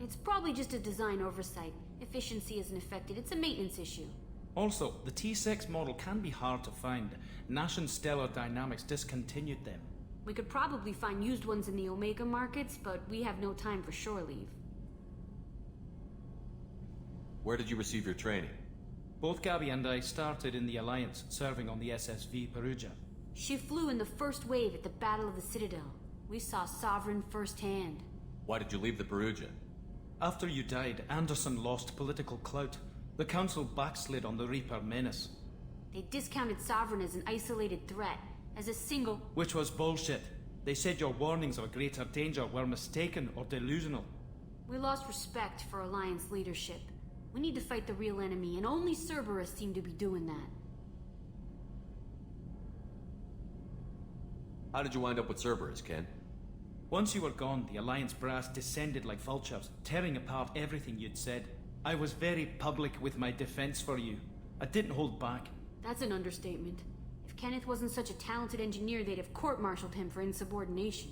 It's probably just a design oversight. Efficiency isn't affected. It's a maintenance issue. Also, the T6 model can be hard to find. Nash and Stellar Dynamics discontinued them. We could probably find used ones in the Omega markets, but we have no time for shore leave. Where did you receive your training? Both Gabby and I started in the Alliance, serving on the SSV Perugia. She flew in the first wave at the Battle of the Citadel. We saw Sovereign firsthand. Why did you leave the Perugia? After you died, Anderson lost political clout. The Council backslid on the Reaper menace. They discounted Sovereign as an isolated threat, as a single... Which was bullshit. They said your warnings of a greater danger were mistaken or delusional. We lost respect for Alliance leadership. We need to fight the real enemy, and only Cerberus seem to be doing that. How did you wind up with Cerberus, Ken? Once you were gone, the Alliance brass descended like vultures, tearing apart everything you'd said. I was very public with my defense for you. I didn't hold back. That's an understatement. If Kenneth wasn't such a talented engineer, they'd have court-martialed him for insubordination.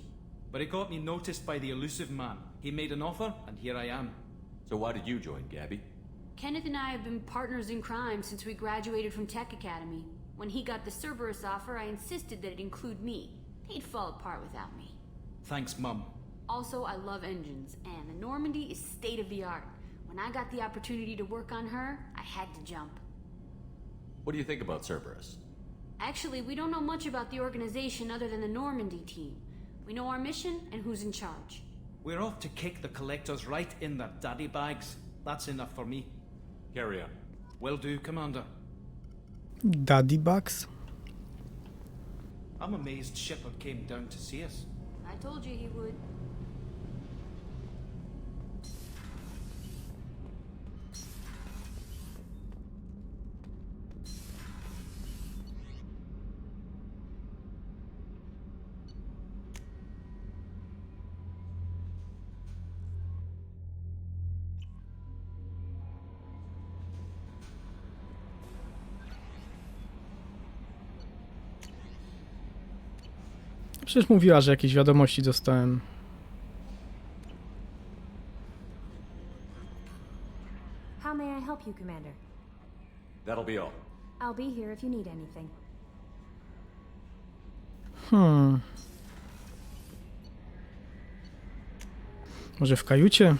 But it got me noticed by the elusive man. He made an offer, and here I am. So why did you join, Gabby? Kenneth and I have been partners in crime since we graduated from Tech Academy. When he got the Cerberus offer, I insisted that it include me. He'd fall apart without me. Thanks, Mum. Also, I love engines, and the Normandy is state-of-the-art. When I got the opportunity to work on her, I had to jump. What do you think about Cerberus? Actually, we don't know much about the organization other than the Normandy team. We know our mission and who's in charge. We're off to kick the Collectors right in their daddy bags. That's enough for me. Carry on. Will do, Commander. Daddy bugs? I'm amazed Shepard came down to see us. I told you he would. Przecież mówiła, że jakieś wiadomości dostałem. How may I help you, Commander? That'll be all. I'll be here if you need anything. Może w kajucie?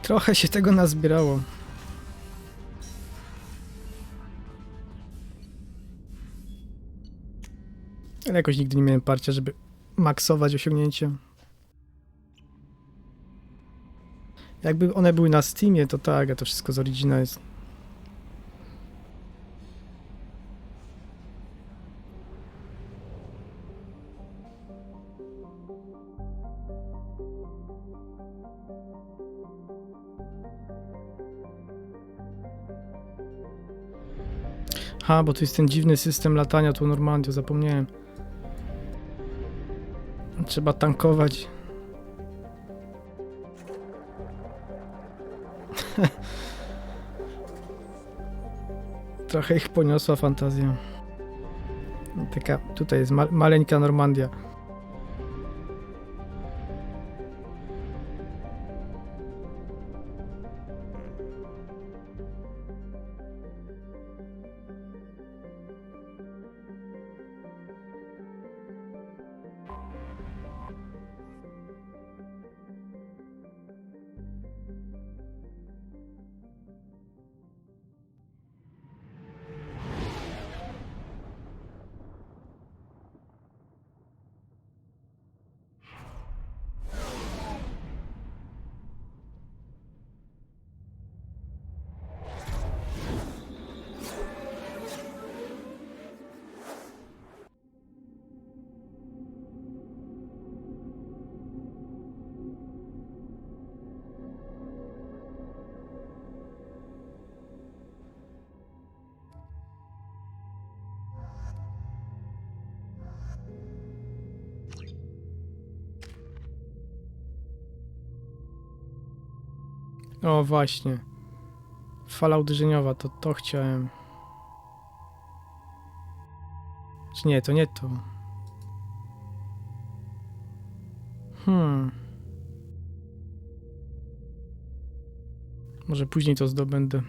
Trochę się tego nazbierało. Ale jakoś nigdy nie miałem parcia, żeby maksować osiągnięcia. Jakby one były na Steamie, to tak, a to wszystko z Origina jest. Ha, bo tu jest ten dziwny system latania tą Normandią, zapomniałem. Trzeba tankować. Trochę ich poniosła fantazja. Taka, tutaj jest maleńka Normandia. O, właśnie. Fala uderzeniowa, to chciałem. Czy nie, to nie to. Może później to zdobędę.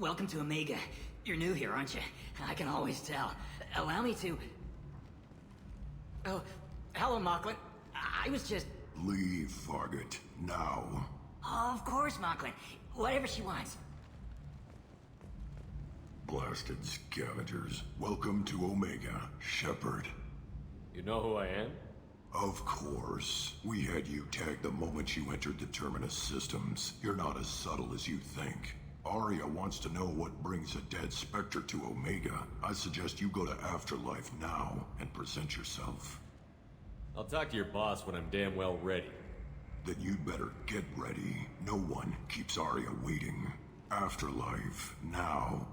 Welcome to Omega. You're new here, aren't you? I can always tell. Allow me to... Oh, hello, Mocklin. I was just... Leave, Fargate. Now. Of course, Mocklin. Whatever she wants. Blasted scavengers. Welcome to Omega, Shepard. You know who I am? Of course. We had you tagged the moment you entered the Terminus systems. You're not as subtle as you think. Arya wants to know what brings a dead Spectre to Omega. I suggest you go to Afterlife now and present yourself. I'll talk to your boss when I'm damn well ready. Then you'd better get ready. No one keeps Arya waiting. Afterlife now.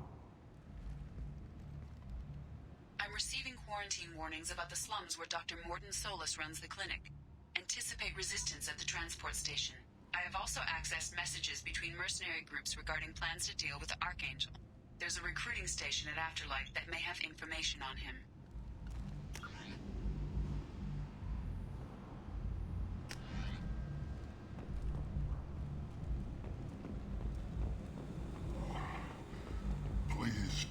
I'm receiving quarantine warnings about the slums where Dr. Mordin Solus runs the clinic. Anticipate resistance at the transport station. I have also accessed messages between mercenary groups regarding plans to deal with the Archangel. There's a recruiting station at Afterlife that may have information on him. Please.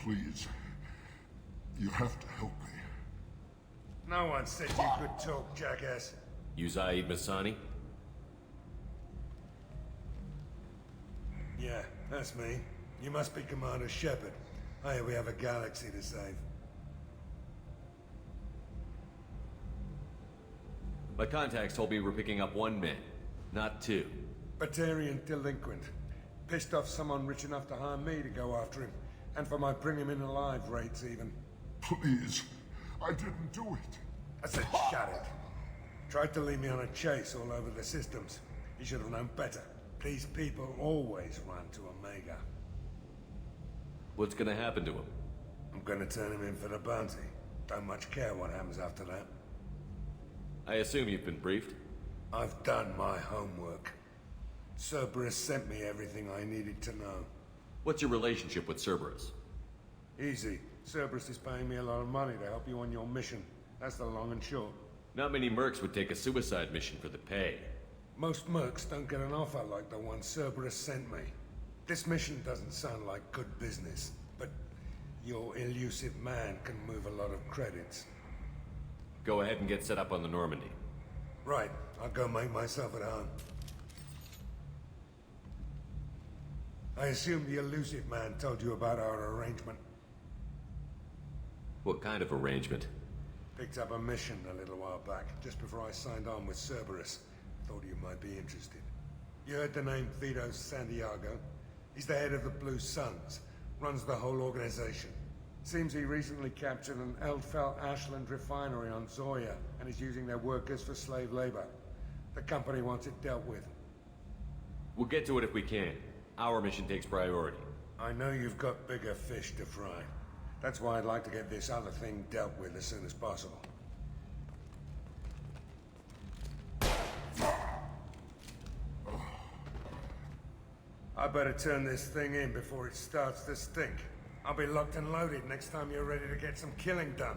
Please. You have to help me. No one said you could talk, jackass. You Zaid Masani? Yeah, that's me. You must be Commander Shepard. I hear we have a galaxy to save. My contacts told me we're picking up one man, not two. Batarian delinquent. Pissed off someone rich enough to hire me to go after him. And for my bring him in alive rates, even. Please. I didn't do it. I said shut it. Tried to lead me on a chase all over the systems. He should have known better. These people always run to Omega. What's gonna happen to him? I'm gonna turn him in for the bounty. Don't much care what happens after that. I assume you've been briefed? I've done my homework. Cerberus sent me everything I needed to know. What's your relationship with Cerberus? Easy. Cerberus is paying me a lot of money to help you on your mission. That's the long and short. Not many mercs would take a suicide mission for the pay. Most mercs don't get an offer like the one Cerberus sent me. This mission doesn't sound like good business, but your elusive man can move a lot of credits. Go ahead and get set up on the Normandy. Right. I'll go make myself at home. I assume the elusive man told you about our arrangement. What kind of arrangement? Picked up a mission a little while back, just before I signed on with Cerberus. Thought you might be interested. You heard the name Vito Santiago? He's the head of the Blue Suns, runs the whole organization. Seems he recently captured an Eldfell Ashland refinery on Zoya and is using their workers for slave labor. The company wants it dealt with. We'll get to it if we can. Our mission takes priority. I know you've got bigger fish to fry. That's why I'd like to get this other thing dealt with as soon as possible. I better turn this thing in before it starts to stink. I'll be locked and loaded next time you're ready to get some killing done.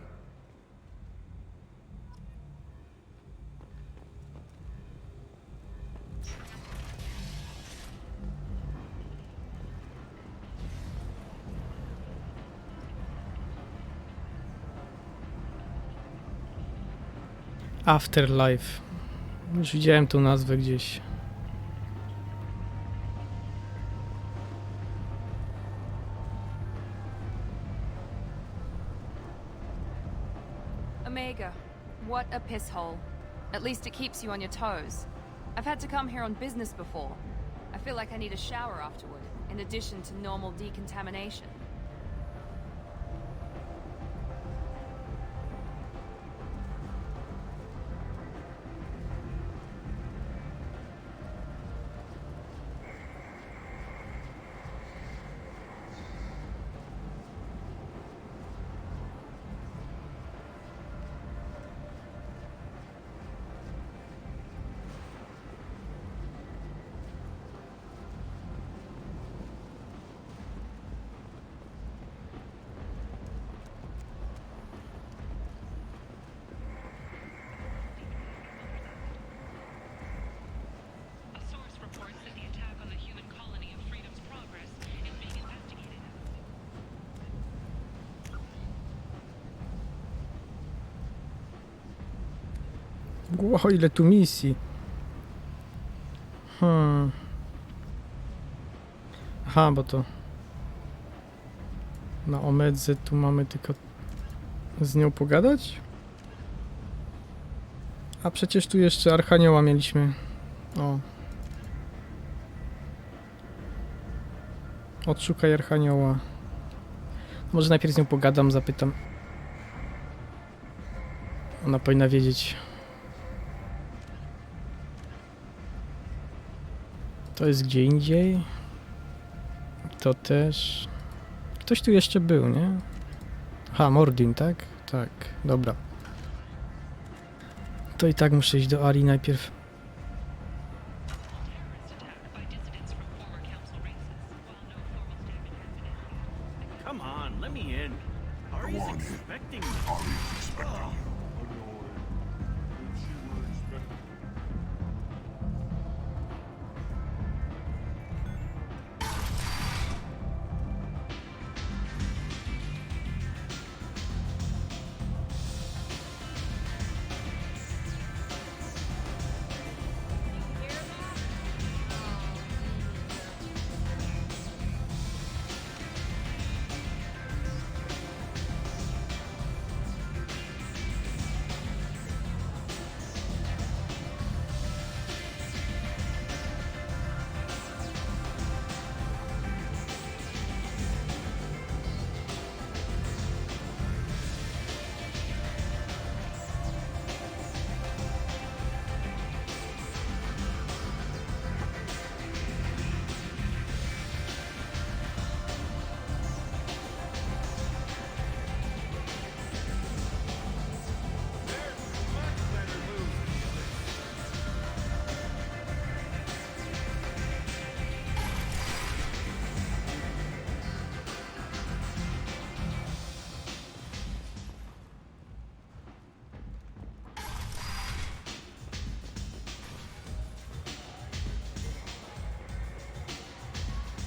Afterlife. Już widziałem tą nazwę gdzieś. Omega, what a piss hole. At least it keeps you on your toes. I've had to come here on business before. I feel like I need a shower afterward, in addition to normal decontamination. Ło, ile tu misji. Aha, bo to na Omedze tu mamy tylko z nią pogadać? A przecież tu jeszcze Archanioła mieliśmy. O. Odszukaj Archanioła. Może najpierw z nią pogadam, zapytam. Ona powinna wiedzieć. To jest gdzie indziej. To też. Ktoś tu jeszcze był, nie? Aha, Mordin, tak? Tak, dobra. To i tak muszę iść do Ari najpierw. Come on, let me in. Ari's expecting me. Ari's expecting you.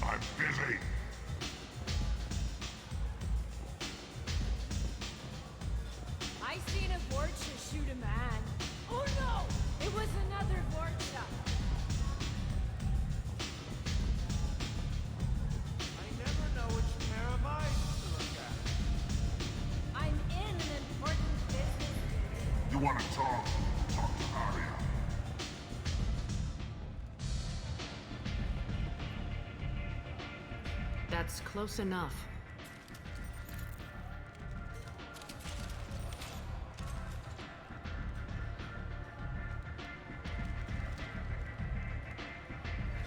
I'm busy. I seen a Vorcha shoot a man. Oh no! It was another Vorcha. I never know which pair of eyes to look at. I'm in an important business. You want to talk? Talk to Arya. That's close enough.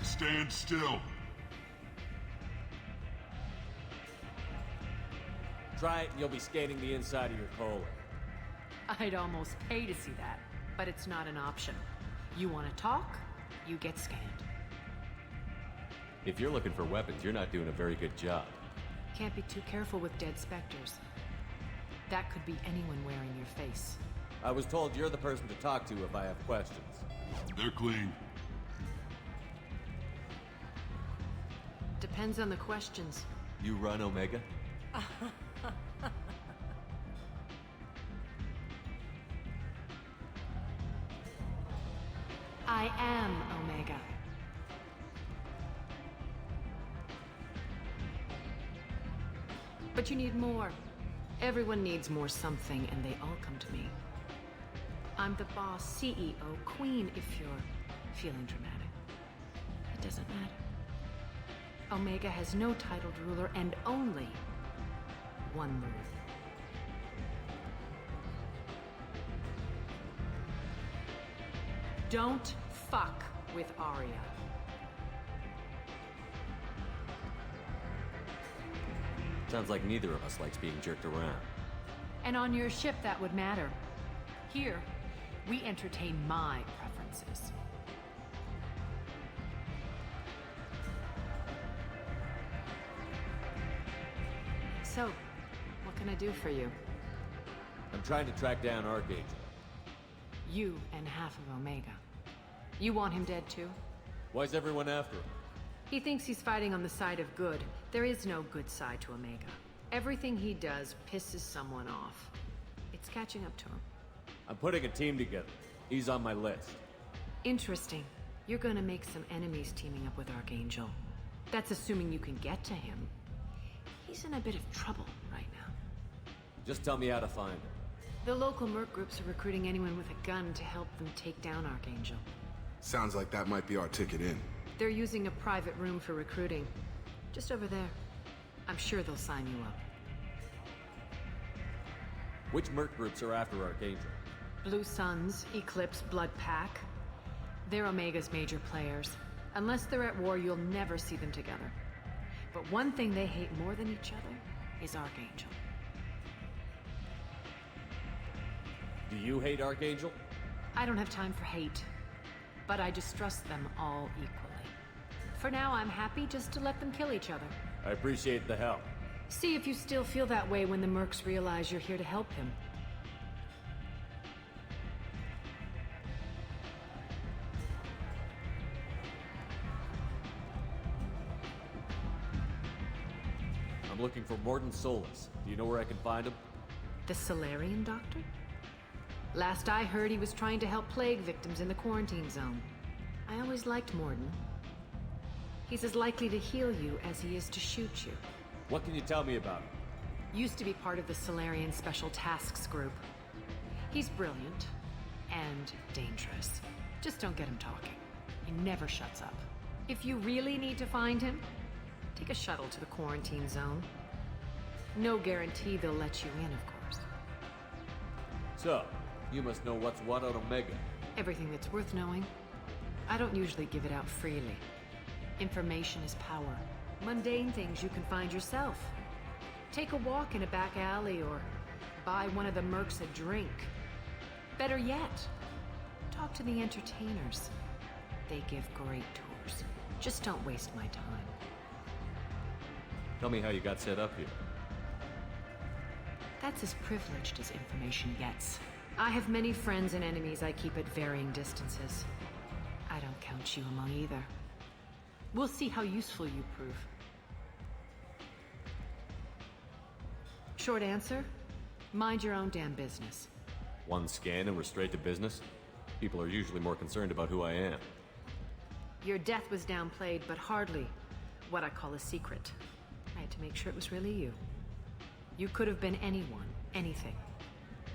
Stand still. Try it and you'll be scanning the inside of your colon. I'd almost pay to see that, but it's not an option. You want to talk, you get scanned. If you're looking for weapons, you're not doing a very good job. Can't be too careful with dead specters. That could be anyone wearing your face. I was told you're the person to talk to if I have questions. They're clean. Depends on the questions. You run Omega? I am Omega. But you need more. Everyone needs more something, and they all come to me. I'm the boss, CEO, queen, if you're feeling dramatic. It doesn't matter. Omega has no titled ruler and only one move. Don't fuck with Arya. Sounds like neither of us likes being jerked around. And on your ship, that would matter. Here, we entertain my preferences. So, what can I do for you? I'm trying to track down Archangel. You and half of Omega. You want him dead too? Why's everyone after him? He thinks he's fighting on the side of good. There is no good side to Omega. Everything he does pisses someone off. It's catching up to him. I'm putting a team together. He's on my list. Interesting. You're gonna make some enemies teaming up with Archangel. That's assuming you can get to him. He's in a bit of trouble right now. Just tell me how to find him. The local merc groups are recruiting anyone with a gun to help them take down Archangel. Sounds like that might be our ticket in. They're using a private room for recruiting. Just over there. I'm sure they'll sign you up. Which merc groups are after Archangel? Blue Suns, Eclipse, Blood Pack. They're Omega's major players. Unless they're at war, you'll never see them together. But one thing they hate more than each other is Archangel. Do you hate Archangel? I don't have time for hate, but I distrust them all equally. For now, I'm happy just to let them kill each other. I appreciate the help. See if you still feel that way when the mercs realize you're here to help him. I'm looking for Mordin Solus. Do you know where I can find him? The Solarian doctor? Last I heard, he was trying to help plague victims in the quarantine zone. I always liked Mordin. He's as likely to heal you as he is to shoot you. What can you tell me about him? Used to be part of the Solarian Special Tasks Group. He's brilliant and dangerous. Just don't get him talking. He never shuts up. If you really need to find him, take a shuttle to the quarantine zone. No guarantee they'll let you in, of course. So, you must know what's what on Omega. Everything that's worth knowing. I don't usually give it out freely. Information is power. Mundane things you can find yourself. Take a walk in a back alley or buy one of the mercs a drink. Better yet, talk to the entertainers. They give great tours. Just don't waste my time. Tell me how you got set up here. That's as privileged as information gets. I have many friends and enemies I keep at varying distances. I don't count you among either. We'll see how useful you prove. Short answer, mind your own damn business. One scan and we're straight to business? People are usually more concerned about who I am. Your death was downplayed, but hardly what I call a secret. I had to make sure it was really you. You could have been anyone, anything.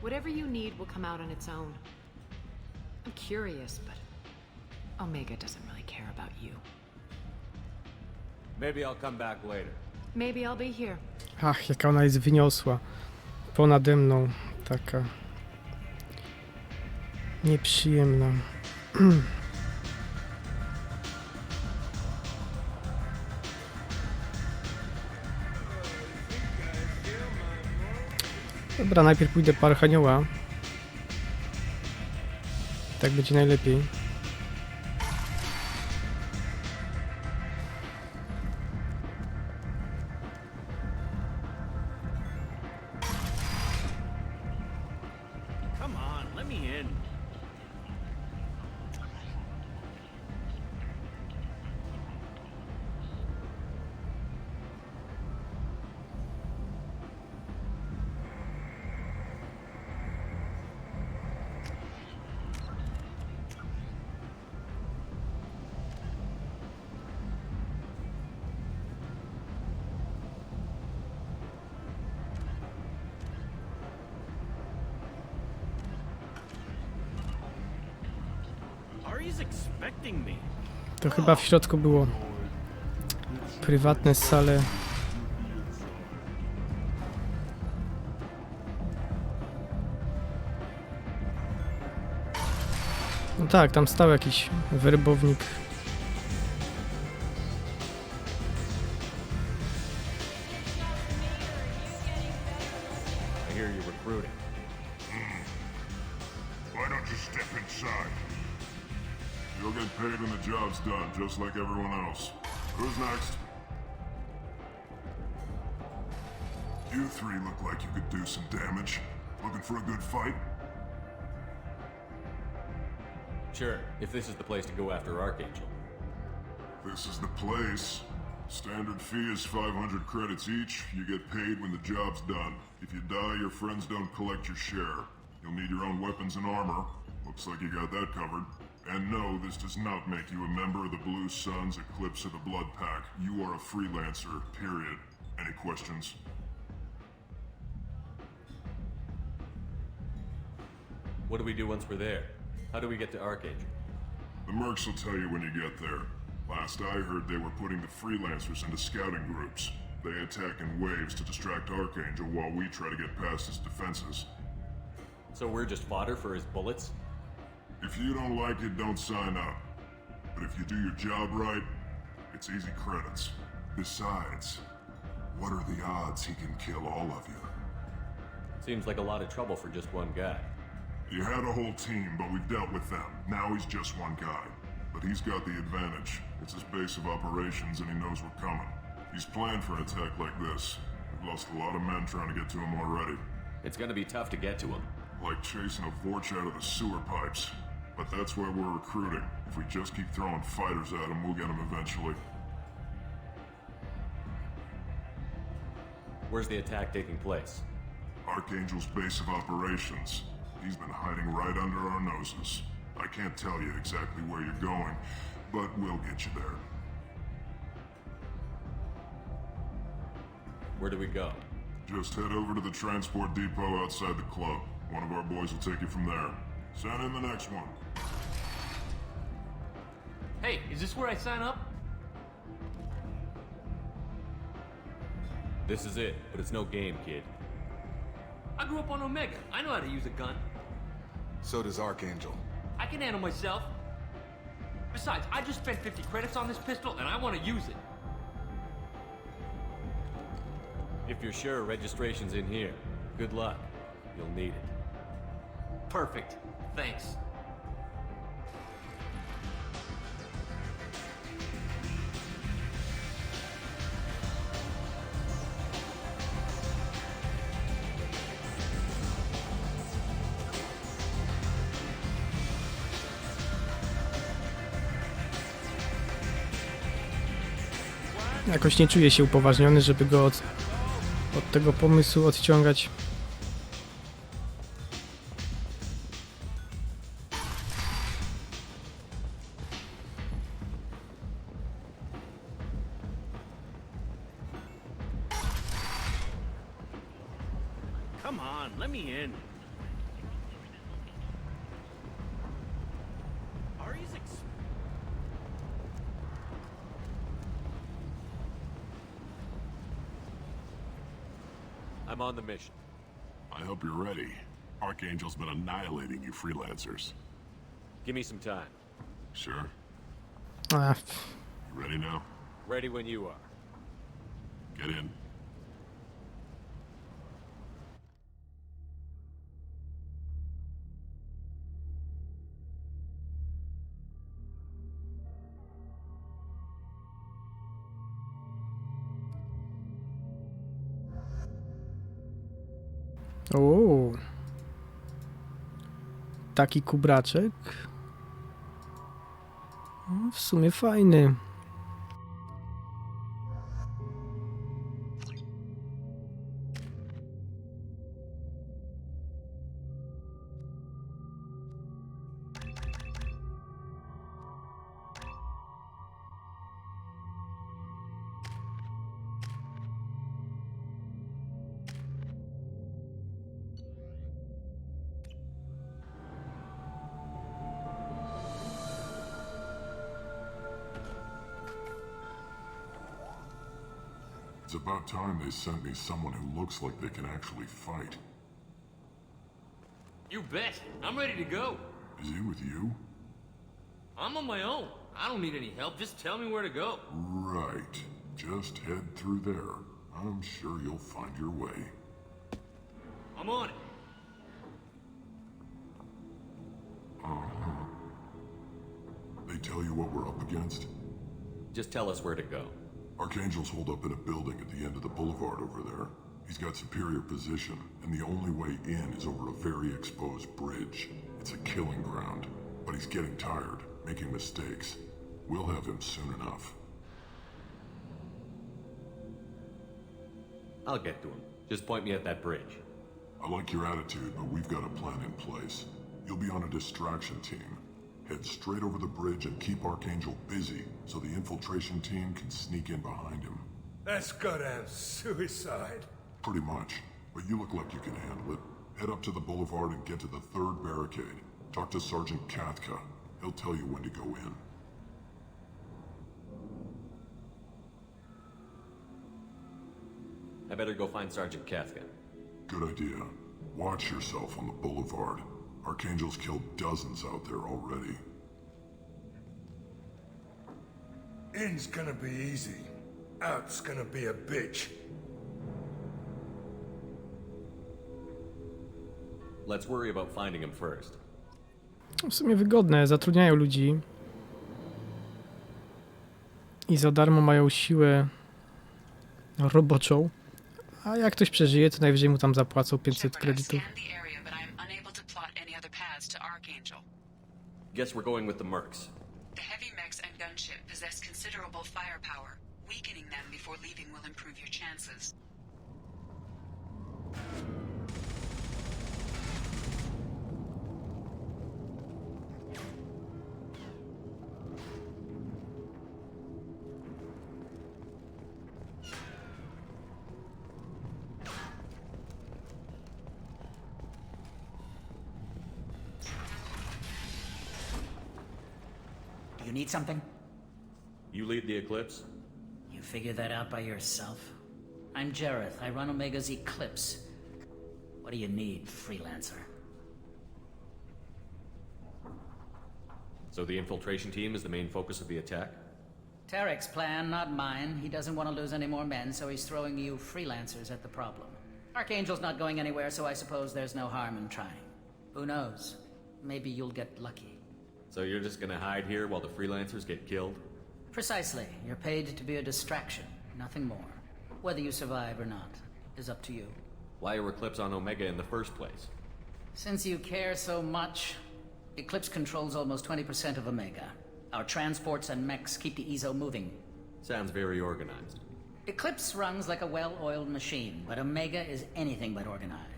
Whatever you need will come out on its own. I'm curious, but Omega doesn't really care about you. Maybe I'll come back later. Maybe I'll be here. Ach, jaka ona jest wyniosła. Ponade mną. Taka... nieprzyjemna. Dobra, najpierw pójdę po Archanioła. Tak będzie najlepiej. Let me in. Ari's expecting me. To chyba w środku było prywatne sale. No tak, tam stał jakiś werbownik. I hear you're recruiting. Why don't you step inside? You'll get paid when the job's done, just like everyone else. Who's next? You three look like you could do some damage. Looking for a good fight? Sure, if this is the place to go after Archangel. This is the place. Standard fee is 500 credits each. You get paid when the job's done. If you die, your friends don't collect your share. You'll need your own weapons and armor. Looks like you got that covered. And no, this does not make you a member of the Blue Suns, Eclipse, or the Blood Pack. You are a freelancer, period. Any questions? What do we do once we're there? How do we get to Archangel? The mercs will tell you when you get there. Last I heard, they were putting the freelancers into scouting groups. They attack in waves to distract Archangel while we try to get past his defenses. So we're just fodder for his bullets? If you don't like it, don't sign up. But if you do your job right, it's easy credits. Besides, what are the odds he can kill all of you? Seems like a lot of trouble for just one guy. You had a whole team, but we've dealt with them. Now he's just one guy. But he's got the advantage. It's his base of operations and he knows we're coming. He's planned for an attack like this. We've lost a lot of men trying to get to him already. It's gonna be tough to get to him. Like chasing a Vorch out of the sewer pipes. But that's why we're recruiting. If we just keep throwing fighters at him, we'll get him eventually. Where's the attack taking place? Archangel's base of operations. He's been hiding right under our noses. I can't tell you exactly where you're going, but we'll get you there. Where do we go? Just head over to the transport depot outside the club. One of our boys will take you from there. Send in the next one. Hey, is this where I sign up? This is it, but it's no game, kid. I grew up on Omega. I know how to use a gun. So does Archangel. I can handle myself. Besides, I just spent 50 credits on this pistol, and I want to use it. If you're sure registration's in here, good luck. You'll need it. Perfect. Thanks. Jakoś nie czuję się upoważniony, żeby go od tego pomysłu odciągać. Come on, let me in. Ari's I'm on the mission. I hope you're ready. Archangel's been annihilating you freelancers. Give me some time. Sure? Ah, You ready now? Ready when you are. Get in. o. taki kubraczek. No, w sumie fajny. It's about time they sent me someone who looks like they can actually fight. You bet. I'm ready to go. Is he with you? I'm on my own. I don't need any help. Just tell me where to go. Right. Just head through there. I'm sure you'll find your way. I'm on it. Uh-huh. They tell you what we're up against? Just tell us where to go. Archangel's holed up in a building at the end of the boulevard over there. He's got superior position, and the only way in is over a very exposed bridge. It's a killing ground, but he's getting tired, making mistakes. We'll have him soon enough. I'll get to him. Just point me at that bridge. I like your attitude, but we've got a plan in place. You'll be on a distraction team. Head straight over the bridge and keep Archangel busy, so the infiltration team can sneak in behind him. That's goddamn suicide. Pretty much, but you look like you can handle it. Head up to the boulevard and get to the third barricade. Talk to Sergeant Katka. He'll tell you when to go in. I better go find Sergeant Katka. Good idea. Watch yourself on the boulevard. Archangel's killed dozens out there already. In's gonna be easy. Out's gonna be a bitch. Let's worry about finding him first. W sumie wygodne, zatrudniają ludzi. I za darmo mają siłę roboczą. A jak ktoś przeżyje, to najwyżej mu tam zapłacą 500 kredytów. Guess we're going with the mercs. The heavy mechs and gunship possess considerable firepower. Weakening them before leaving will improve your chances. You need something? You lead the Eclipse? You figured that out by yourself? I'm Jareth. I run Omega's Eclipse. What do you need, freelancer? So the infiltration team is the main focus of the attack? Tarek's plan, not mine. He doesn't want to lose any more men, so he's throwing you freelancers at the problem. Archangel's not going anywhere, so I suppose there's no harm in trying. Who knows? Maybe you'll get lucky. So you're just gonna hide here while the freelancers get killed? Precisely. You're paid to be a distraction, nothing more. Whether you survive or not is up to you. Why are Eclipse on Omega in the first place? Since you care so much, Eclipse controls almost 20% of Omega. Our transports and mechs keep the EZO moving. Sounds very organized. Eclipse runs like a well-oiled machine, but Omega is anything but organized.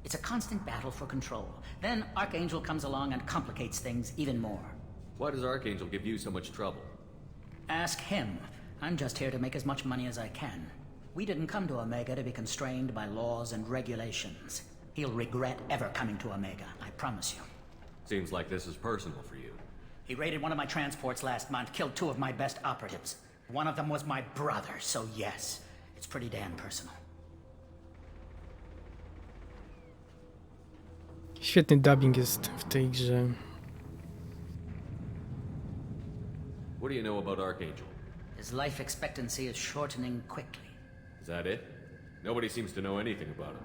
It's a constant battle for control. Then Archangel comes along and complicates things even more. Why does Archangel give you so much trouble? Ask him. I'm just here to make as much money as I can. We didn't come to Omega to be constrained by laws and regulations. He'll regret ever coming to Omega, I promise you. Seems like this is personal for you. He raided one of my transports last month, killed 2 of my best operatives. One of them was my brother, so yes, it's pretty damn personal. Świetny dubbing jest w tej grze. What do you know about Archangel? His life expectancy is shortening quickly. Is that it? Nobody seems to know anything about him.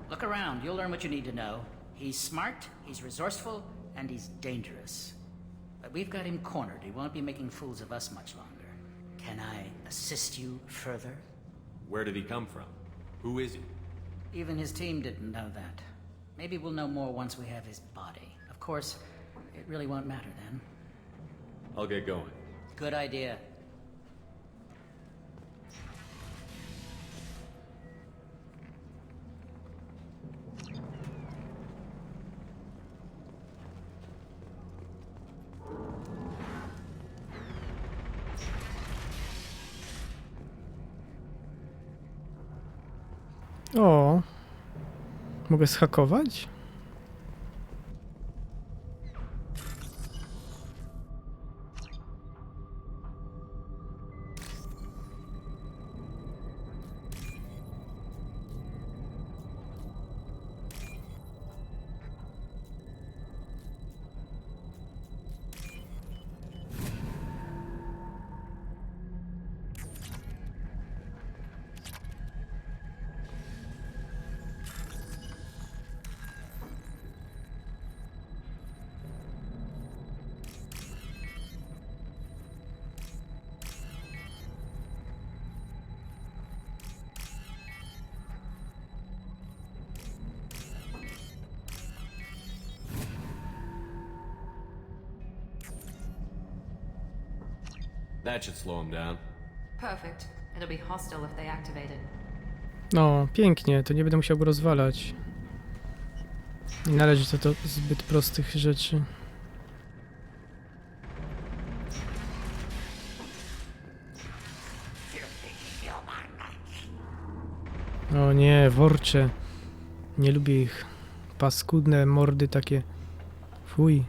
Look around, you'll learn what you need to know. He's smart, he's resourceful, and he's dangerous. But we've got him cornered. He won't be making fools of us much longer. Can I assist you further? Where did he come from? Who is he? Even his team didn't know that. Maybe we'll know more once we have his body. Of course, it really won't matter then. I'll get going. Good idea. O, mogę zhakować? That should slow him down. Perfect. It'll be hostile if they activate it. No, pięknie, to nie będę musiał go rozwalać. Nie należy to do zbyt prostych rzeczy. O nie, worcze. Nie lubię ich. Paskudne mordy takie. Fuj.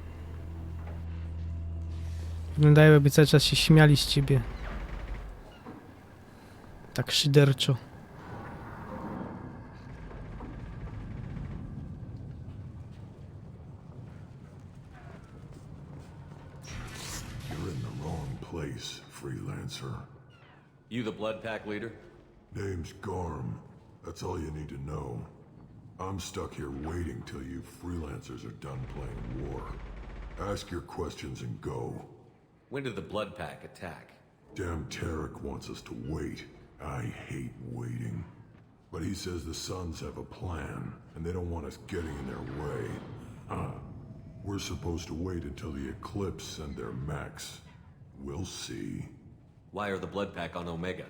Wyglądają, jakby cały czas się śmiali z ciebie. Tak szyderczo. You're in the wrong place, freelancer. You the Blood Pack leader? Name's Garm. That's all you need to know. I'm stuck here waiting till you freelancers are done playing war. Ask your questions and go. When did the Blood Pack attack? Damn Tarek wants us to wait. I hate waiting. But he says the Suns have a plan, and they don't want us getting in their way. We're supposed to wait until the Eclipse and their mechs. We'll see. Why are the Blood Pack on Omega?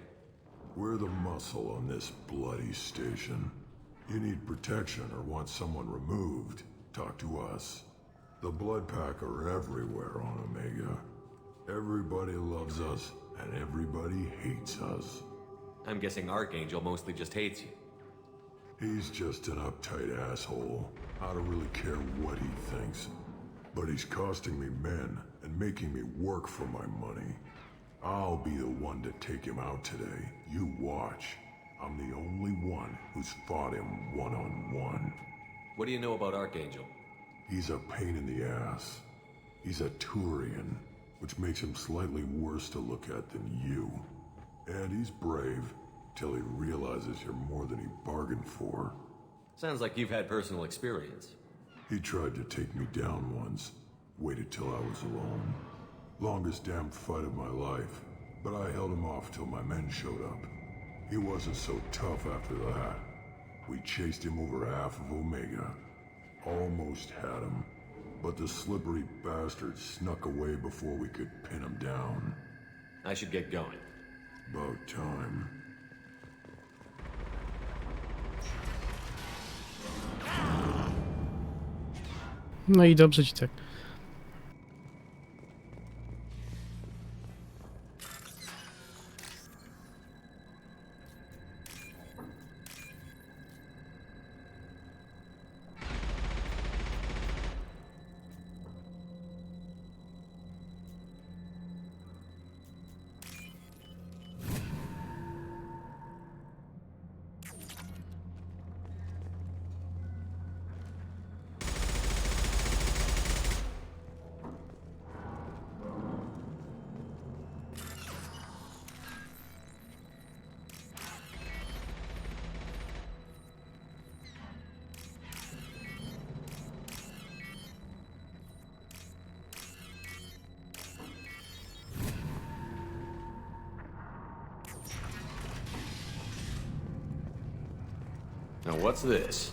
We're the muscle on this bloody station. You need protection or want someone removed, talk to us. The Blood Pack are everywhere on Omega. Everybody loves us, and everybody hates us. I'm guessing Archangel mostly just hates you. He's just an uptight asshole. I don't really care what he thinks. But he's costing me men and making me work for my money. I'll be the one to take him out today. You watch. I'm the only one who's fought him one-on-one. What do you know about Archangel? He's a pain in the ass. He's a Turian, which makes him slightly worse to look at than you. And he's brave, till he realizes you're more than he bargained for. Sounds like you've had personal experience. He tried to take me down once. Waited till I was alone. Longest damn fight of my life, but I held him off till my men showed up. He wasn't so tough after that. We chased him over half of Omega. Almost had him, but the slippery bastard snuck away before we could pin him down. I should get going. About time. No i dobrze ci tak. Now what's this?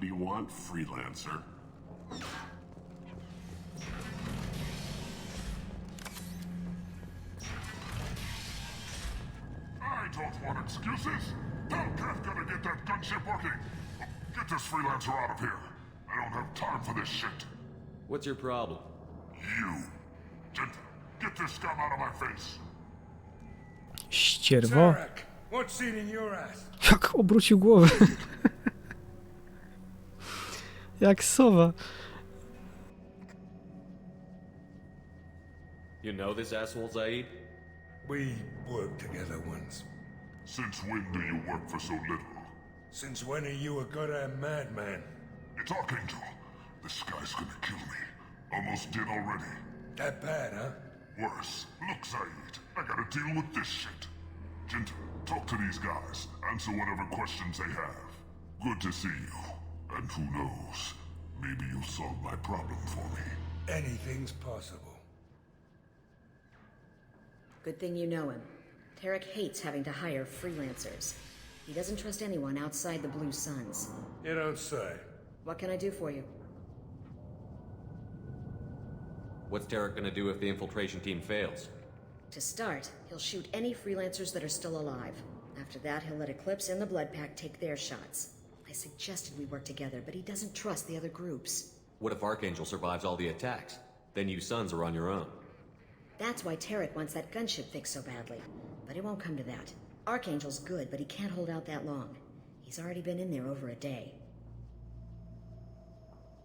do you want, freelancer? I don't want excuses. Tell Kafka to get that gunship working. Get this freelancer out of here. I don't have time for this shit. What's your problem? You. Gent, get this scum out of my face. Ścierwo. Tarek, what's eating your ass? Jak obrócił głowę. Jak sowa. You know this asshole, Zaid? We worked together once. Since when do you work for so little? Since when are you a goddamn madman? It's Archangel. This guy's gonna kill me. Almost did already. That bad, huh? Worse. Look, Zaid, I gotta deal with this shit. Jinta, talk to these guys. Answer whatever questions they have. Good to see you. And who knows, maybe you'll solve my problem for me. Anything's possible. Good thing you know him. Tarek hates having to hire freelancers. He doesn't trust anyone outside the Blue Suns. You don't say. What can I do for you? What's Tarek gonna do if the infiltration team fails? To start, he'll shoot any freelancers that are still alive. After that, he'll let Eclipse and the Blood Pack take their shots. I suggested we work together, but he doesn't trust the other groups. What if Archangel survives all the attacks? Then you Sons are on your own. That's why Tarek wants that gunship fixed so badly. But it won't come to that. Archangel's good, but he can't hold out that long. He's already been in there over a day.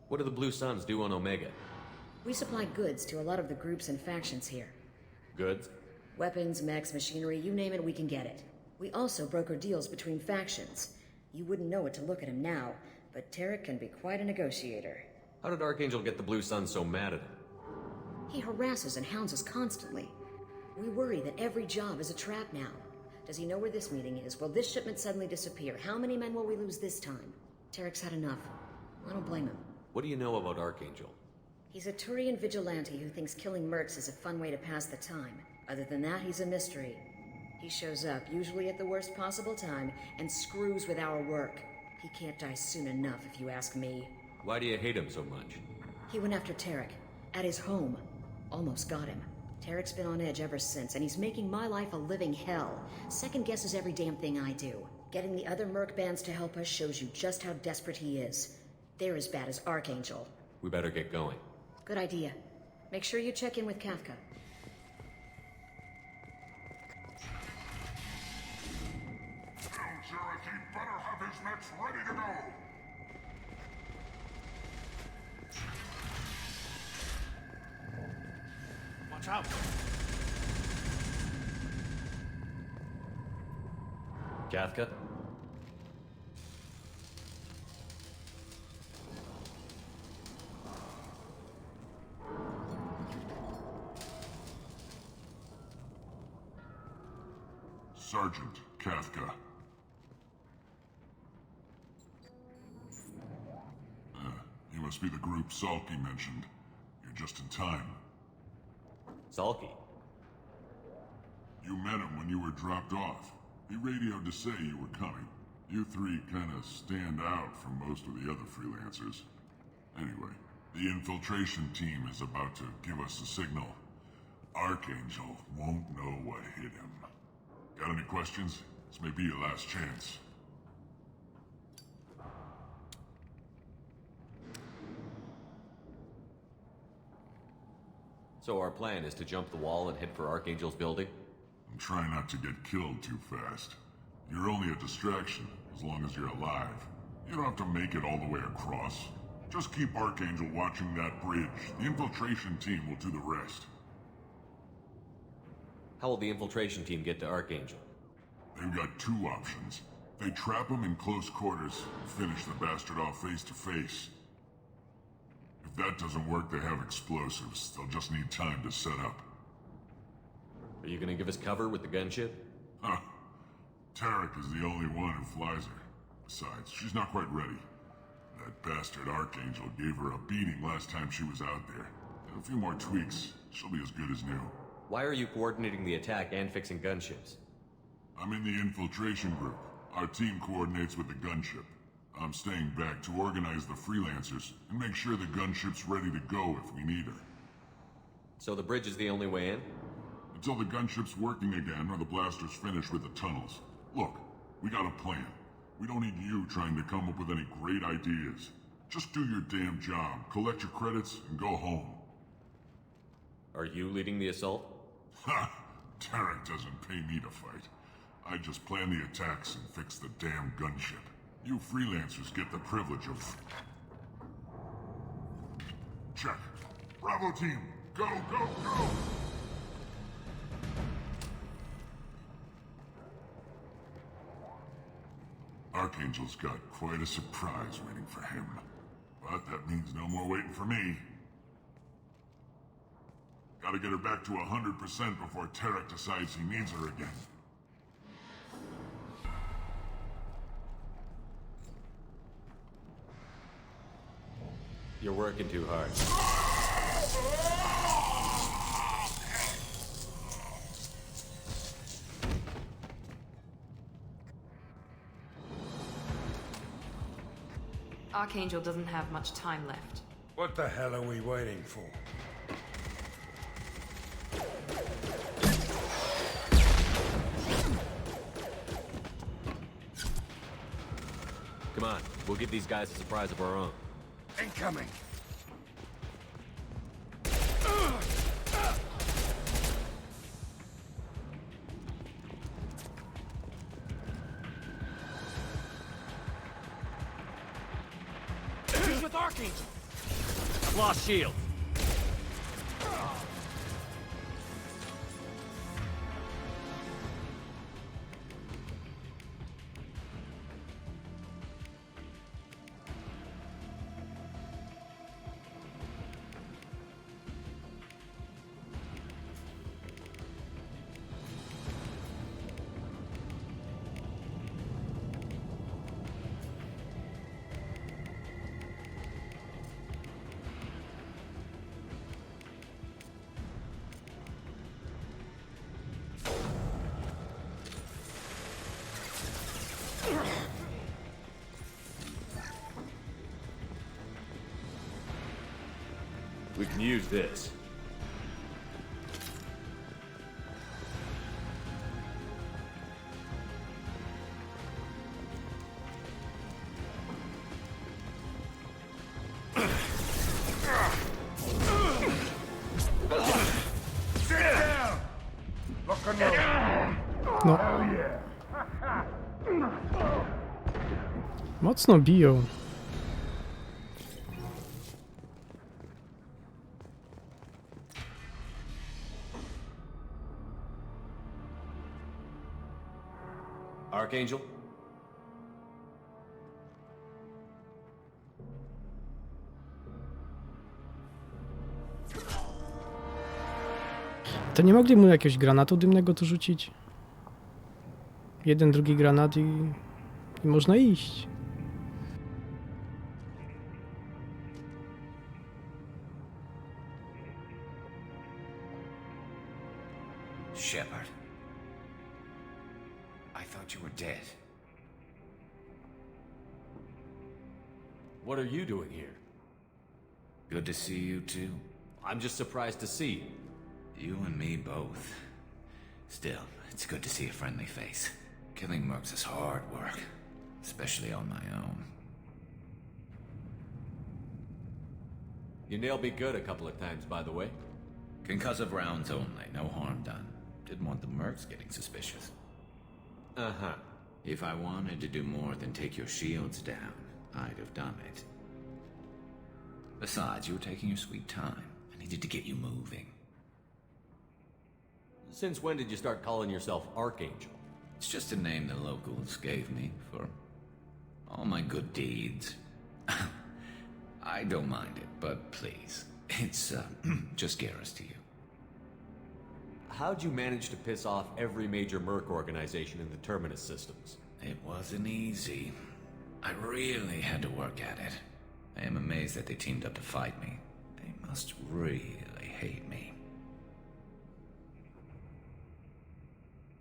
What do the Blue Suns do on Omega? We supply goods to a lot of the groups and factions here. Goods? Weapons, mechs, machinery, you name it, we can get it. We also broker deals between factions. You wouldn't know it to look at him now, but Tarek can be quite a negotiator. How did Archangel get the Blue Suns so mad at him? He harasses and hounds us constantly. We worry that every job is a trap now. Does he know where this meeting is? Will this shipment suddenly disappear? How many men will we lose this time? Tarek's had enough. I don't blame him. What do you know about Archangel? He's a Turian vigilante who thinks killing mercs is a fun way to pass the time. Other than that, he's a mystery. He shows up, usually at the worst possible time, and screws with our work. He can't die soon enough, if you ask me. Why do you hate him so much? He went after Tarek. At his home. Almost got him. Tarek's been on edge ever since, and he's making my life a living hell. Second guesses every damn thing I do. Getting the other merc bands to help us shows you just how desperate he is. They're as bad as Archangel. We better get going. Good idea. Make sure you check in with Kafka. Tell Jarek he better have his mechs ready to go. Watch out! Kafka? Sergeant Kafka. You must be the group Salky mentioned. You're just in time. Salky? You met him when you were dropped off. He radioed to say you were coming. You three kind of stand out from most of the other freelancers. Anyway, the infiltration team is about to give us a signal. Archangel won't know what hit him. Got any questions? This may be your last chance. So our plan is to jump the wall and head for Archangel's building? I'm trying not to get killed too fast. You're only a distraction, as long as you're alive. You don't have to make it all the way across. Just keep Archangel watching that bridge. The infiltration team will do the rest. How will the infiltration team get to Archangel? They've got two options. They trap him in close quarters, finish the bastard off face to face. If that doesn't work, they have explosives. They'll just need time to set up. Are you gonna give us cover with the gunship? Huh. Tarek is the only one who flies her. Besides, she's not quite ready. That bastard Archangel gave her a beating last time she was out there. A few more tweaks, she'll be as good as new. Why are you coordinating the attack and fixing gunships? I'm in the infiltration group. Our team coordinates with the gunship. I'm staying back to organize the freelancers and make sure the gunship's ready to go if we need her. So the bridge is the only way in? Until the gunship's working again or the blasters finish with the tunnels. Look, we got a plan. We don't need you trying to come up with any great ideas. Just do your damn job, collect your credits, and go home. Are you leading the assault? Ha! Tarek doesn't pay me to fight. I just plan the attacks and fix the damn gunship. You freelancers get the privilege of... Check. Bravo team, go, go, go! Archangel's got quite a surprise waiting for him. But that means no more waiting for me. Gotta get her back to 100% before Tarek decides he needs her again. You're working too hard. Archangel doesn't have much time left. What the hell are we waiting for? Come on, we'll give these guys a surprise of our own. Incoming! He's with Archangel! I've lost shield. We can use this. Sit down! Lock and load. No. Hell yeah. Mocno biją. Archangel? To nie mogli mu jakiegoś granatu dymnego tu rzucić? Jeden, drugi granat i można iść. Shepard. I thought you were dead. What are you doing here? Good to see you too. I'm just surprised to see you. You and me both. Still, it's good to see a friendly face. Killing mercs is hard work, especially on my own. You nailed me good a couple of times, by the way. Concussive rounds only, no harm done. Didn't want the mercs getting suspicious. Uh-huh. If I wanted to do more than take your shields down, I'd have done it. Besides, you were taking your sweet time. I needed to get you moving. Since when did you start calling yourself Archangel? It's just a name the locals gave me for all my good deeds. I don't mind it, but please, it's just Garrus to you. How'd you manage to piss off every major merc organization in the Terminus systems? It wasn't easy. I really had to work at it. I am amazed that they teamed up to fight me. They must really hate me.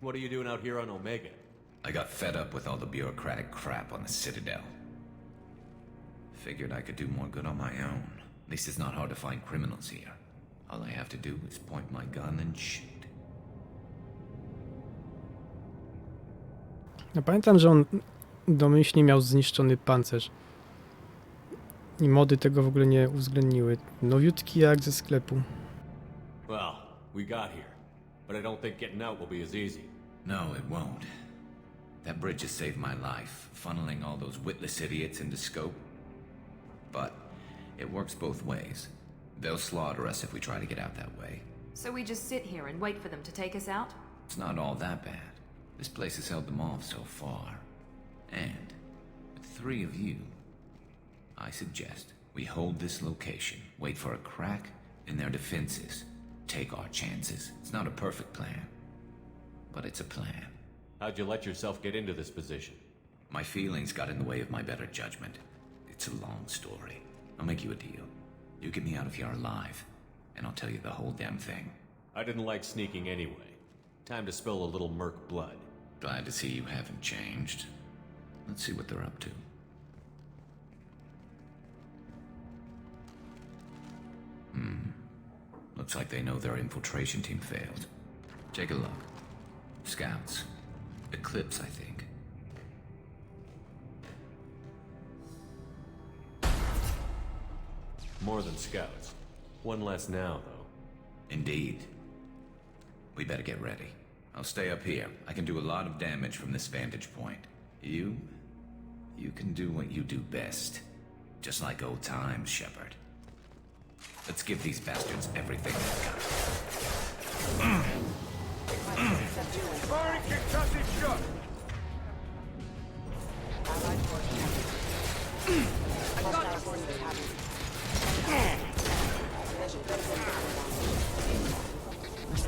What are you doing out here on Omega? I got fed up with all the bureaucratic crap on the Citadel. Figured I could do more good on my own. At least it's not hard to find criminals here. All I have to do is point my gun and shoot. Ja pamiętam, że on domyślnie miał zniszczony pancerz. I mody tego w ogóle nie uwzględniły. Nowiutki jak ze sklepu. Well, we got here. But I don't think getting out will be as easy. No, it won't. That bridge has saved my life, funneling all those witless idiots into scope. But it works both ways. They'll slaughter us if we try to get out that way. So we just sit here and wait for them to take us out? It's not all that bad. This place has held them off so far. And with 3 of you, I suggest we hold this location, wait for a crack in their defenses, take our chances. It's not a perfect plan, but it's a plan. How'd you let yourself get into this position? My feelings got in the way of my better judgment. It's a long story. I'll make you a deal. You get me out of here alive, and I'll tell you the whole damn thing. I didn't like sneaking anyway. Time to spill a little merc blood. Glad to see you haven't changed. Let's see what they're up to. Looks like they know their infiltration team failed. Take a look. Scouts. Eclipse, I think. More than scouts. One less now, though. Indeed. We better get ready. I'll stay up here. I can do a lot of damage from this vantage point. You can do what you do best. Just like old times, Shepard. Let's give these bastards everything they've got. Firing concussive shot!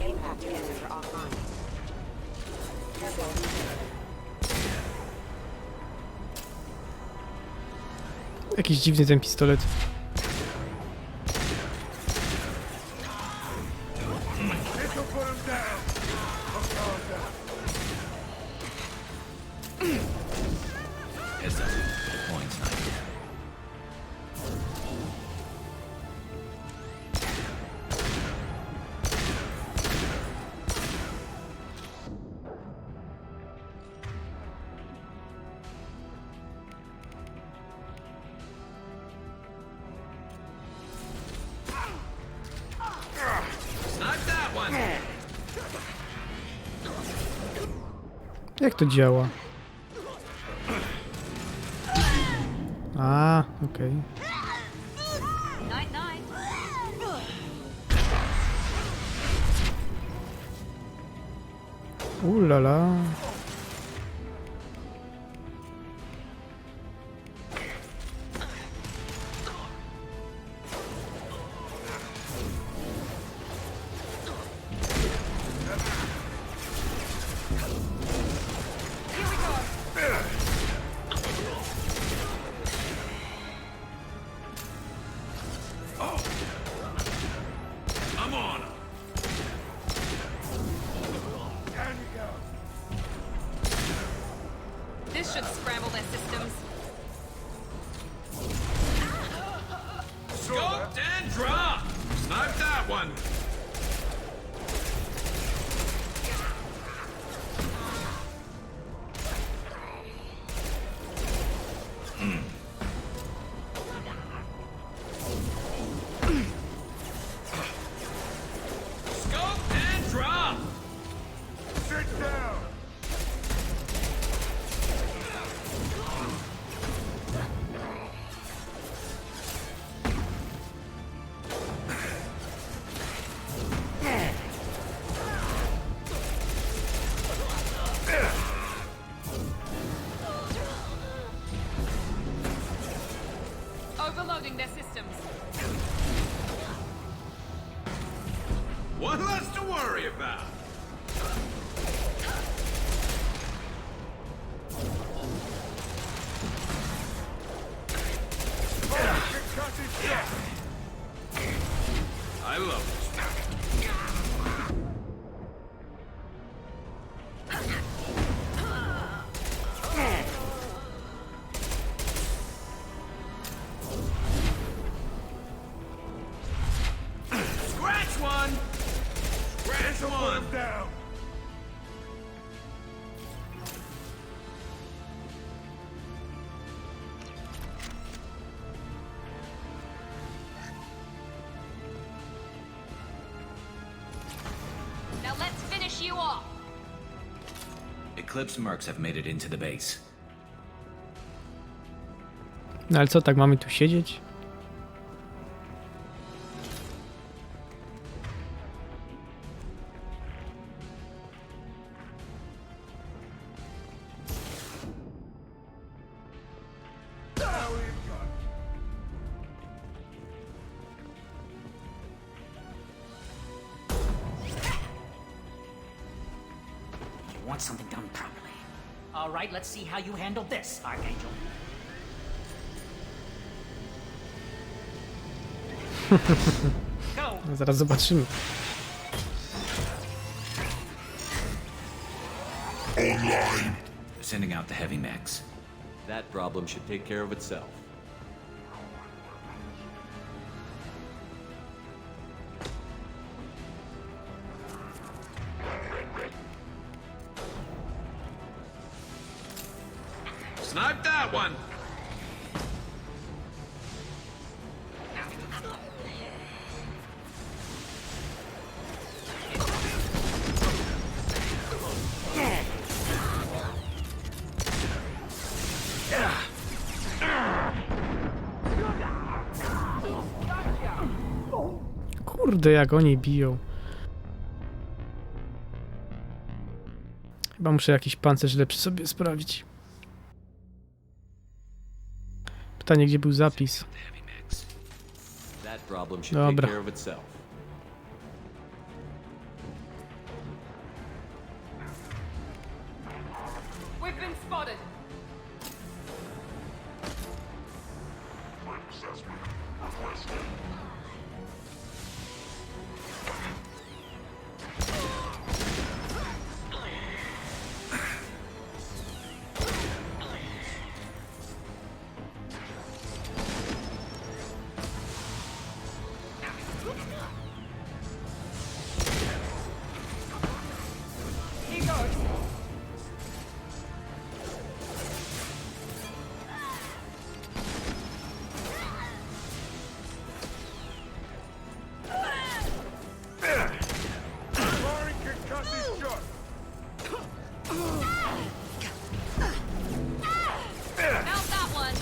Impact engines are offline. Jakiś dziwny ten pistolet. This'll put him down! I'll calm down. Heads up. Points not yet. Jak to działa? A, okej. Night, night. Ulala. I'm on him! Down you go! This should scramble their systems. Scoped and dropped! Snipe that one! Scope and drop! Sit down! Overloading their systems. One less to worry about! I love this. on! Down. Now let's finish you off. Eclipse mercs have made it into the base. No ale co, tak mamy tu siedzieć? You want something done properly. All right, let's see how you handle this, Archangel. Go. No, zaraz zobaczymy. Online. Sending out the heavy mechs. That problem should take care of itself. Snipe that one! Kurde, jak oni biją. Chyba muszę jakiś pancerz lepszy sobie sprawić. Pytanie, gdzie był zapis? That problem should take Dobra. care of itself. We've been spotted. Here goes. Firing concussive shot! Found that one.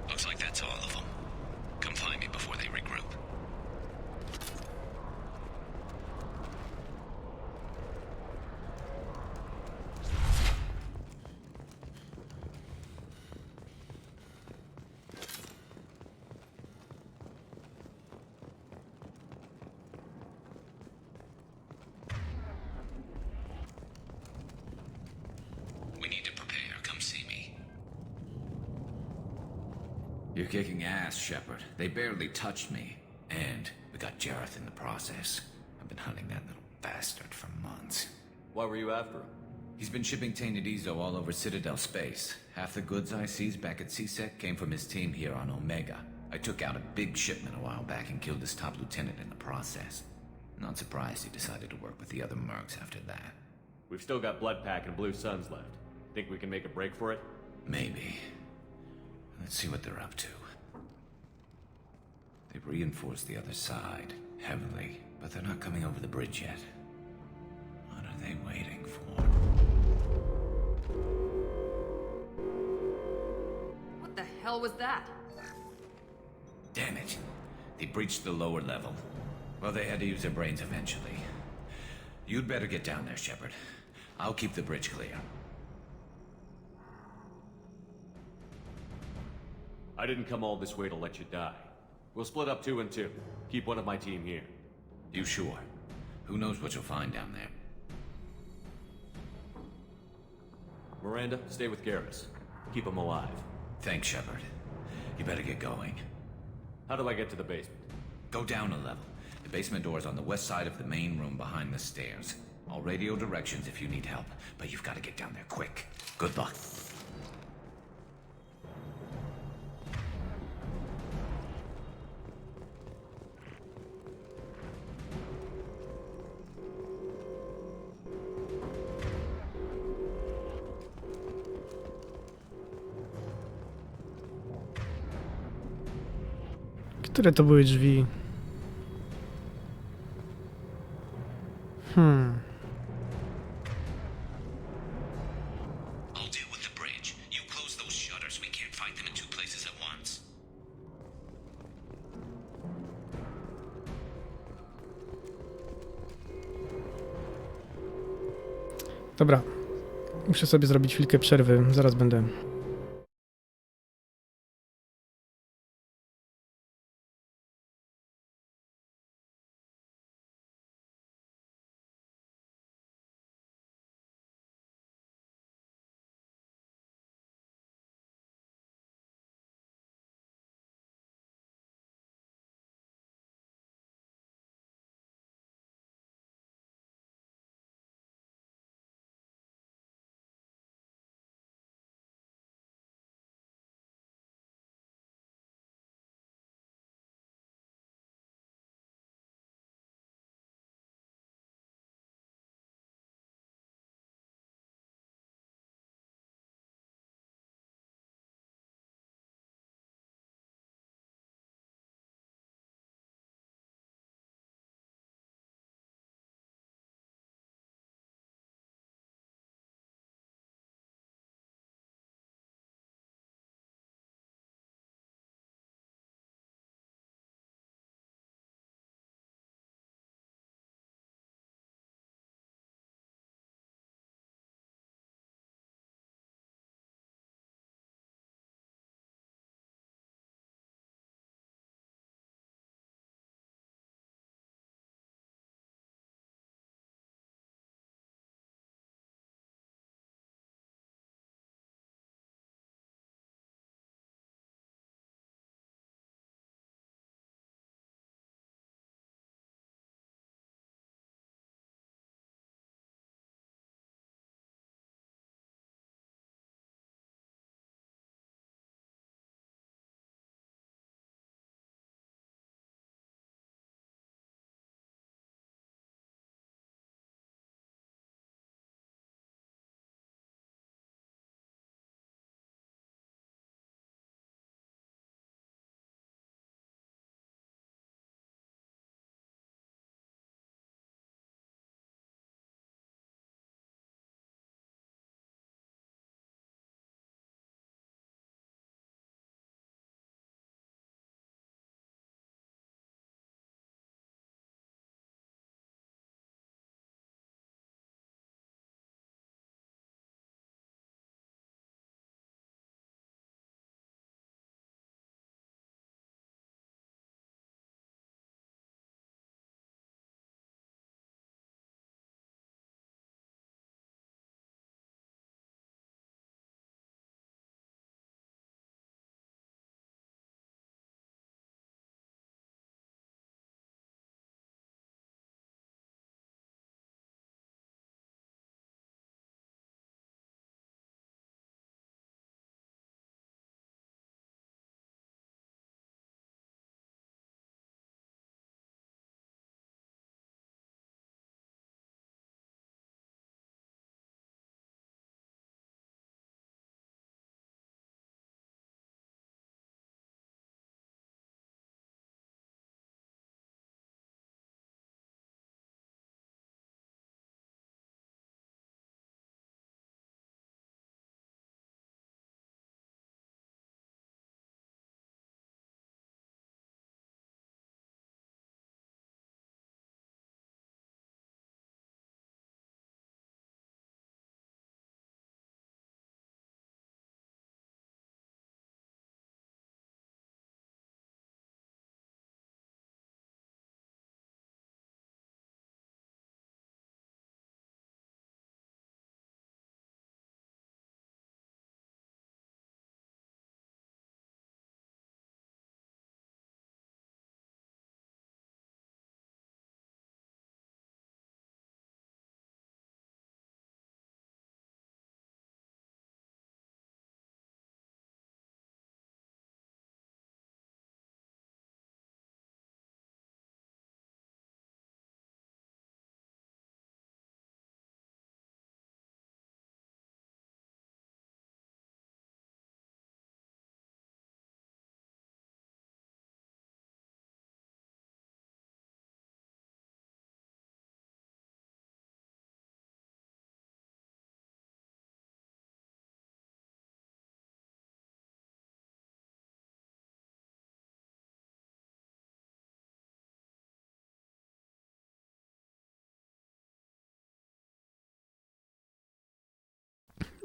Looks like that's all of them. Come find me before they regroup. We need to prepare. Come see me. You're kicking ass, Shepard. They barely touched me. And we got Jareth in the process. I've been hunting that little bastard for months. Why were you after him? He's been shipping tainted Ezo all over Citadel space. Half the goods I seized back at CSEC came from his team here on Omega. I took out a big shipment a while back and killed his top lieutenant in the process. Not surprised he decided to work with the other mercs after that. We've still got Bloodpack and Blue Suns left. Think we can make a break for it? Maybe. Let's see what they're up to. They've reinforced the other side, heavily, but they're not coming over the bridge yet. What are they waiting for? What the hell was that? Damn it. They breached the lower level. Well, they had to use their brains eventually. You'd better get down there, Shepard. I'll keep the bridge clear. I didn't come all this way to let you die. We'll split up 2 and 2. Keep one of my team here. You sure? Who knows what you'll find down there? Miranda, stay with Garrus. Keep him alive. Thanks, Shepard. You better get going. How do I get to the basement? Go down a level. The basement door is on the west side of the main room behind the stairs. I'll radio directions if you need help, but you've got to get down there quick. Good luck. Które to były drzwi? I'll deal with the bridge. You close those shutters. We can't fight them in 2 places at once. Dobra. Muszę sobie zrobić chwilkę przerwy. Zaraz będę.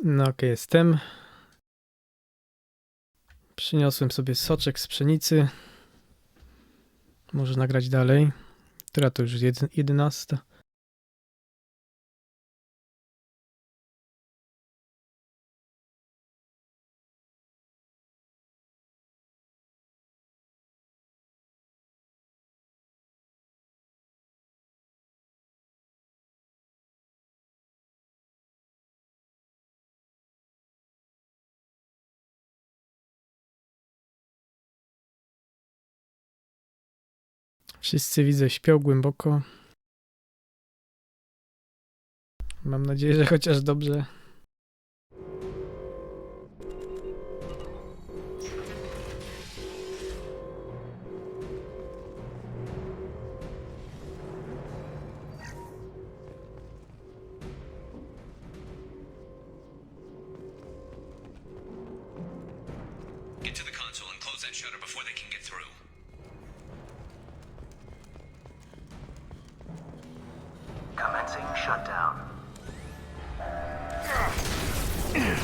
No okej, jestem. Przyniosłem sobie soczek z pszenicy. Może nagrać dalej. Która to już 11. Wszyscy widzę śpią głęboko. Mam nadzieję, że chociaż dobrze. Get to the console and close that shutter before they can get through. Commencing shutdown.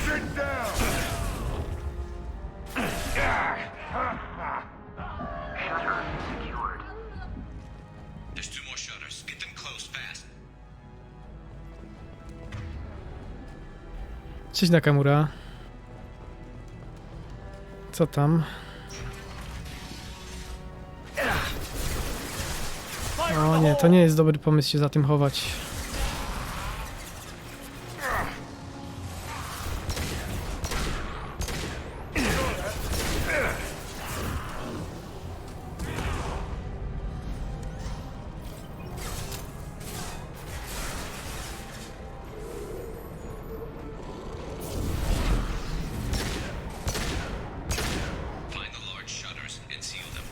Sit down! Shutter secured. There's 2 more shutters. Get them closed fast. Cześć Nakamura. Co tam? O nie, to nie jest dobry pomysł się za tym chować. Find the large shutters and seal them.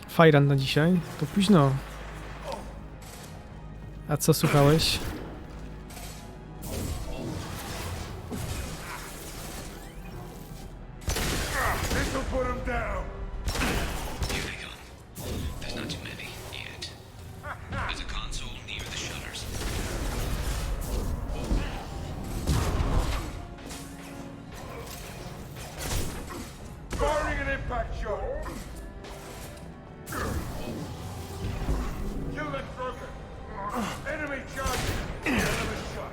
Fajran na dzisiaj? To późno. A co słuchałeś? This'll put him down! Here they come. There's not too many yet. There's a console near the shutters. Firing an impact shot! Kill that broker! Enemy charging! Enemy shot!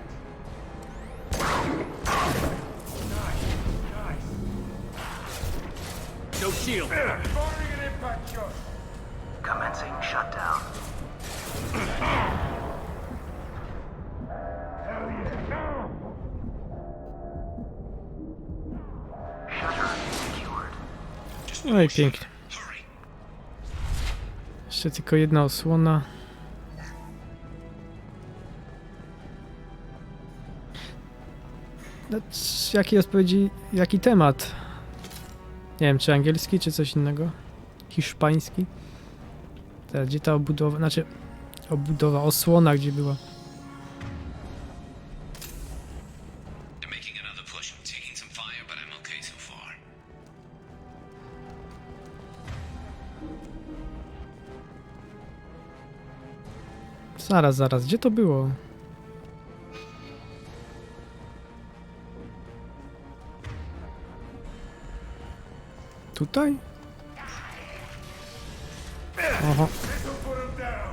Nice, nice. No shield. Firing an impact shot! Commencing shutdown. Hell yeah! Shutter secured. No i pięknie. Jeszcze tylko jedna osłona. No, jakiej odpowiedzi, jaki temat? Nie wiem, czy angielski, czy coś innego? Hiszpański? Teraz, gdzie ta obudowa, znaczy obudowa, osłona, gdzie była? They're making another push. Taking some fire, but I'm okay so far. Zaraz, gdzie to było? Tutaj? Oho. This'll put him down!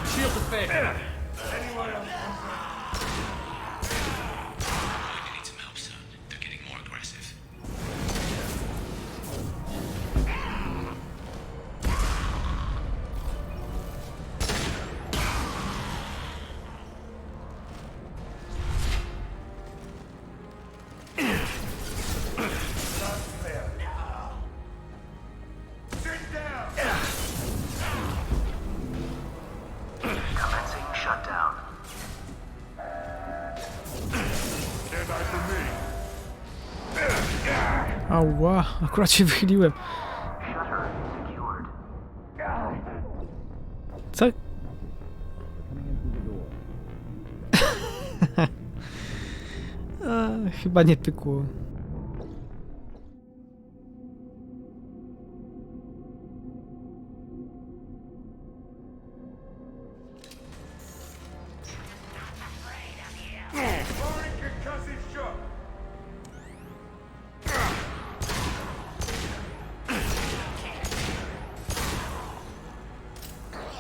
Shield the fair. Anyone else? I need some help, son. They're getting more aggressive. Ała, akurat się wychyliłem. Co? Chyba nie pykło.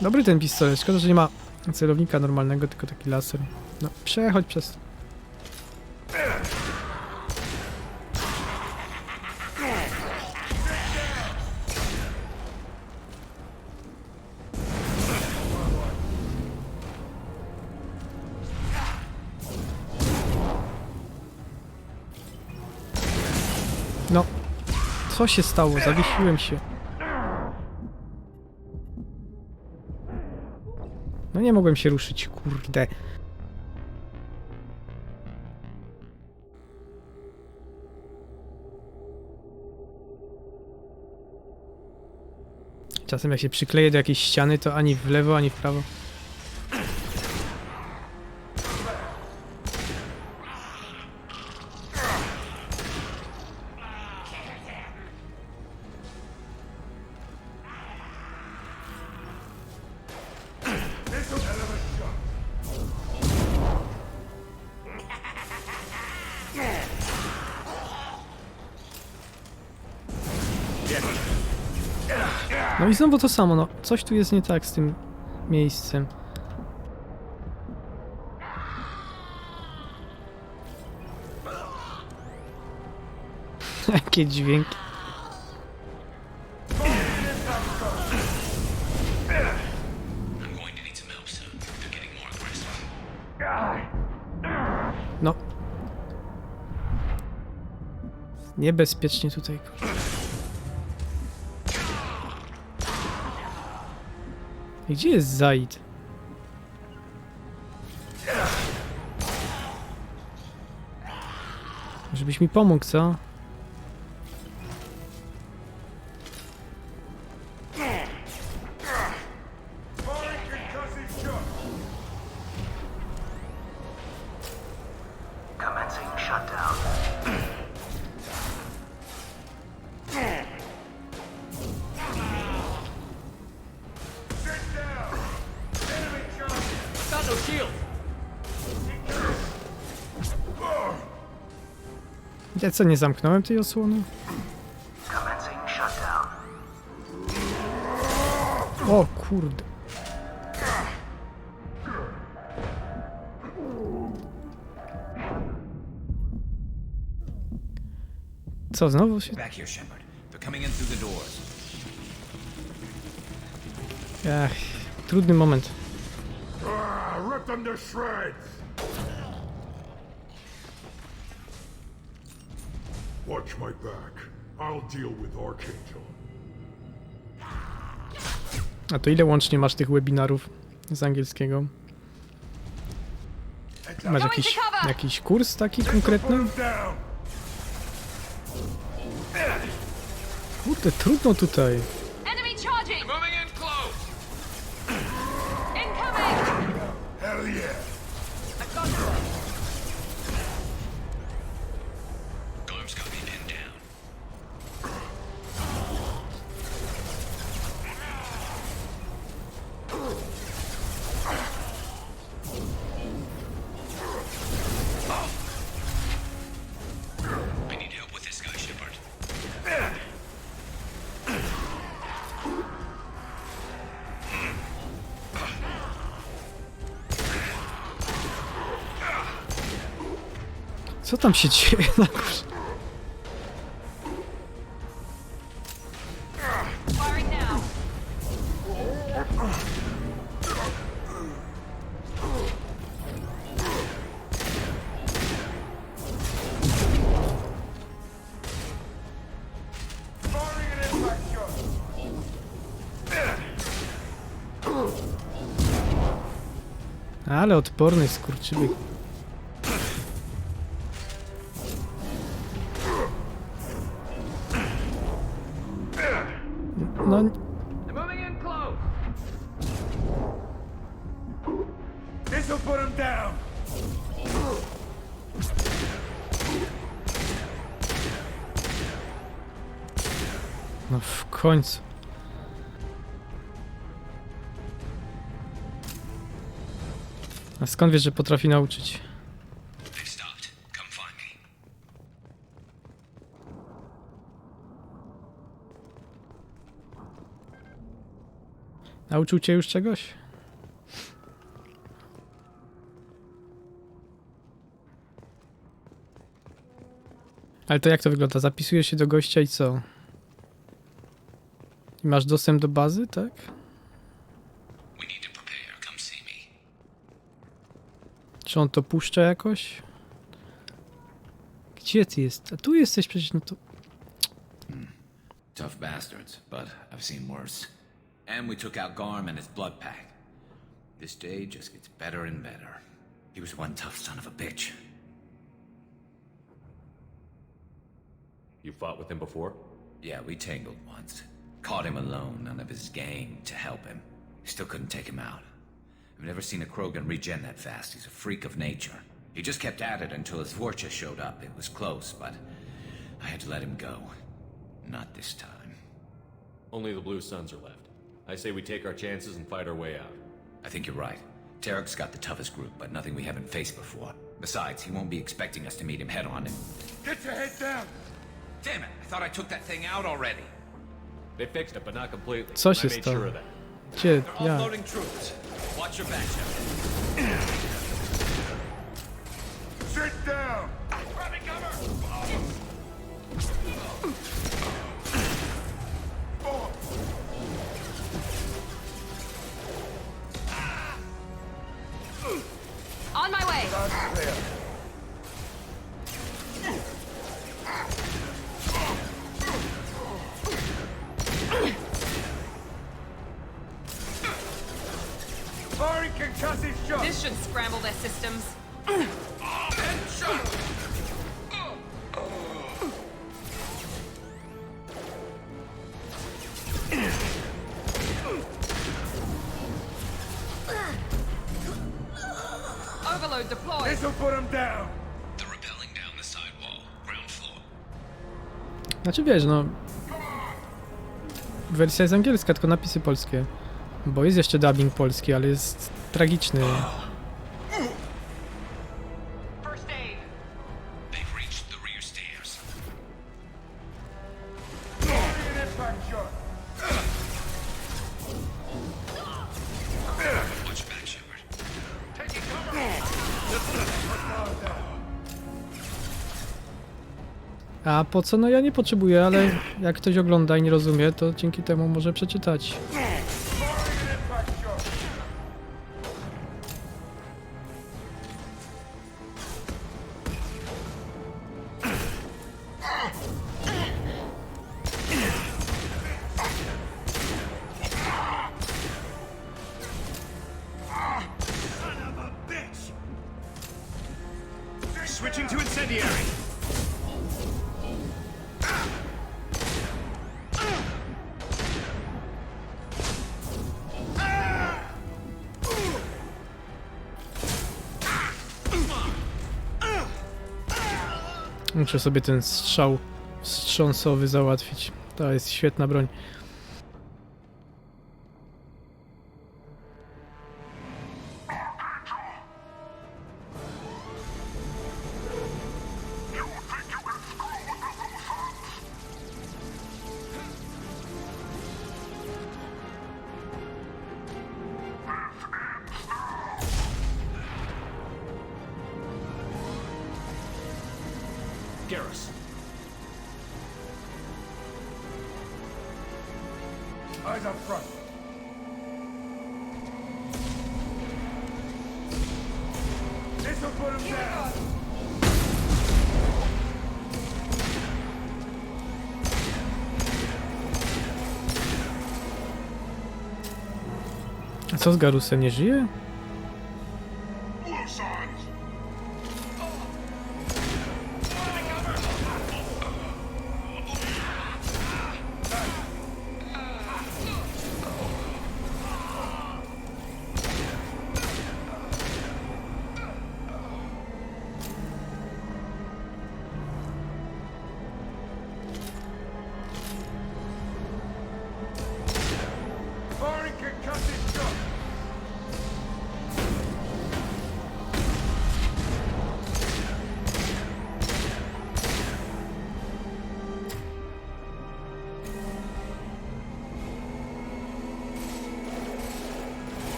Dobry ten pistolet, szkoda, że nie ma celownika normalnego, tylko taki laser. No, przechodź przez... No, co się stało? Zawiesiłem się. No nie mogłem się ruszyć, kurde. Czasem jak się przykleję do jakiejś ściany, to ani w lewo, ani w prawo. No i znowu to samo, no. Coś tu jest nie tak z tym miejscem. Jakie dźwięki. No. Niebezpiecznie tutaj. Gdzie jest Zaid? Żebyś mi pomógł, co? Commencing shutdown. Got no shield. Ja co, nie zamknąłem tej osłony? Commencing shutdown. O kurde. Co, znowu się... Back here, Shepard. They're coming in through the doors. Ech, trudny moment. Rip them to shreds! Watch my back. I'll deal with Archangel. A to ile łącznie masz tych webinarów z angielskiego? Masz jakiś kurs taki konkretny? Kurde, trudno tutaj. Enemy charging! Moving in close. Incoming! Hell yeah! I've got you. Gorm's got me pinned down. I need help with this guy, Shepard. Co tam się dzieje na górze? Firing now. Ale odporny skurczybyk. no... They're moving in close. This'll put him down. No w końcu. A skąd wiesz, że potrafi nauczyć? Nauczył cię już czegoś? Ale to jak to wygląda? Zapisujesz się do gościa i co? I masz dostęp do bazy, tak? Czy on to puszcza jakoś? Gdzie ty jest? A tu jesteś przecież, no to... Tough bastards, but I've seen worse. And we took out Garm and his blood pack. This day just gets better and better. He was one tough son of a bitch. You fought with him before? Yeah, we tangled once. Caught him alone, none of his gang to help him. Still couldn't take him out. I've never seen a Krogan regen that fast. He's a freak of nature. He just kept at it until his Vorcha showed up. It was close, but I had to let him go. Not this time. Only the Blue Suns are left. I say we take our chances and fight our way out. I think you're right. Tarek's got the toughest group, but nothing we haven't faced before. Besides, he won't be expecting us to meet him head-on and... Get your head down! Damn it! I thought I took that thing out already. They fixed it, but not completely. Co się I made stało? sure of that. Gdzie? They're Ja. offloading troops. Watch your back, Shepard. Sit down! Grabbing cover! On my way! That's clear. Firing concussive shots! This should scramble their systems. Headshot! Overload deployed. This'll put him down! They're rappelling down the sidewall. Ground floor. Znaczy wiesz, no... Wersja jest angielska, tylko napisy polskie. Bo jest jeszcze dubbing polski, ale jest tragiczny. First aid. They've reached the rear stairs. Firing an impact shot! Watch back, Shepard. Taking cover! A po co? No ja nie potrzebuję, ale jak ktoś ogląda i nie rozumie, to dzięki temu może przeczytać. Firing an impact shot! Son of a bitch! Switching to incendiary. Muszę sobie ten strzał wstrząsowy załatwić. To jest świetna broń. Garrus. Eyes up front. This'll put him down. A co z Garusem? Nie żyje?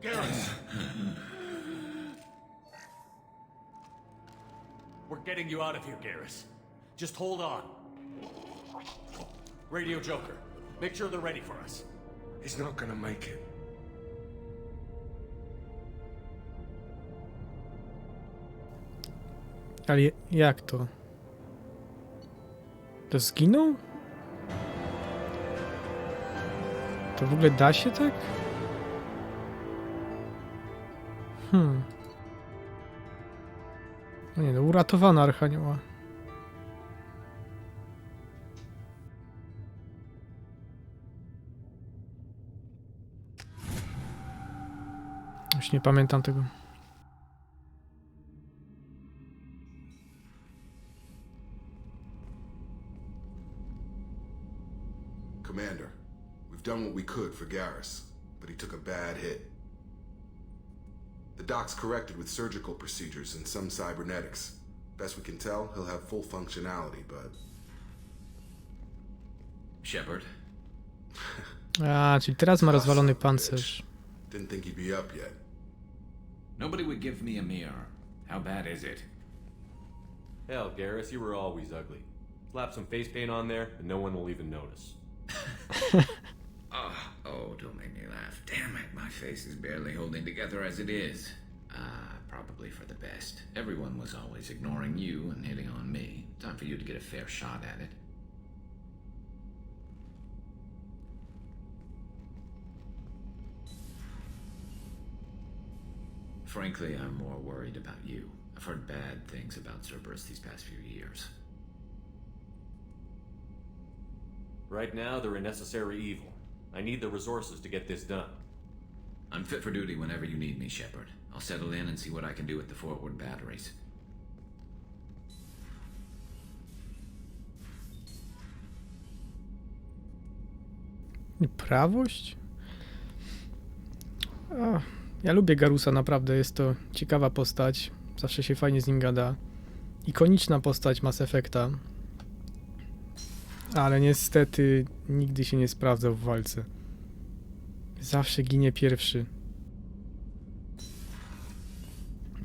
Garrus! We're getting you out of here, Garrus. Just hold on. Radio Joker, make sure they're ready for us. He's not gonna make it. Ale jak to? To zginął? To w ogóle da się tak? No nie no, uratowano Archanioła. Już nie pamiętam tego. Commander, we've done what we could for Garrus, but he took a bad hit. The doc's corrected with surgical procedures and some cybernetics. Best we can tell, he'll have full functionality, but... Shepard? A, czyli teraz ma rozwalony pancerz. Didn't think he'd be up yet. Nobody would give me a mirror. How bad is it? Hell, Garrus, you were always ugly. Slap some face paint on there, and no one will even notice. Oh, don't make me laugh. Damn it, my face is barely holding together as it is. Probably for the best. Everyone was always ignoring you and hitting on me. Time for you to get a fair shot at it. Frankly, I'm more worried about you. I've heard bad things about Cerberus these past few years. Right now, they're a necessary evil. I need the resources to get this done. I'm fit for duty whenever you need me, Shepard. I'll settle in and see what I can do with the forward batteries. Prawość? Ja lubię Garusa, naprawdę. Jest to ciekawa postać. Zawsze się fajnie z nim gada. Ikoniczna postać Mass Effecta. Ale niestety nigdy się nie sprawdzał w walce. Zawsze ginie pierwszy.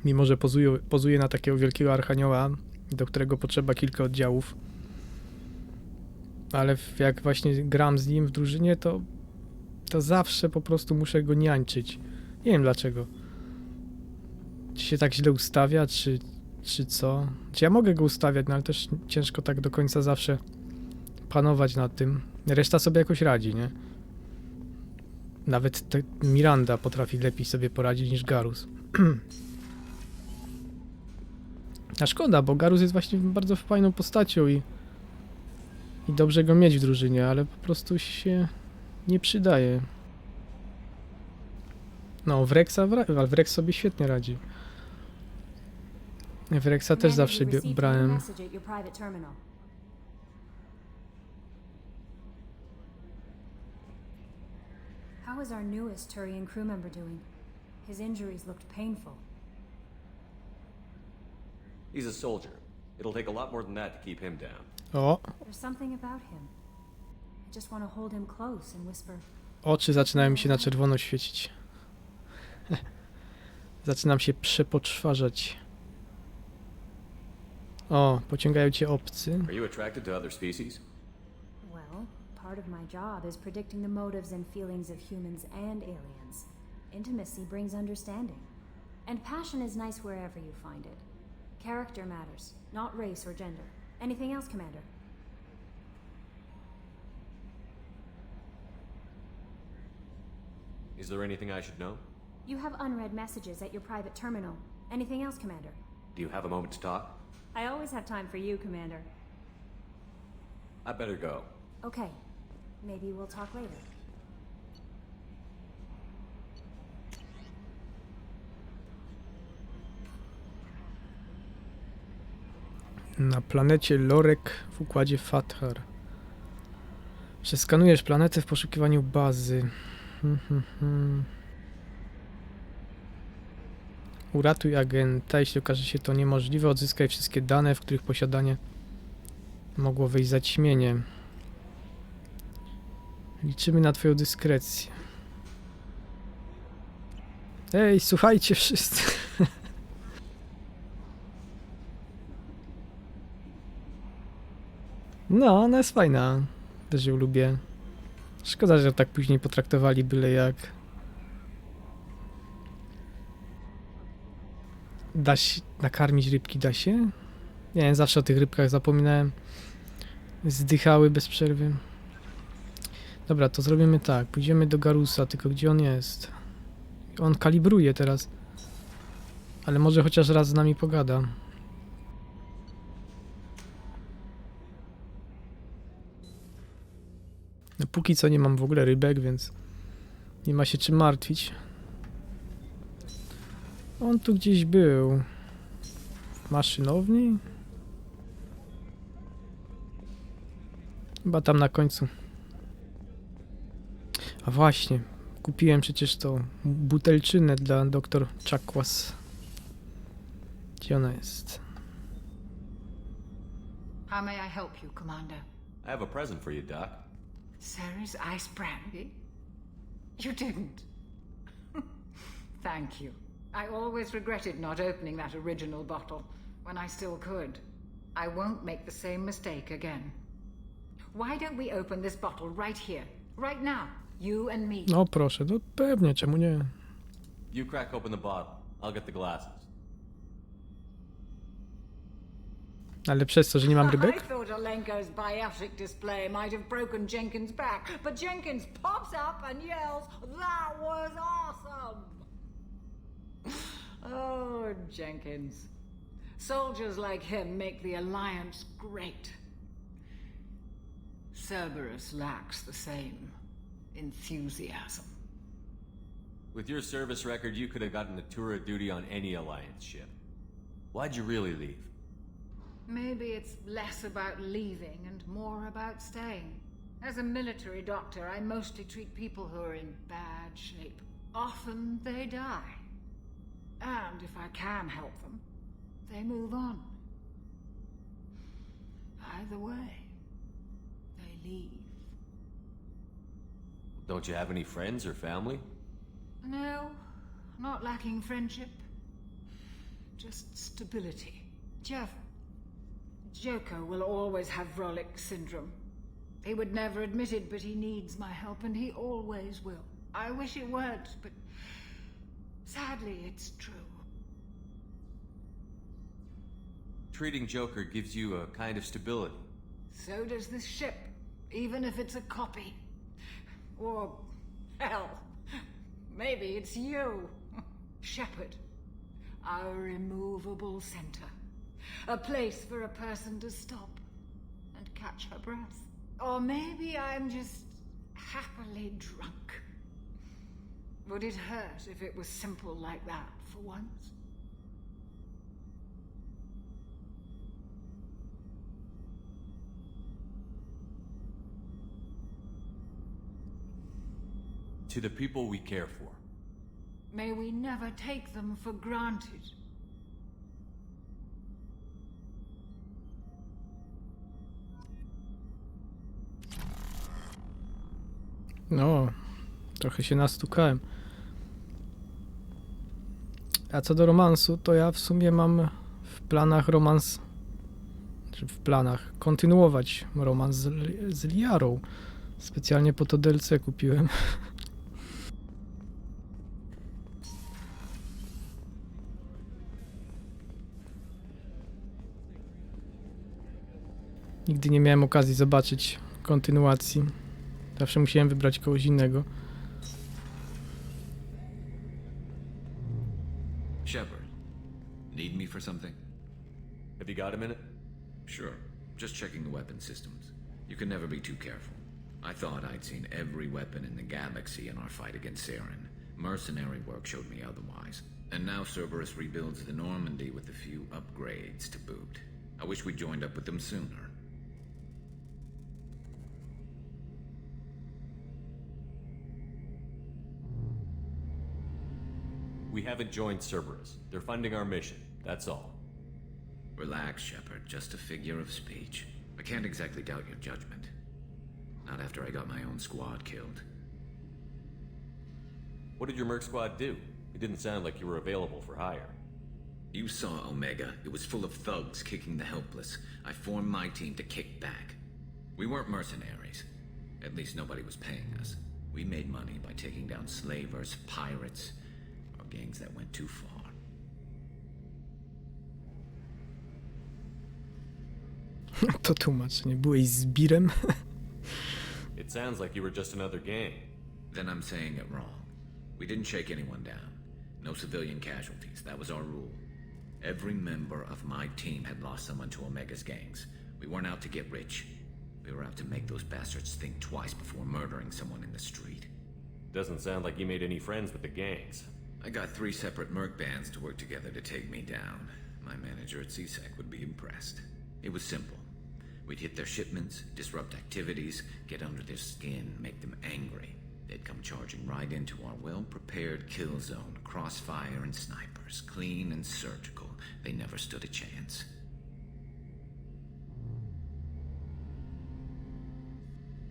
Mimo że pozuje na takiego wielkiego archanioła, do którego potrzeba kilka oddziałów. Ale jak właśnie gram z nim w drużynie, to zawsze po prostu muszę go niańczyć. Nie wiem dlaczego. Czy się tak źle ustawia, czy co? Czy ja mogę go ustawiać, no ale też ciężko tak do końca zawsze panować nad tym. Reszta sobie jakoś radzi, nie? Nawet Miranda potrafi lepiej sobie poradzić niż Garus. A szkoda, bo Garus jest właśnie bardzo fajną postacią i dobrze go mieć w drużynie, ale po prostu się nie przydaje. No, Wrex sobie świetnie radzi. Wrexa też zawsze brałem. How is our newest Turian crew member doing? His injuries looked painful. He's a soldier. It'll take a lot more than that to keep him down. O, There's something about him. I just want to hold him close and whisper. oczy zaczynają mi się na czerwono świecić. Zaczynam się przepoczwarzać. O, pociągają cię obcy. Are you attracted to other species? Well, part of my job is predicting the motives and feelings of humans and aliens. Intimacy brings understanding. And passion is nice wherever you find it. Character matters, not race or gender. Anything else, Commander? Is there anything I should know? You have unread messages at your private terminal. Anything else, Commander? Do you have a moment to talk? I always have time for you, Commander. I better go. Okay. Maybe we'll talk later. Na planecie Lorek w układzie Fathar. Przeskanujesz planetę w poszukiwaniu bazy. Uratuj agenta. Jeśli okaże się to niemożliwe, odzyskaj wszystkie dane, w których posiadanie mogło wejść zaćmienie. Liczymy na twoją dyskrecję. Ej, słuchajcie wszyscy. No, ona jest fajna. Też ją lubię. Szkoda, że tak później potraktowali byle jak. Da się nakarmić rybki, da się? Nie wiem, zawsze o tych rybkach zapominałem. Zdychały bez przerwy. Dobra, to zrobimy tak. Pójdziemy do Garusa, tylko gdzie on jest? On kalibruje teraz. Ale może chociaż raz z nami pogada. No, póki co nie mam w ogóle rybek, więc nie ma się czym martwić. On tu gdzieś był. W maszynowni? Chyba tam na końcu. A właśnie, kupiłem przecież tą butelczynę dla dr Chakwas. Gdzie ona jest? How may I help you, Commander? I have a present for you, Doc. Sarah's ice brandy? You didn't. Thank you. I always regretted not opening that original bottle when I still could. I won't make the same mistake again. Why don't we open this bottle right here, right now? You and me. No proszę, no pewnie, czemu nie? You crack open the bottle. I'll get the glasses. Ale przez to, że nie mam I rybek? thought Alenko's biotic display might have broken Jenkins' back, but Jenkins pops up and yells, "That was awesome!" Oh, Jenkins. Soldiers like him make the Alliance great. Cerberus lacks the same enthusiasm. With your service record, you could have gotten a tour of duty on any Alliance ship. Why'd you really leave? Maybe it's less about leaving and more about staying. As a military doctor, I mostly treat people who are in bad shape. Often they die. And if I can help them, they move on. Either way, they leave. Don't you have any friends or family? No, not lacking friendship. Just stability. Joko will always have Vrolic syndrome. He would never admit it, but he needs my help, and he always will. I wish it weren't, but sadly, it's true. Treating Joker gives you a kind of stability. So does this ship, even if it's a copy. Or, hell, maybe it's you, Shepard. Our immovable center. A place for a person to stop and catch her breath. Or maybe I'm just happily drunk. Would it hurt if it was simple like that for once? To the people we care for. May we never take them for granted. No, trochę się nastukałem. A co do romansu, to ja w sumie mam w planach romans, czy w planach kontynuować romans z Liarą. Specjalnie po to DLC kupiłem. Nigdy nie miałem okazji zobaczyć kontynuacji. Zawsze musiałem wybrać kogoś innego. Shepard, need me for something? Have you got a minute? Sure. Just checking the weapon systems. You can never be too careful. I thought I'd seen every weapon in the galaxy in our fight against Saren. Mercenary work showed me otherwise. And now Cerberus rebuilds the Normandy with a few upgrades to boot. I wish we'd joined up with them sooner. We haven't joined Cerberus. They're funding our mission, that's all. Relax, Shepard. Just a figure of speech. I can't exactly doubt your judgment. Not after I got my own squad killed. What did your merc squad do? It didn't sound like you were available for hire. You saw Omega. It was full of thugs kicking the helpless. I formed my team to kick back. We weren't mercenaries. At least nobody was paying us. We made money by taking down slavers, pirates, or gangs that went too far. To tłumaczenie. Byłeś zbirem? It sounds like you were just another gang. Then I'm saying it wrong. We didn't shake anyone down. No civilian casualties. That was our rule. Every member of my team had lost someone to Omega's gangs. We weren't out to get rich. We were out to make those bastards think twice before murdering someone in the street. Doesn't sound like you made any friends with the gangs. I got 3 separate merc bands to work together to take me down. My manager at CSEC would be impressed. It was simple. We'd hit their shipments, disrupt activities, get under their skin, make them angry. They'd come charging right into our well-prepared kill zone, crossfire and snipers, clean and surgical. They never stood a chance.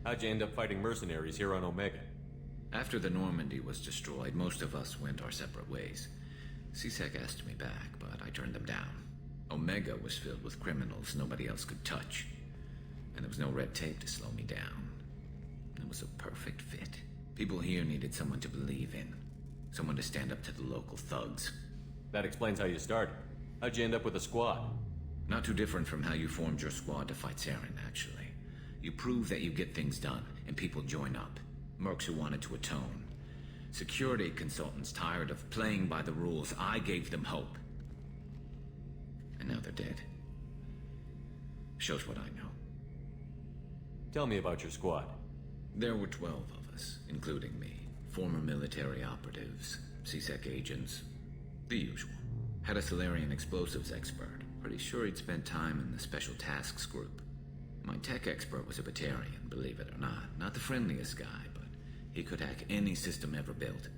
How'd you end up fighting mercenaries here on Omega? After the Normandy was destroyed, most of us went our separate ways. CSEC asked me back, but I turned them down. Omega was filled with criminals nobody else could touch. And there was no red tape to slow me down. It was a perfect fit. People here needed someone to believe in. Someone to stand up to the local thugs. That explains how you started. How'd you end up with a squad? Not too different from how you formed your squad to fight Saren, actually. You prove that you get things done, and people join up. Mercs who wanted to atone. Security consultants tired of playing by the rules. I gave them hope. And now they're dead. Shows what I know. Tell me about your squad. There were 12 of us, including me. Former military operatives, CSEC agents, the usual. Had a Solarian explosives expert. Pretty sure he'd spent time in the Special Tasks Group. My tech expert was a Batarian, believe it or not. Not the friendliest guy, but he could hack any system ever built.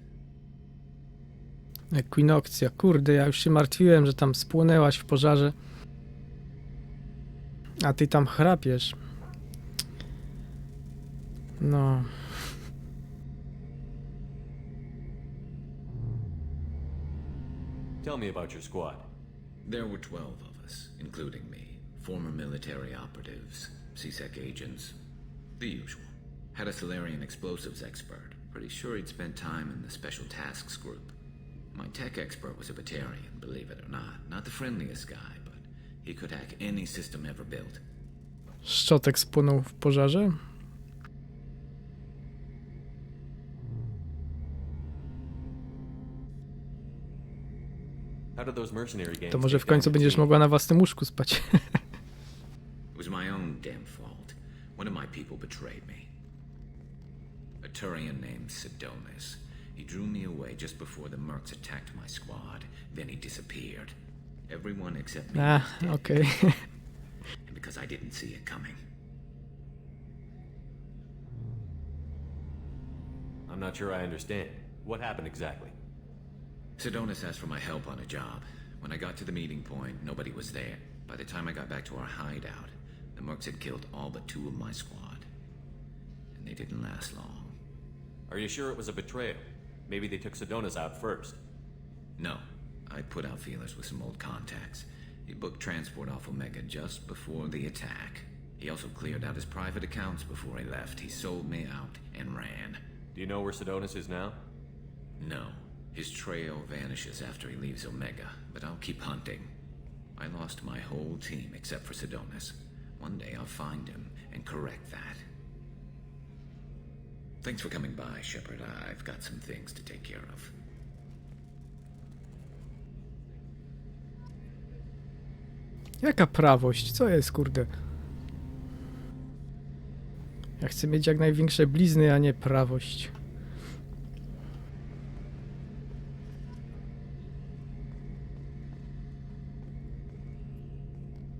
Equinokcja. Kurde, ja już się martwiłem, że tam spłonęłaś w pożarze. A ty tam chrapiesz. No. Tell me about your squad. There were 12 of us, including me. Former military operatives, CSEC agents, the usual. Had a Solarian explosives expert. Pretty sure he'd spent time in the Special Tasks Group. My tech expert was a Batarian, believe it or not. Not the friendliest guy, but he could hack any system ever built. Szczotek spłonął w pożarze? How did those mercenary gangs To może w take down końcu the będziesz team? mogła na własnym łóżku spać. It was my own damn fault. One of my people betrayed me. A Turian named Sidonis. He drew me away just before the mercs attacked my squad. Then he disappeared. Everyone except me was dead. Okej. And because I didn't see it coming. I'm not sure I understand. What happened exactly? Sidonis asked for my help on a job. When I got to the meeting point, nobody was there. By the time I got back to our hideout, the mercs had killed all but 2 of my squad. And they didn't last long. Are you sure it was a betrayal? Maybe they took Sidonis out first. No. I put out feelers with some old contacts. He booked transport off Omega just before the attack. He also cleared out his private accounts before he left. He sold me out and ran. Do you know where Sidonis is now? No. His trail vanishes after he leaves Omega, but I'll keep hunting. I lost my whole team except for Sidonis. One day I'll find him and correct that. Thanks for coming by, Shepard. I've got some things to take care of. Jaka prawość? Co jest, kurde? Ja chcę mieć jak największe blizny, a nie prawość.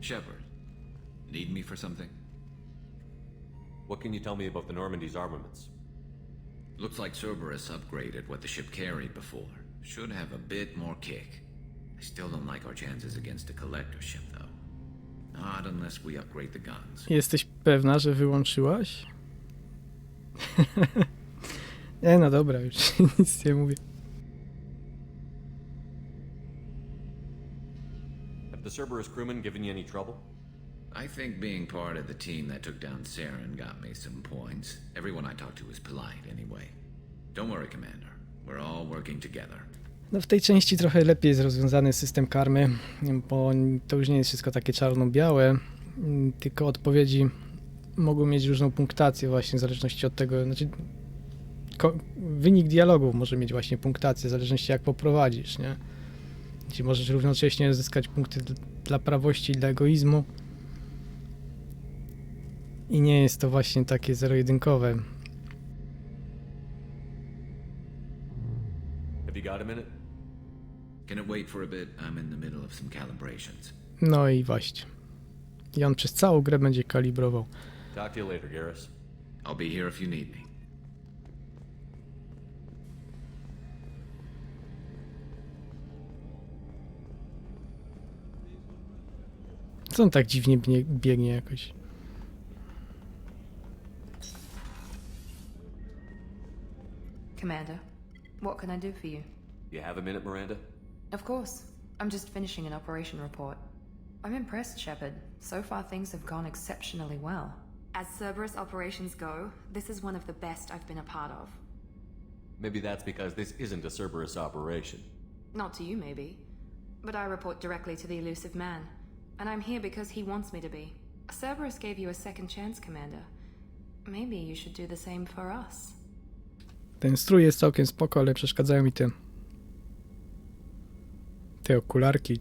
Shepard, need me for something? What can you tell me about the Normandy's armaments? Looks like Cerberus upgraded what the ship carried before. Should have a bit more kick. I still don't like our chances against a collector ship, though. Not unless we upgrade the guns. Jesteś pewna, że wyłączyłaś? Nie, no dobra, już nic nie mówię. the Cerberus crewmen giving you any trouble? I think being part of the team that took down Saren got me some points. Everyone I talked to was polite anyway. Don't worry, Commander. We're all working together. No w tej części trochę lepiej jest rozwiązany system karmy, bo to już nie jest wszystko takie czarno-białe, tylko odpowiedzi mogą mieć różną punktację właśnie w zależności od tego, znaczy wynik dialogów może mieć właśnie punktację w zależności jak poprowadzisz, nie? Gdzie możesz równocześnie zyskać punkty dla prawości i dla egoizmu i nie jest to właśnie takie zero-jedynkowe. Have you got a minute? Can it wait for a bit? I'm in the middle of some calibrations. No i właśnie. I on przez całą grę będzie kalibrował. Talk to you later, Garrus. I'll be here if you need me. Co on tak dziwnie biegnie jakoś? Commander, what can I do for you? You have a minute, Miranda? Of course. I'm just finishing an operation report. I'm impressed, Shepard. So far things have gone exceptionally well. As Cerberus operations go, this is one of the best I've been a part of. Maybe that's because this isn't a Cerberus operation. Not to you, maybe. But I report directly to the elusive man. And I'm here because he wants me to be. Cerberus gave you a second chance, Commander. Maybe you should do the same for us. Ten strój jest całkiem spoko, ale przeszkadzają mi te okularki,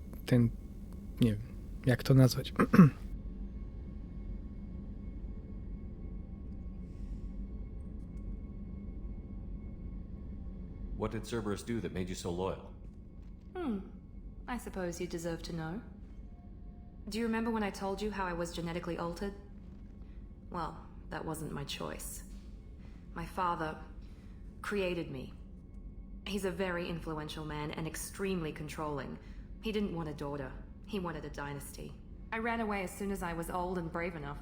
nie wiem, jak to nazwać. What did Cerberus do that made you so loyal? I suppose you deserve to know. Do you remember when I told you how I was genetically altered? Well, that wasn't my choice. My father created me. He's a very influential man and extremely controlling. He didn't want a daughter. He wanted a dynasty. I ran away as soon as I was old and brave enough.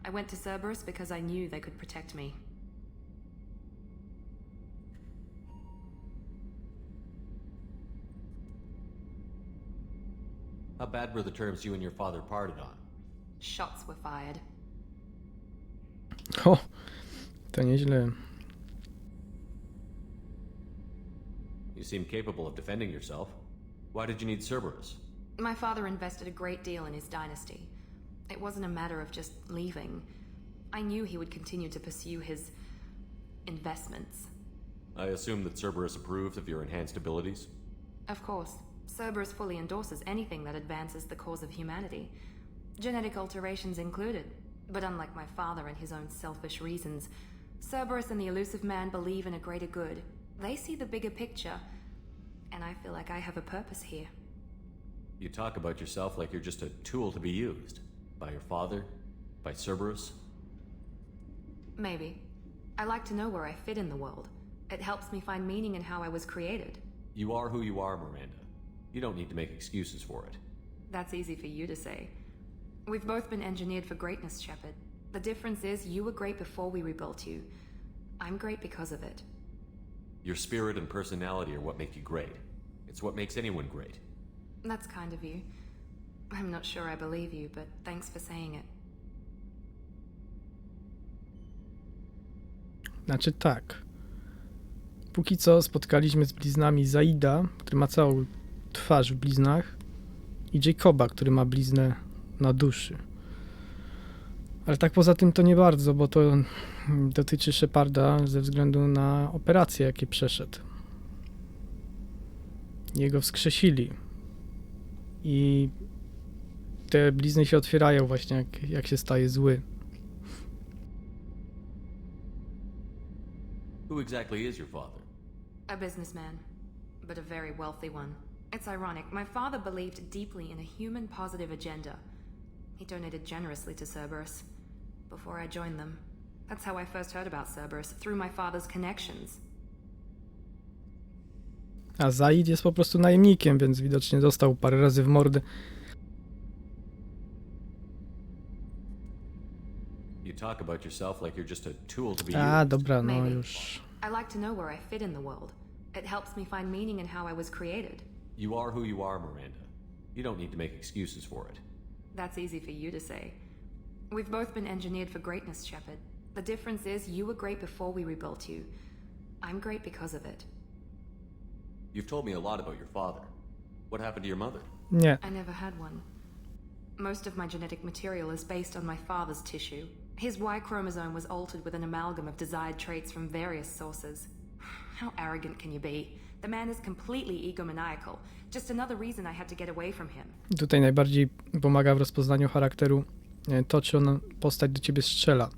I went to Cerberus because I knew they could protect me. How bad were the terms you and your father parted on? Shots were fired. O, to nieźle. You seem capable of defending yourself. Why did you need Cerberus? My father invested a great deal in his dynasty. It wasn't a matter of just leaving. I knew he would continue to pursue his investments. I assume that Cerberus approved of your enhanced abilities? Of course. Cerberus fully endorses anything that advances the cause of humanity. Genetic alterations included. But unlike my father and his own selfish reasons, Cerberus and the elusive man believe in a greater good. They see the bigger picture, and I feel like I have a purpose here. You talk about yourself like you're just a tool to be used. By your father? By Cerberus? Maybe. I like to know where I fit in the world. It helps me find meaning in how I was created. You are who you are, Miranda. You don't need to make excuses for it. That's easy for you to say. We've both been engineered for greatness, Shepard. The difference is you were great before we rebuilt you. I'm great because of it. Your spirit and personality are what make you great. It's what makes anyone great. That's kind of you. I'm not sure I believe you, but thanks for saying it. Znaczy tak. Póki co spotkaliśmy z bliznami Zaida, który ma całą twarz w bliznach, i Jacoba, który ma bliznę na duszy. Ale tak poza tym to nie bardzo, bo to dotyczy Sheparda ze względu na operacje, jakie przeszedł. Jego wskrzesili. I te blizny się otwierają właśnie, jak się staje zły. Who exactly is your father? A businessman, but a very wealthy one. It's ironic. My father believed deeply in a human positive agenda. He donated generously to Cerberus before I joined them. That's how I first heard about Cerberus, through my father's connections. A Zaid jest po prostu najemnikiem, więc widocznie dostał parę razy w mordę. You talk about yourself like you're just a tool to be A, used. dobra, no już. I like to know where I fit in the world. It helps me find meaning in how I was created. You are who you are, Miranda. You don't need to make excuses for it. That's easy for you to say. We've both been engineered for greatness, Shepard. The difference is you were great before we rebuilt you. I'm great because of it. You've told me a lot about your father. What happened to your mother? Nie. I never had one. Most of my genetic material is based on my father's tissue. His Y chromosome was altered with an amalgam of desired traits from various sources. How arrogant can you be? The man is completely egomaniacal. Just another reason I had to get away from him. Tutaj najbardziej pomaga w rozpoznaniu charakteru to, czy on postać do ciebie strzela.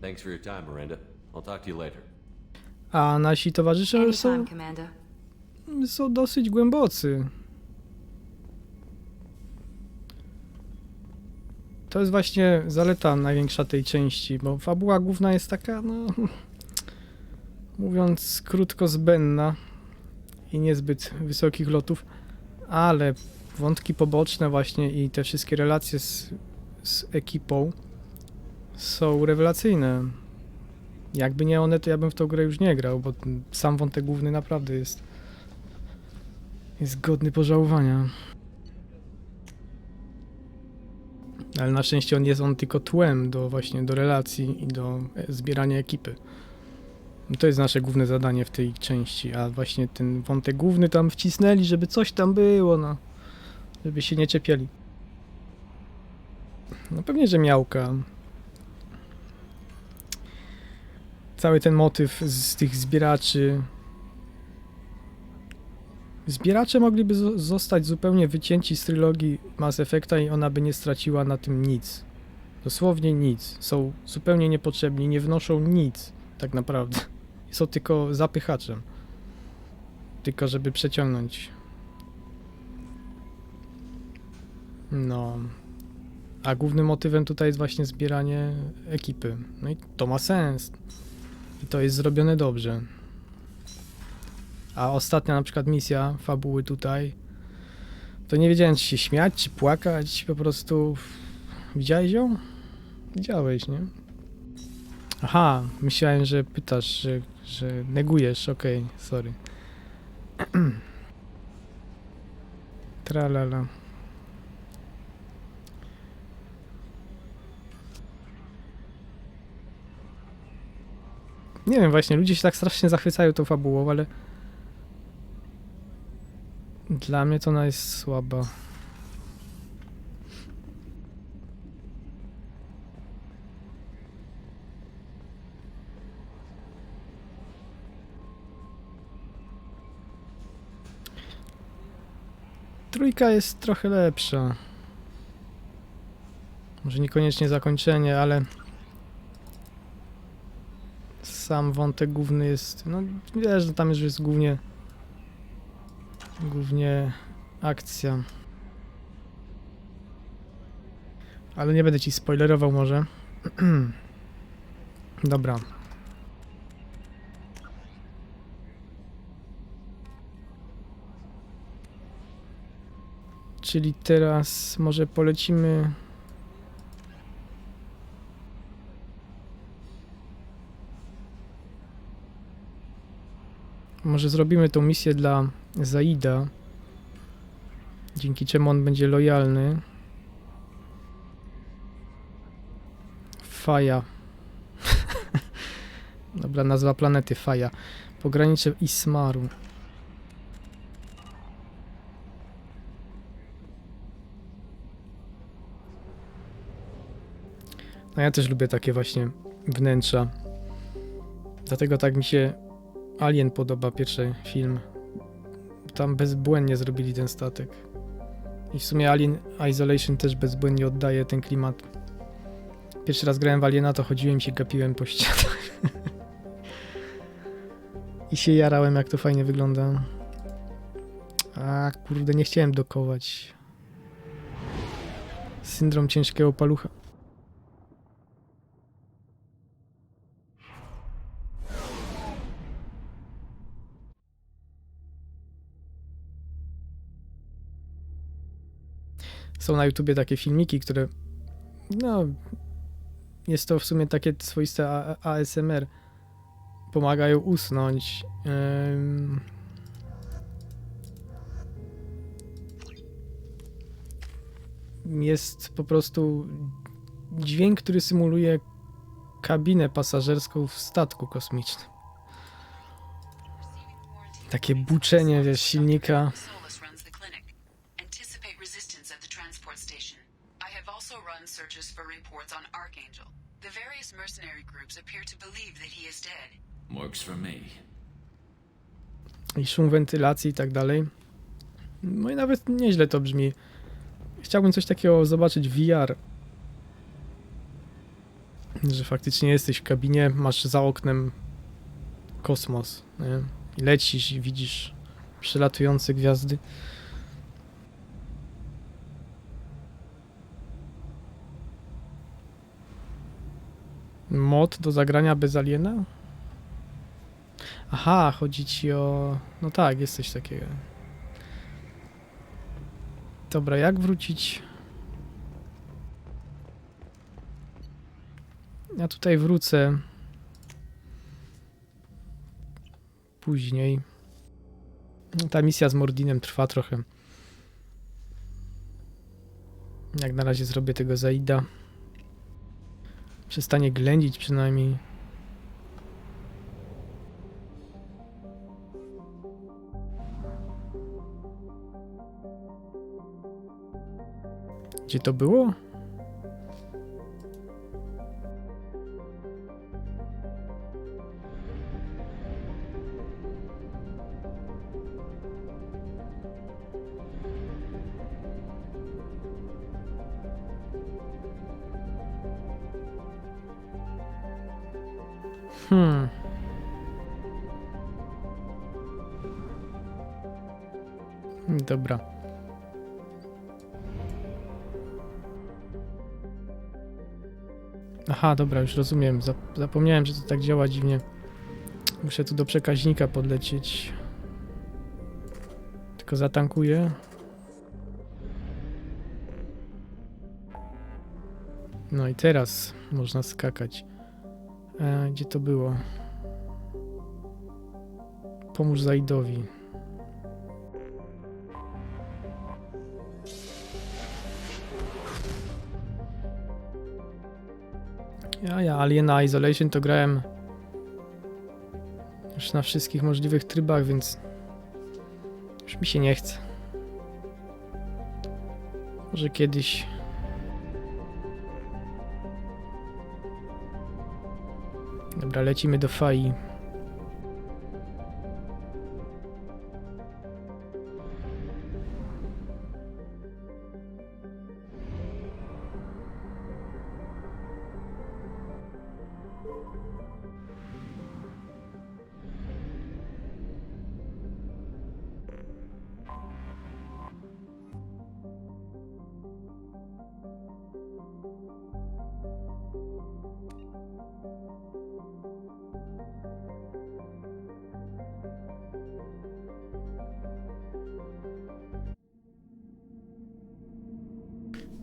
Thanks for your time, Miranda. I'll talk to you later. A nasi towarzysze Anytime, Commander. są dosyć głębocy. To jest właśnie zaleta największa tej części, bo fabuła główna jest taka, no mówiąc krótko, zbędna i niezbyt wysokich lotów, ale wątki poboczne właśnie i te wszystkie relacje z ekipą są rewelacyjne. Jakby nie one, to ja bym w tą grę już nie grał, bo sam wątek główny naprawdę jest godny pożałowania. Ale na szczęście on tylko tłem do relacji i do zbierania ekipy. To jest nasze główne zadanie w tej części, a właśnie ten wątek główny tam wcisnęli, żeby coś tam było, no. Żeby się nie czepiali. No pewnie, że miałka. Cały ten motyw z tych zbieraczy. Zbieracze mogliby zostać zupełnie wycięci z trylogii Mass Effecta i ona by nie straciła na tym nic. Dosłownie nic. Są zupełnie niepotrzebni, nie wnoszą nic tak naprawdę. Są tylko zapychaczem. Tylko żeby przeciągnąć. No. A głównym motywem tutaj jest właśnie zbieranie ekipy. No i to ma sens. I to jest zrobione dobrze. A ostatnia na przykład misja fabuły tutaj, to nie wiedziałem, czy się śmiać, czy płakać, po prostu... Widziałeś ją? Widziałeś, nie? Aha, myślałem, że pytasz, że negujesz, okej, sorry. Tralala. Nie wiem, właśnie, ludzie się tak strasznie zachwycają tą fabułą, ale... Dla mnie to ona jest słaba. Trójka jest trochę lepsza. Może niekoniecznie zakończenie, ale sam wątek główny jest, no wiesz, że tam już jest głównie akcja. Ale nie będę ci spoilerował może. Dobra. Czyli teraz może polecimy... Może zrobimy tą misję dla Zaida, dzięki czemu on będzie lojalny. Faja. Dobra, nazwa planety Faja. Pogranicze Ismaru. No ja też lubię takie właśnie wnętrza. Dlatego tak mi się Alien podoba, pierwszy film. Tam bezbłędnie zrobili ten statek. I w sumie Alien Isolation też bezbłędnie oddaje ten klimat. Pierwszy raz grałem w Aliena, to chodziłem i się gapiłem po ścianach. I się jarałem, jak to fajnie wygląda. A kurde, nie chciałem dokować. Syndrom ciężkiego palucha. Są na YouTubie takie filmiki, które... No... Jest to w sumie takie swoiste ASMR. Pomagają usnąć. jest po prostu dźwięk, który symuluje kabinę pasażerską w statku kosmicznym. Takie buczenie, wiesz, silnika. Solus runs the clinic. Anticipate resistance at the transport station. I have also run searches for reports on Archangel. The various mercenary groups appear to believe that he is dead. Works for me. I szum wentylacji i tak dalej. No i nawet nieźle to brzmi. Chciałbym coś takiego zobaczyć w VR. Że faktycznie jesteś w kabinie, masz za oknem kosmos, nie? I lecisz i widzisz przelatujące gwiazdy. Mod do zagrania bez aliena? Aha, chodzi ci o... No tak, jest coś takiego. Dobra, jak wrócić? Ja tutaj wrócę później. Ta misja z Mordinem trwa trochę. Jak na razie zrobię tego Zaida. Przestanie ględzić przynajmniej. Gdzie to było? Dobra. Aha, dobra, już rozumiem. Zapomniałem, że to tak działa dziwnie. Muszę tu do przekaźnika podlecieć. Tylko zatankuję. No i teraz można skakać. Gdzie to było? Pomóż Zaidowi. Ja Aliena Isolation to grałem już na wszystkich możliwych trybach, więc już mi się nie chce. Może kiedyś. Dobra, lecimy do Fai.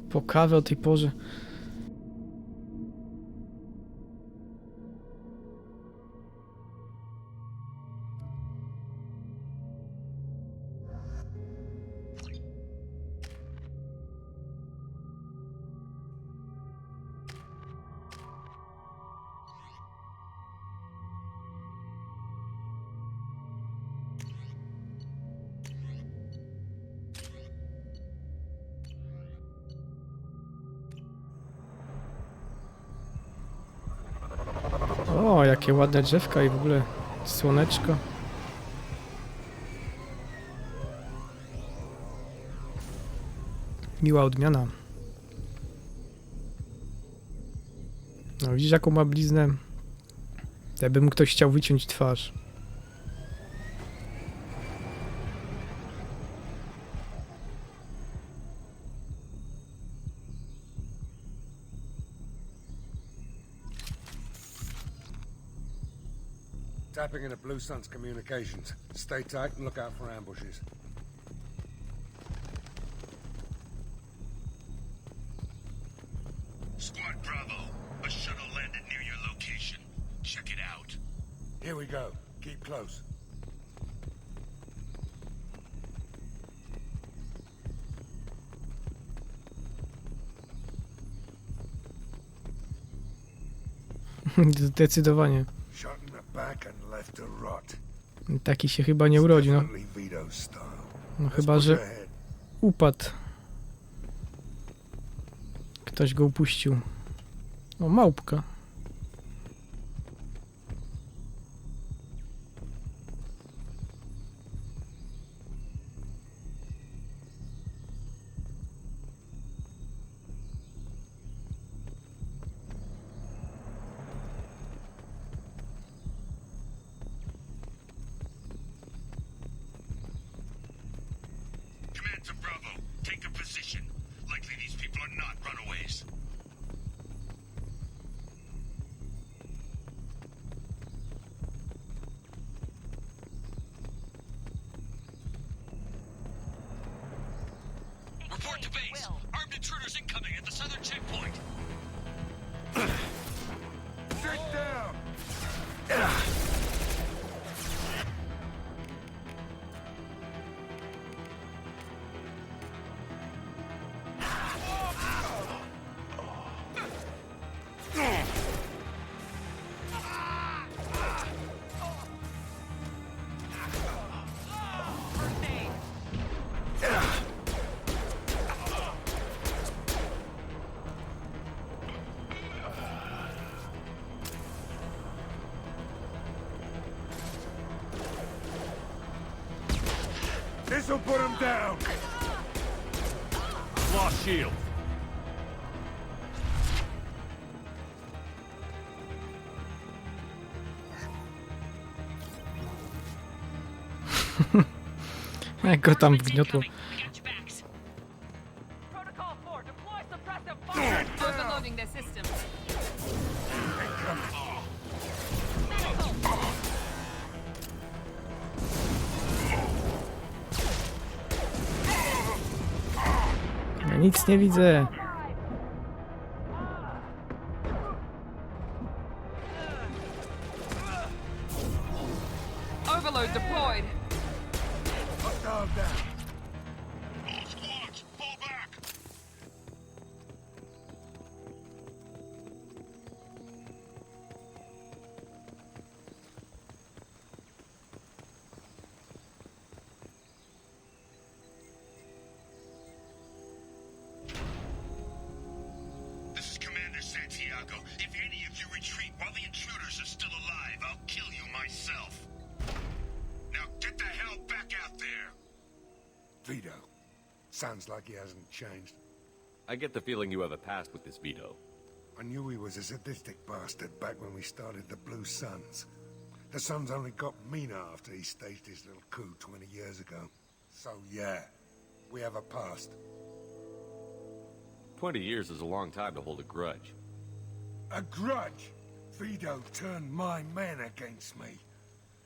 Po kawę o tej porze. O, jakie ładne drzewka i w ogóle słoneczko. Miła odmiana. No widzisz, jaką ma bliznę? Jakby mu ktoś chciał wyciąć twarz. Tapping into Blue Sun's communications. Stay tight and look out for ambushes. Squad Bravo, a shuttle landed near your location. Check it out. Here we go. Keep close. Zdecydowanie. Shot in the back and left to rot. Taki się chyba nie urodził, no. Definitely Vito's style. No Let's chyba, push że ahead. upadł. Ktoś go upuścił. O, małpka. Command to Bravo. Take a position. Likely these people are not runaways. Report to base. Armed intruders incoming at the southern checkpoint. Sit down! This'll put him down! Lost shield. Jak go tam wgniotło. Protocol 4, deploy suppressive fire! Overloading their systems. Ja nic nie widzę. Overload deployed. Hostile down. All squads, fall back. This is Commander Santiago. If any of you retreat while the intruders are still alive, I'll kill you myself. Now get the hell back out there! Vito. Sounds like he hasn't changed. I get the feeling you have a past with this Vito. I knew he was a sadistic bastard back when we started the Blue Suns. The Suns only got meaner after he staged his little coup 20 years ago. So yeah, we have a past. 20 years is a long time to hold a grudge. A grudge? Vito turned my men against me.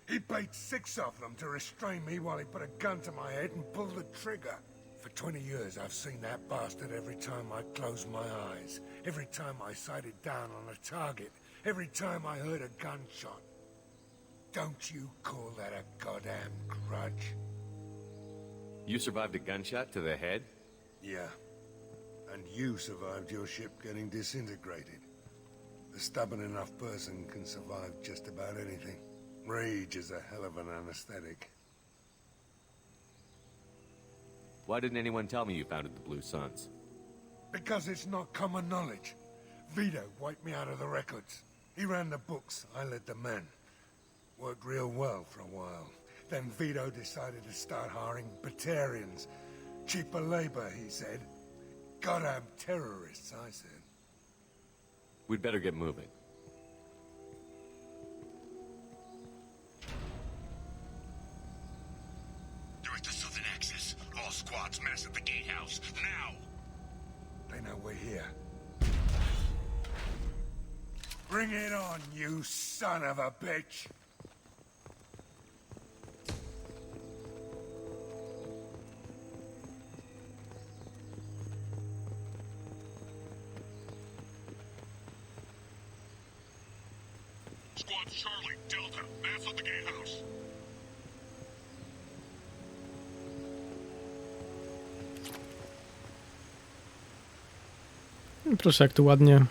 He paid 6 of them to restrain me while he put a gun to my head and pulled the trigger. For 20 years, I've seen that bastard every time I closed my eyes, every time I sighted down on a target, every time I heard a gunshot. Don't you call that a goddamn grudge? You survived a gunshot to the head? Yeah. And you survived your ship getting disintegrated. A stubborn enough person can survive just about anything. Rage is a hell of an anesthetic. Why didn't anyone tell me you founded the Blue Suns? Because it's not common knowledge. Vito wiped me out of the records. He ran the books, I led the men. Worked real well for a while. Then Vito decided to start hiring Batarians. Cheaper labor, he said. Goddamn terrorists, I said. We'd better get moving. Direct to southern access. All squads mass at the gatehouse. Now! They know we're here. Bring it on, you son of a bitch! Squad Charlie, Delta, mass at the gatehouse. Proszę, jak tu ładnie.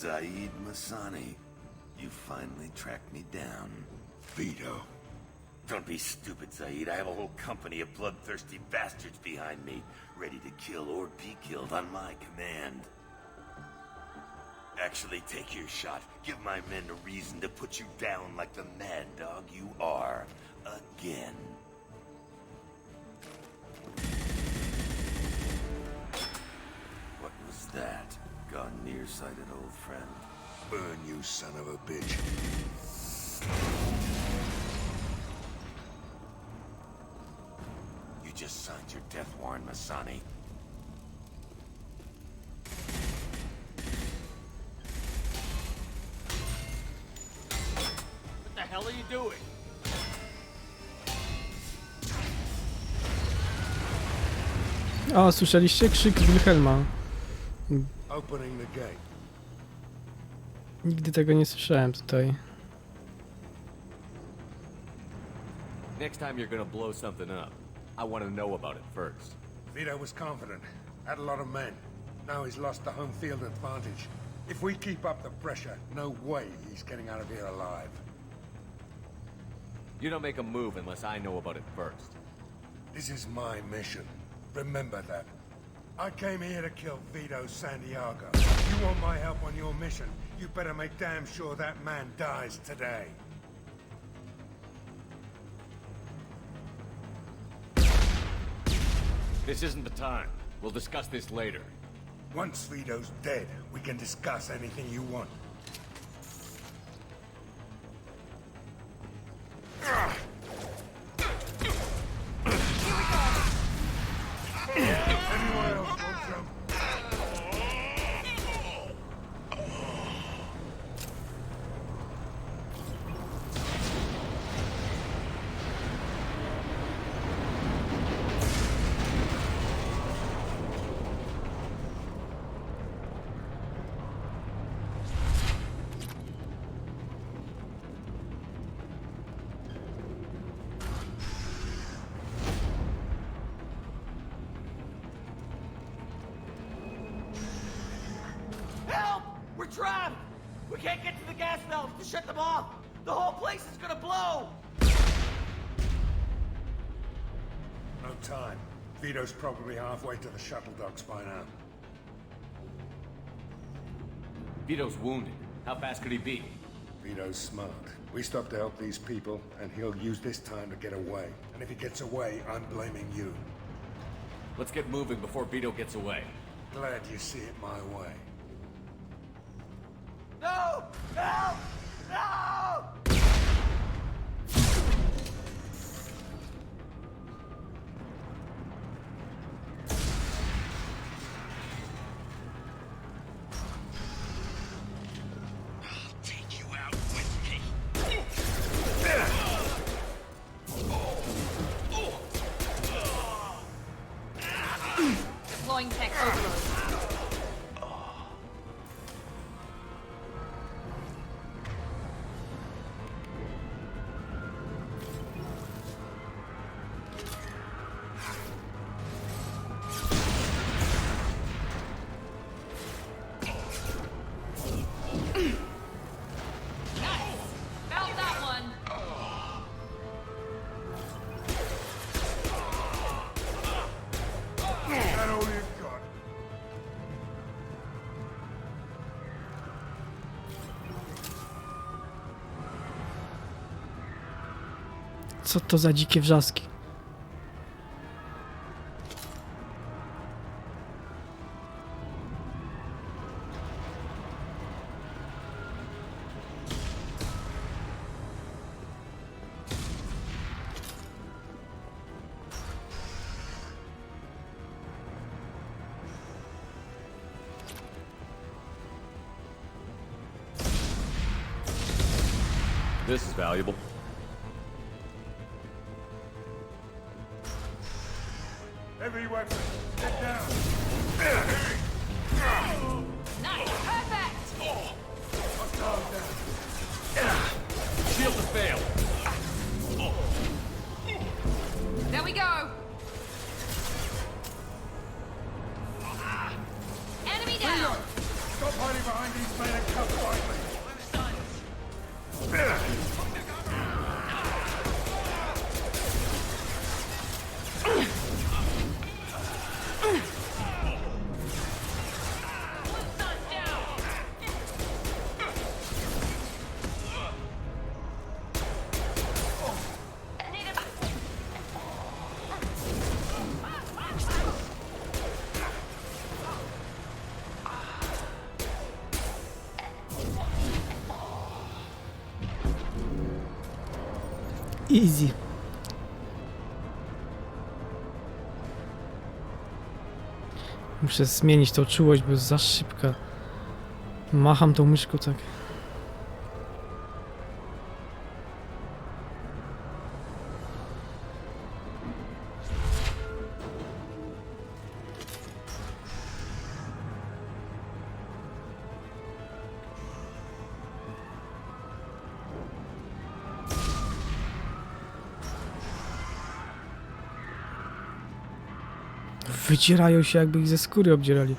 Zaid Masani, you finally tracked me down. Vito. Don't be stupid, Zaid. I have a whole company of bloodthirsty bastards behind me, ready to kill or be killed on my command. Actually, take your shot. Give my men a reason to put you down like the mad dog you are. Again. What was that? Gone nearsighted, old friend. Burn, you son of a bitch. You just signed your death warrant, Masani. What the hell are you doing? O, słyszeliście krzyk Wilhelma. Opening the gate. Nigdy tego nie słyszałem tutaj. Next time you're gonna blow something up, I want to know about it first. Vito was confident. Had a lot of men. Now he's lost the home field advantage. If we keep up the pressure, no way he's getting out of here alive. You don't make a move unless I know about it first. This is my mission. Remember that. I came here to kill Vito Santiago. You want my help on your mission, you better make damn sure that man dies today. This isn't the time. We'll discuss this later. Once Vito's dead, we can discuss anything you want. Anyone else want some? Help! We're trapped! We can't get to the gas valves to shut them off! The whole place is gonna blow! No time. Vito's probably halfway to the shuttle docks by now. Vito's wounded. How fast could he be? Vito's smart. We stop to help these people, and he'll use this time to get away. And if he gets away, I'm blaming you. Let's get moving before Vito gets away. Glad you see it my way. No! Help! No! I'll take you out with me. Deploying tech overload. Felt that one. That all you've got? Co to za dzikie wrzaski? This is valuable. Heavy weapon. Get down. Nice. Perfect. Hostile down. Shield to fail. There we go. Enemy down. Stop hiding behind these men and Easy. Muszę zmienić tą czułość, bo jest za szybka. Macham tą myszką tak. Wycierają się, jakby ich ze skóry obdzierali.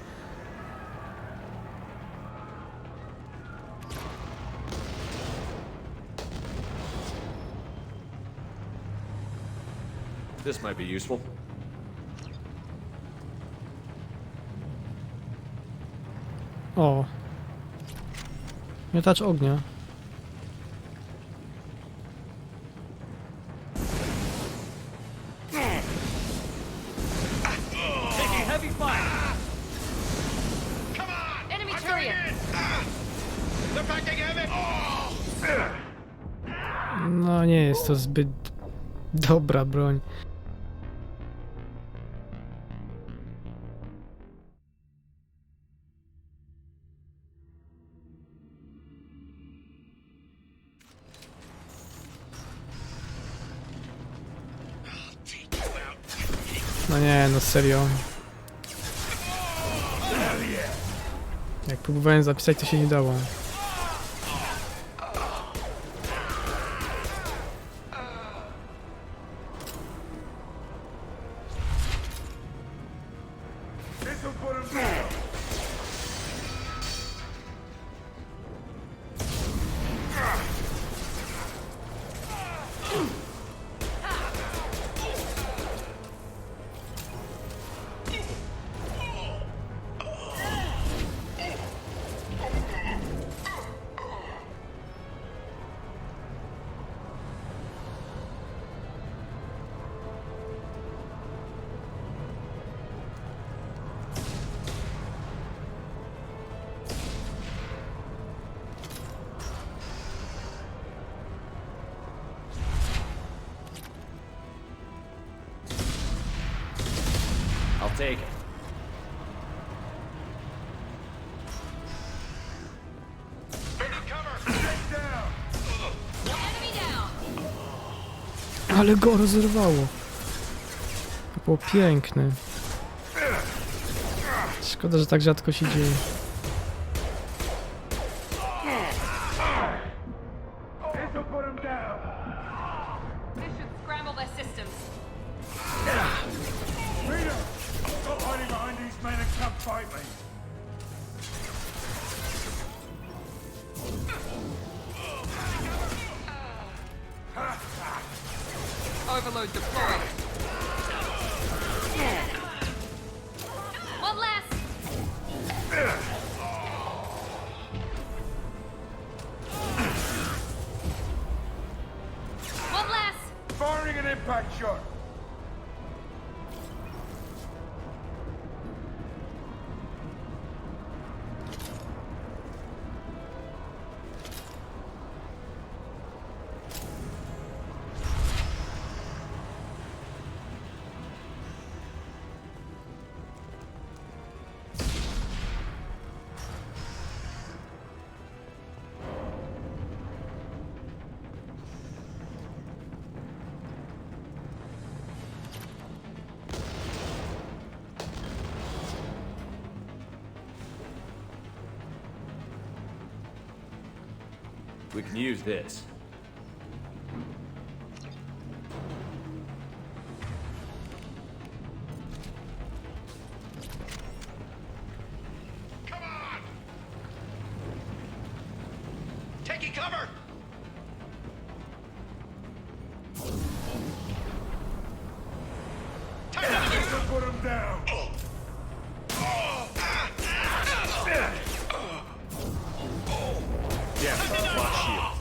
This might be useful. O. Miotacz ognia. Taking heavy fire. Enemy turret! They're packing heavy! No nie jest to zbyt dobra broń. No nie, no serio. Jak próbowałem zapisać, to się nie dało. This'll put him down. I'll take it. Ale go rozerwało. To było piękne. Szkoda, że tak rzadko się dzieje. This'll put him down. This should scramble their systems. Peter, stop hiding behind these men and come fight me. Overload deployed. One less. One less. Firing an impact shot. We can use this. Taking cover! This'll put him down. Yeah, flash shield.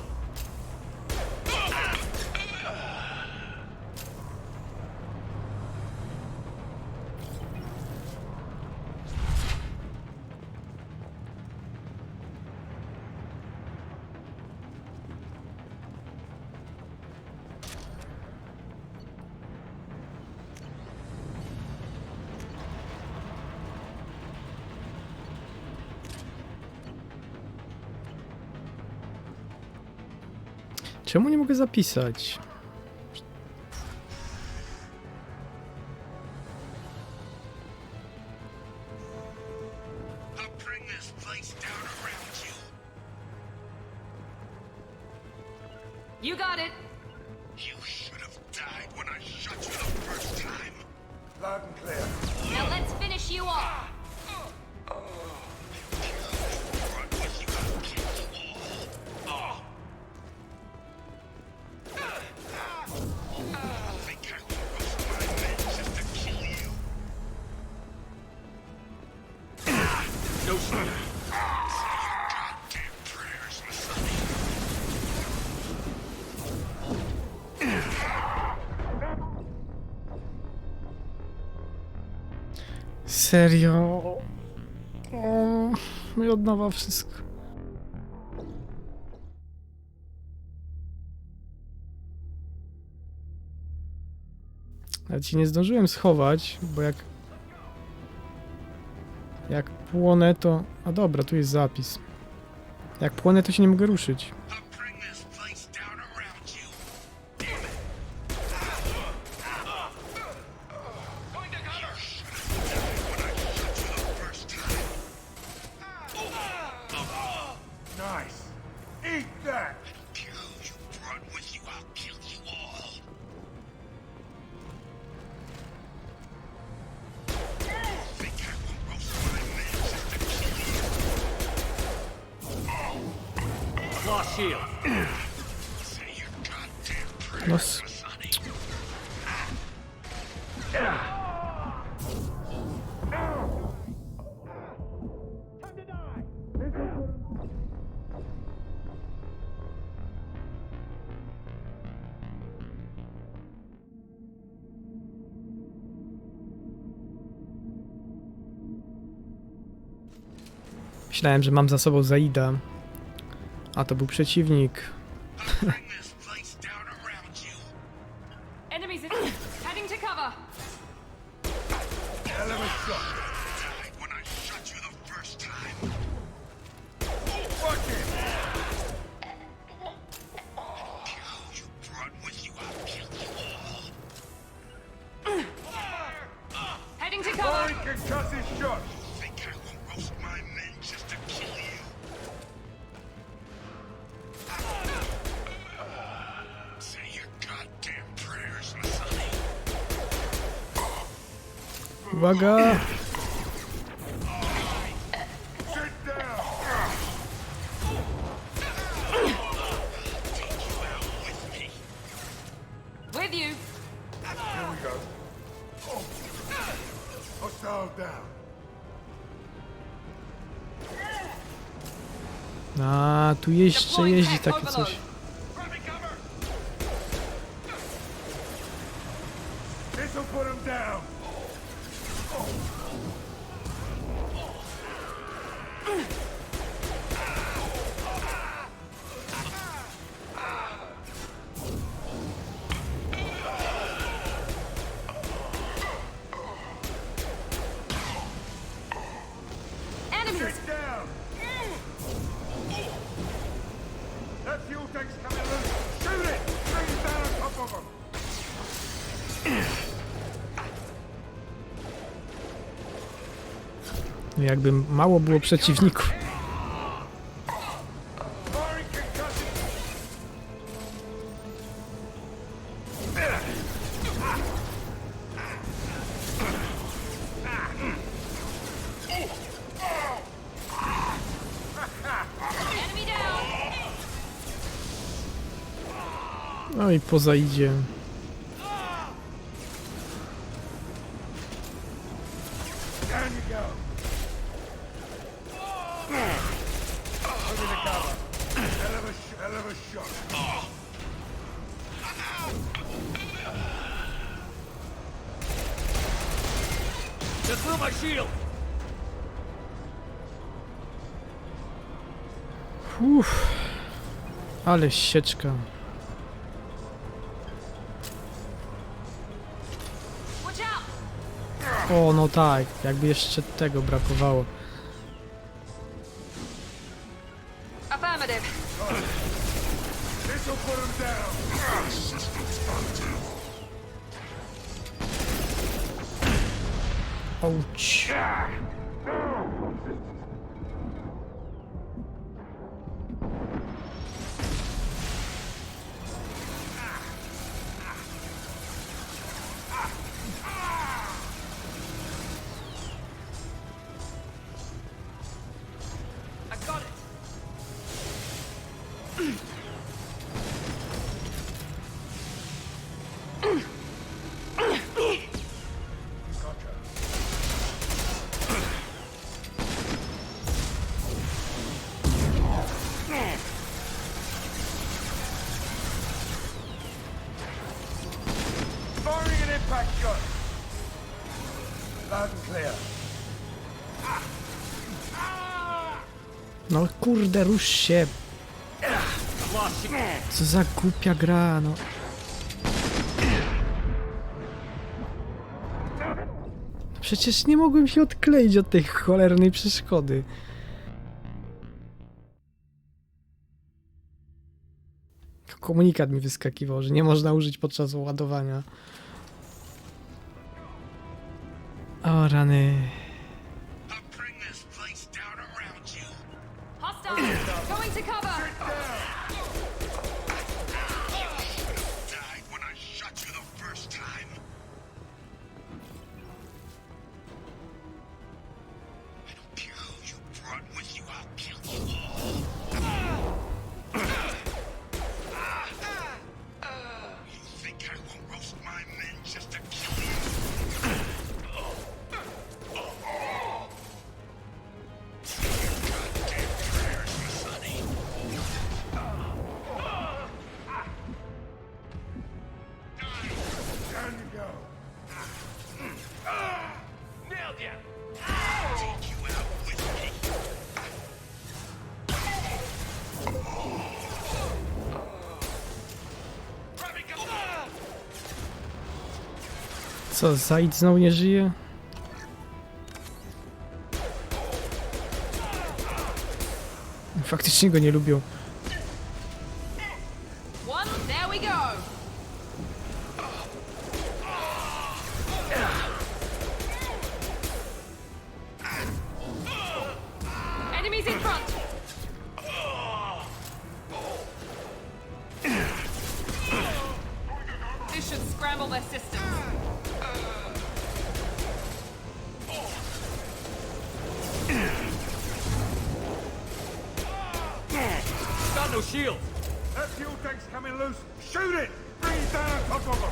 Czemu nie mogę zapisać? You got it. You should have died when I shot you the first time. Loud and clear. Now let's finish you off. No sir. Goddamn prayers, my sonny. Serio? O, i od nowa wszystko. Ja ci nie zdążyłem schować, bo jak płonę to... A dobra, tu jest zapis. Jak płonę to się nie mogę ruszyć. Nice. Eat that. You brought with you, I'll kill you all. Think I won't roast my men just to kill you? Claw shield. Say your goddamn prayers, No, my sonny. Myślałem, że mam za sobą Zaida, a to był przeciwnik. Enemies heading to cover. Hell of a shot. Died when I shot you the first time. Watch it. You brought with you, I'll kill you all. Heading to Warren cover. concussive shot. Think I won't roast my men just to kill you? Say your goddamn prayers, my sonny. Uwaga! Sit down. Take you out with me. With you. Here we go. Hostile down. A, tu jeszcze jeździ takie coś. This'll put him down. Enemies. Sit down. That fuel tank's coming loose. Shoot it. Bring it down on top of him. Jakby mało było przeciwników. Firing concussive. Enemy down. No i poza idzie. Down you go. Over the cover. Hell of a shot. Just through my shield. Uff. Ale sieczka. Watch out. O, no tak. Jakby jeszcze tego brakowało. Affirmative. This'll This'll put him down. Systems active. Ouch. I got it. Firing an impact shot. Loud and clear. No kurde, rusz się. Co za głupia gra, no. Przecież nie mogłem się odkleić od tej cholernej przeszkody. Komunikat mi wyskakiwał, że nie można użyć podczas ładowania. O rany. Hostile! Going to cover! Died when I shot you the first time. I don't care who you brought with you, I'll kill you all. You think I won't roast my men just to kill you? Goddamn prayers, my sonny. Down you go. Nailed ya. Take you out with me. Co, Zaid znowu nie żyje? Faktycznie go nie lubią. One, there we go! Enemies in front! This should scramble their systems. Got no shield. That fuel tank's coming loose. Shoot it! Bring it down on top of him.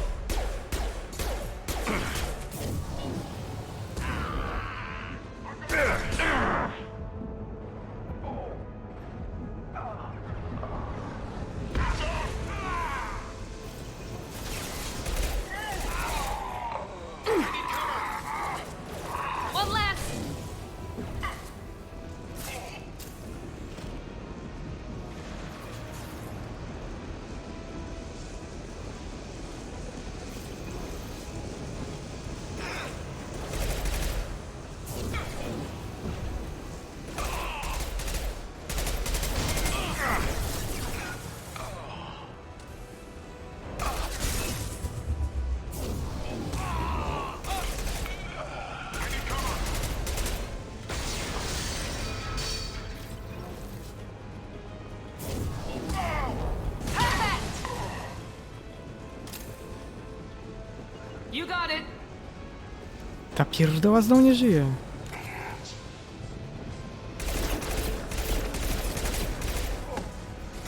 One last! You got it! Ta pierdoła znowu nie żyje.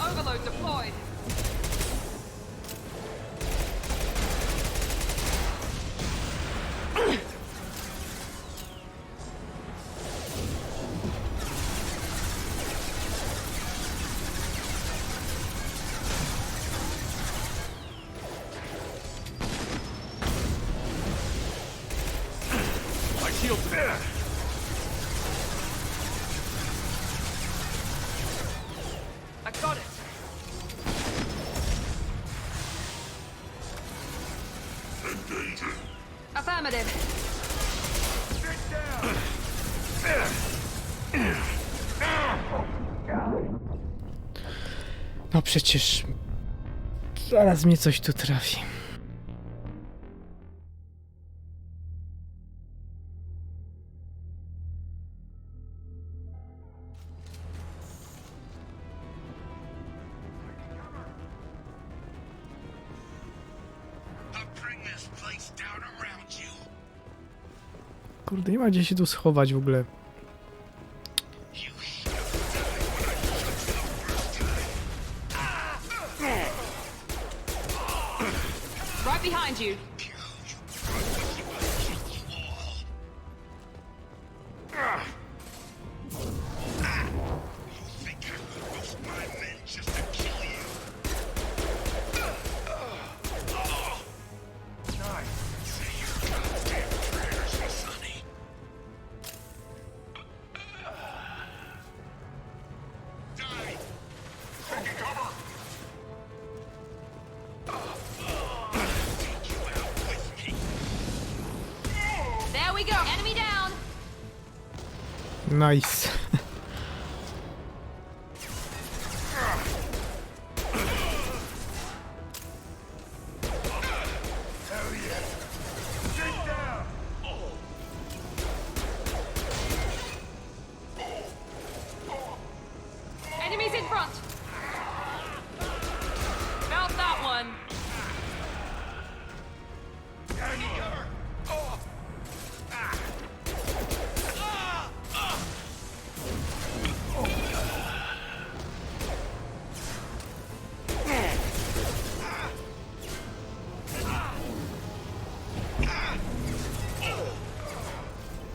Overload deployed! My shield's there. I got it. Engaging. Affirmative. No przecież... Zaraz mnie coś tu trafi. Kurde, nie ma gdzie się tu schować w ogóle. Right behind you. There we go. Enemy down. Nice. Enemies in front. Felt that one.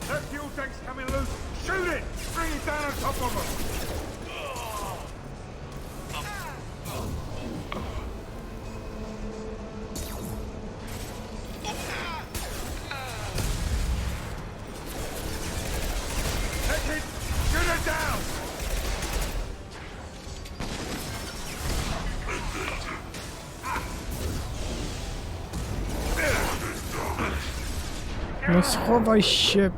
That fuel tank's coming loose. Shoot it! Bring it down on top of them! Take it! Shoot it down! No schowaj się.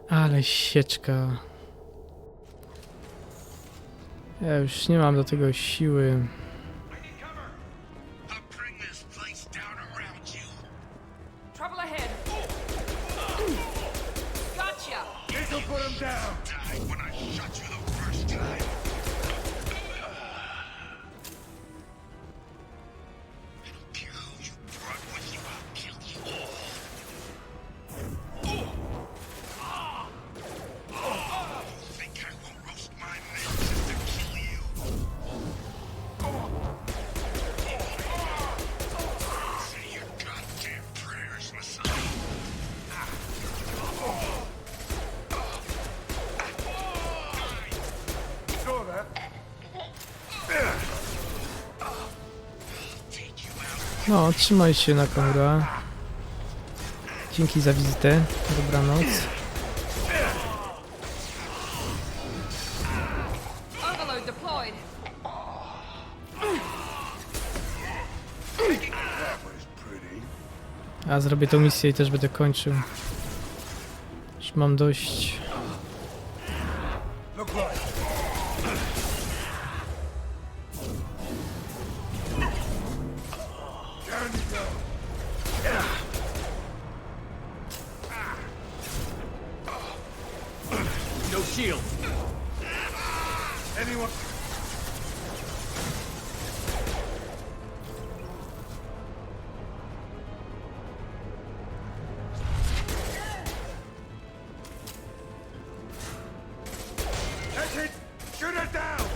Ale sieczka. Ja już nie mam do tego siły. Trouble ahead. Gotcha. This'll put him down! Died when I shot you the first time. I don't care who you brought with you, I'll kill you all. You think I won't roast my men just to kill you? Say your goddamn prayers, Messiah. Saw that? No, trzymaj się na kamera. Dzięki za wizytę. Dobranoc. Overload deployed. A zrobię tą misję i też będę kończył. Już mam dość. Look right. Down you go. No shield. Anyone? Take it! Shoot it down!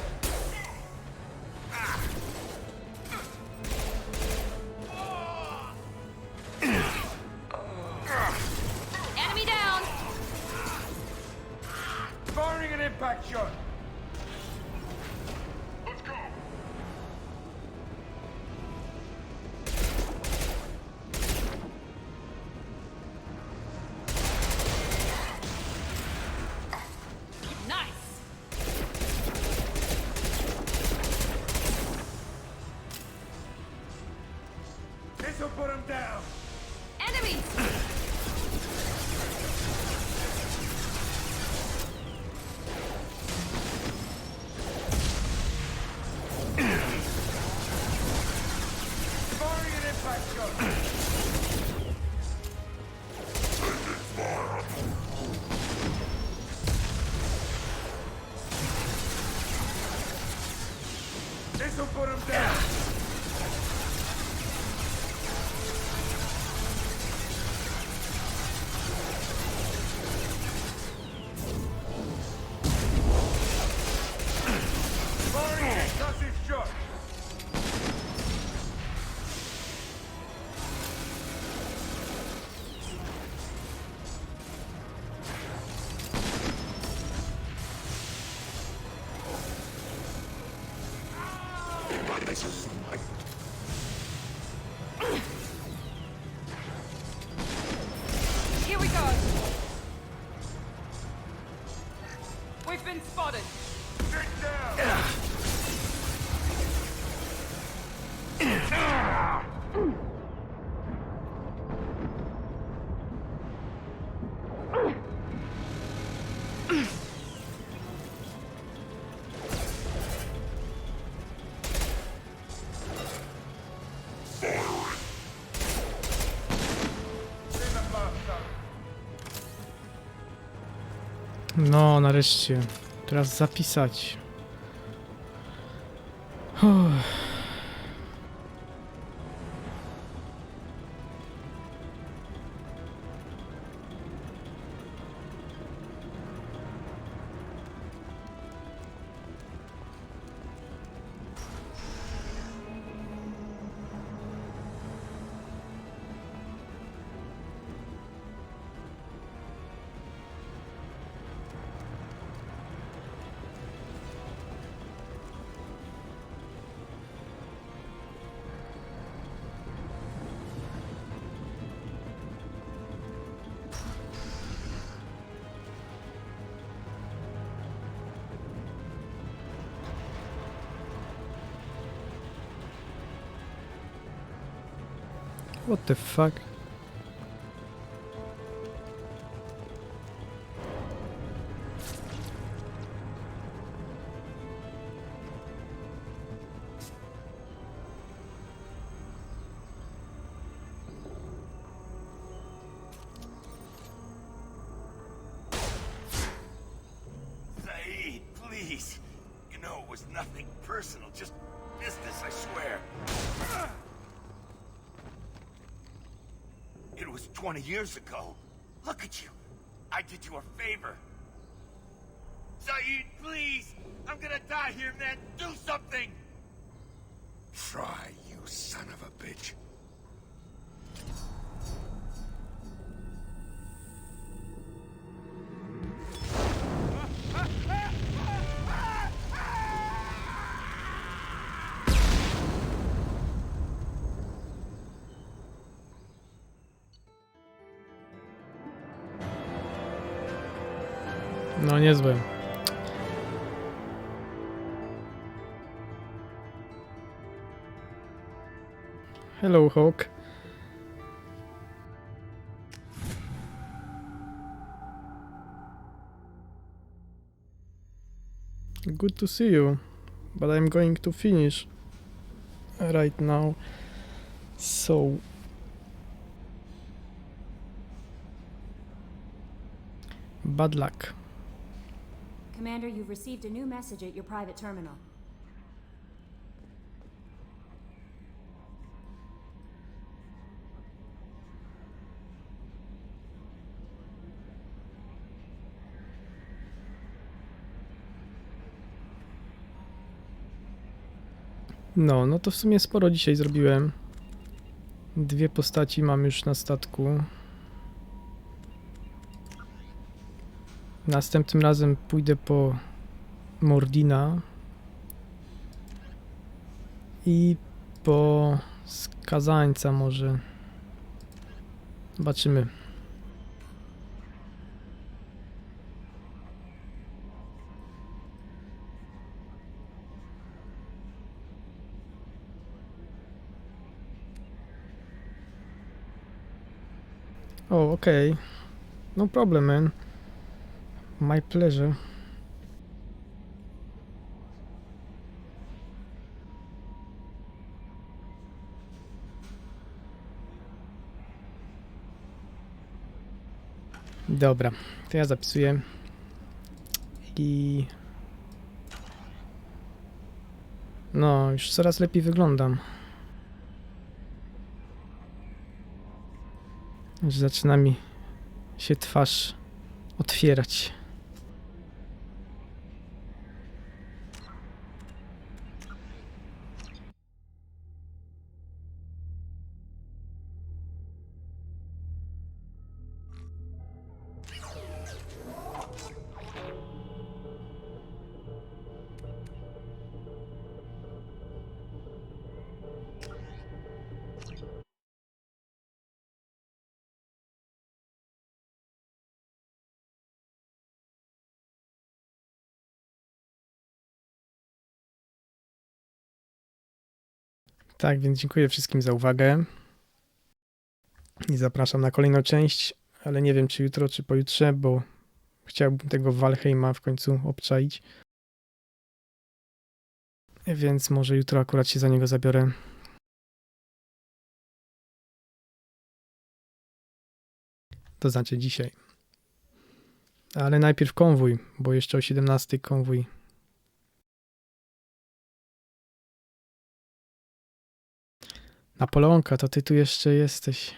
Enemy down. Firing an impact shot! Let's go! Nice. This'll put him down. Barney, toss his shot. Here we go. We've been spotted. Sit down. No, nareszcie. Teraz zapisać. Uff. What the fuck? Saeed, please. You know it was nothing personal, just business, I swear. It was 20 years ago. Look at you. I did you a favor. Saeed, please! I'm gonna die here, man! Do something! Try, you son of a bitch. No niezłe. Hello, Hawk. Good to see you, but I'm going to finish right now. So bad luck. Commander, you've received a new message at your private terminal. No to w sumie sporo dzisiaj zrobiłem. 2 postaci mam już na statku. Następnym razem pójdę po Mordina i po skazańca może. Zobaczymy. Oh, okay. No problem, man. My pleasure. Dobra, to ja zapisuję i No, już coraz lepiej wyglądam. Już zaczyna mi się twarz otwierać. Tak, więc dziękuję wszystkim za uwagę i zapraszam na kolejną część, ale nie wiem czy jutro, czy pojutrze, bo chciałbym tego Valheima w końcu obczaić. Więc może jutro akurat się za niego zabiorę. To znaczy dzisiaj. Ale najpierw konwój, bo jeszcze o 17 konwój. Napoleonka, to ty tu jeszcze jesteś.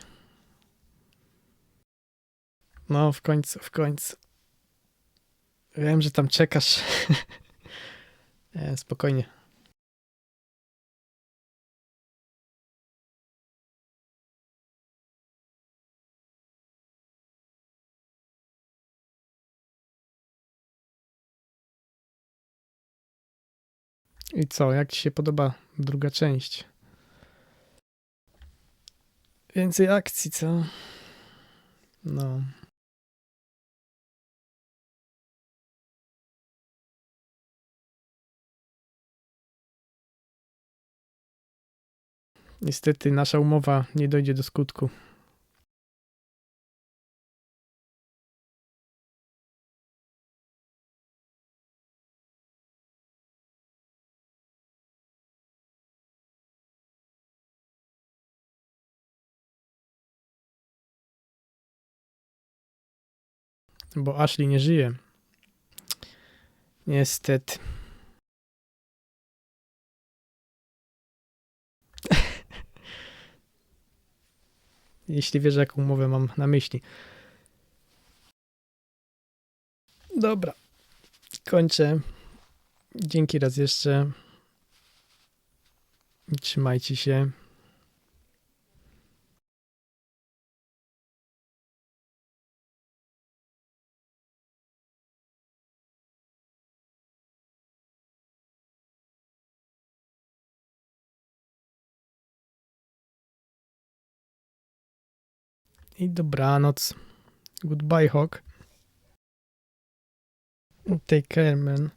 No, w końcu, w końcu. Wiem, że tam czekasz. Nie, spokojnie. I co, jak ci się podoba druga część? Więcej akcji, co? No. Niestety nasza umowa nie dojdzie do skutku. Bo Ashley nie żyje. Niestety. Jeśli wiesz, jaką umowę mam na myśli. Dobra. Kończę. Dzięki raz jeszcze. Trzymajcie się. I dobranoc. Goodbye, Hawk. Take care, man.